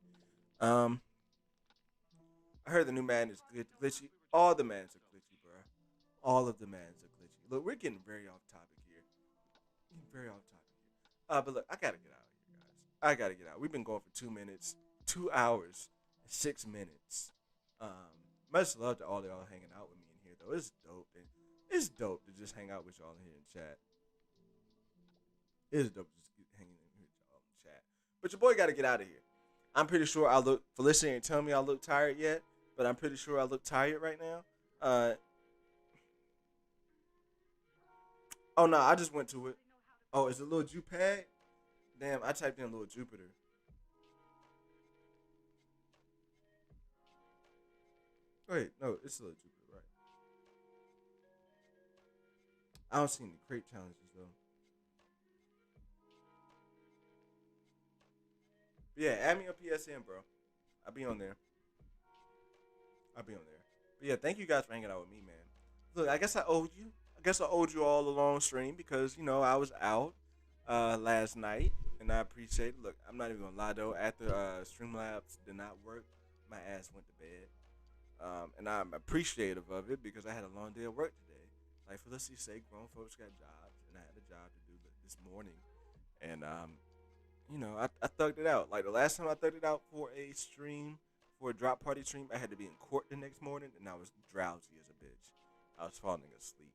A: I heard the new Madden is glitchy. All the Maddens are glitchy, bro. All of the Maddens are glitchy. Look, we're getting very off topic here. Very off topic here. But look, I gotta get out of here, guys. I gotta get out. We've been going for 2 minutes, 2 hours, 6 minutes. Much love to all y'all hanging out with me in here, though. It's dope. And it's dope to just hang out with y'all in here in chat. It is dope to just get hanging in here with y'all in chat. But your boy got to get out of here. I'm pretty sure I look. Felicity ain't telling me I look tired yet, but I'm pretty sure I look tired right now. Oh no, I just went to it. Oh, is it Lil Jupad? Damn, I typed in Lil Jupiter. Wait, no, it's Lil Jupiter, right? I don't see any crate challenges though. But yeah, add me on PSN, bro. I'll be on there. I'll be on there. But yeah, thank you guys for hanging out with me, man. Look, I guess I owed you. I guess I owed you all a long stream because I was out last night, and I appreciate it. Look, I'm not even gonna lie though. After Streamlabs did not work, my ass went to bed. And I'm appreciative of it because I had a long day of work today. Like Felicity's sake, grown folks got jobs, and I had a job to do this morning. And I thugged it out. Like the last time I thugged it out for a stream, for a drop party stream, I had to be in court the next morning, and I was drowsy as a bitch. I was falling asleep.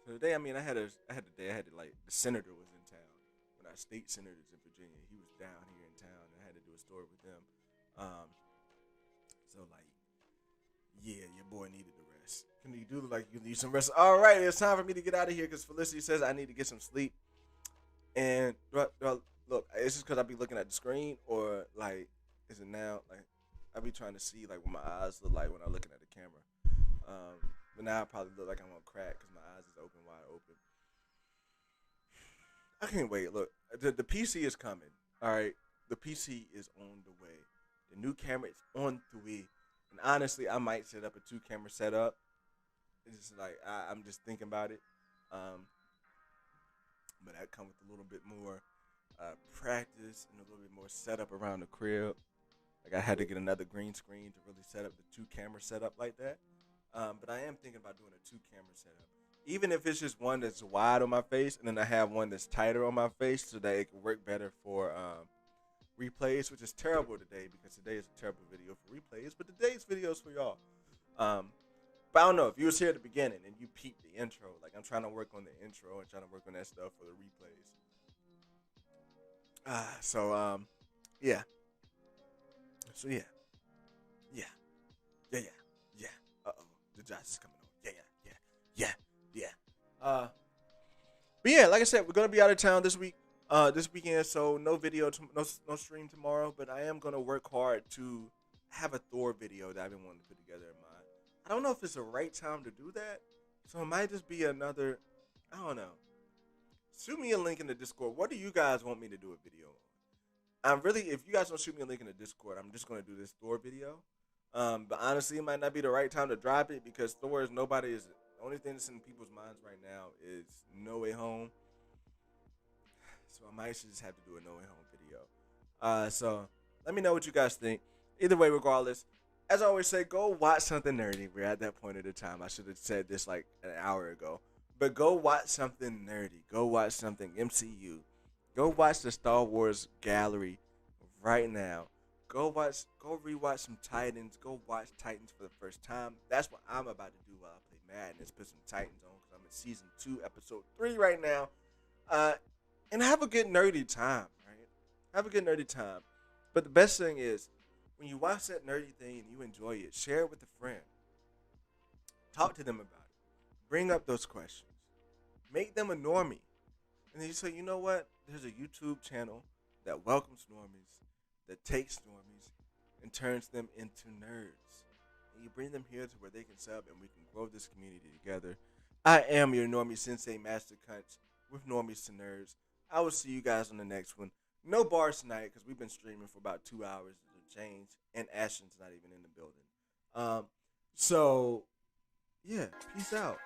A: So today, I had a day. I had to like the senator was in town. When our state senator is in Virginia, he was down here in town, and I had to do a story with them. So like, yeah, your boy needed the rest. Can you do like you need some rest? All right, it's time for me to get out of here because Felicity says I need to get some sleep. And look, it's just because I be looking at the screen, or like, is it now? Like, I be trying to see like what my eyes look like when I'm looking at the camera. But now I probably look like I'm on crack because my eyes is open, wide open. I can't wait. Look, the PC is coming. All right, the PC is on the way. The new camera is on the way. And honestly, I might set up a 2-camera setup. It's just like I'm just thinking about it. But that comes with a little bit more practice and a little bit more setup around the crib. Like I had to get another green screen to really set up the 2-camera setup like that. But I am thinking about doing a 2-camera setup. Even if it's just one that's wide on my face and then I have one that's tighter on my face so that it can work better for replays, which is terrible today because today is a terrible video for replays, but today's video is for y'all. But I don't know, if you was here at the beginning and you peeped the intro, like I'm trying to work on the intro and trying to work on that stuff for the replays. Yeah. So yeah. Yeah. Yeah, yeah. Yeah. Uh-oh. The Josh is coming on. Yeah. But yeah, like I said, we're gonna be out of town this weekend, so no video, no stream tomorrow. But I am gonna work hard to have a Thor video that I've been wanting to put together in mind. I don't know if it's the right time to do that, so it might just be another. I don't know. Shoot me a link in the Discord. What do you guys want me to do a video on? If you guys don't shoot me a link in the Discord, I'm just gonna do this Thor video. But honestly, it might not be the right time to drop it because Thor is the only thing that's in people's minds right now is No Way Home. So I might just have to do a No Way Home video. So let me know what you guys think. Either way, regardless, as I always say, go watch something nerdy. We're at that point of the time. I should have said this like an hour ago. But go watch something nerdy. Go watch something MCU. Go watch the Star Wars gallery right now. Go rewatch some Titans. Go watch Titans for the first time. That's what I'm about to do while I play Madden. Is put some Titans on because I'm in season 2, episode 3 right now. And have a good nerdy time, right? Have a good nerdy time. But the best thing is, when you watch that nerdy thing and you enjoy it, share it with a friend. Talk to them about it. Bring up those questions. Make them a normie. And then you say, you know what? There's a YouTube channel that welcomes normies, that takes normies, and turns them into nerds. And you bring them here to where they can sub and we can grow this community together. I am your normie sensei, Master Cunts, with Normies to Nerds. I will see you guys on the next one. No bars tonight because we've been streaming for about 2 hours to change, and Ashton's not even in the building. So, yeah, peace out.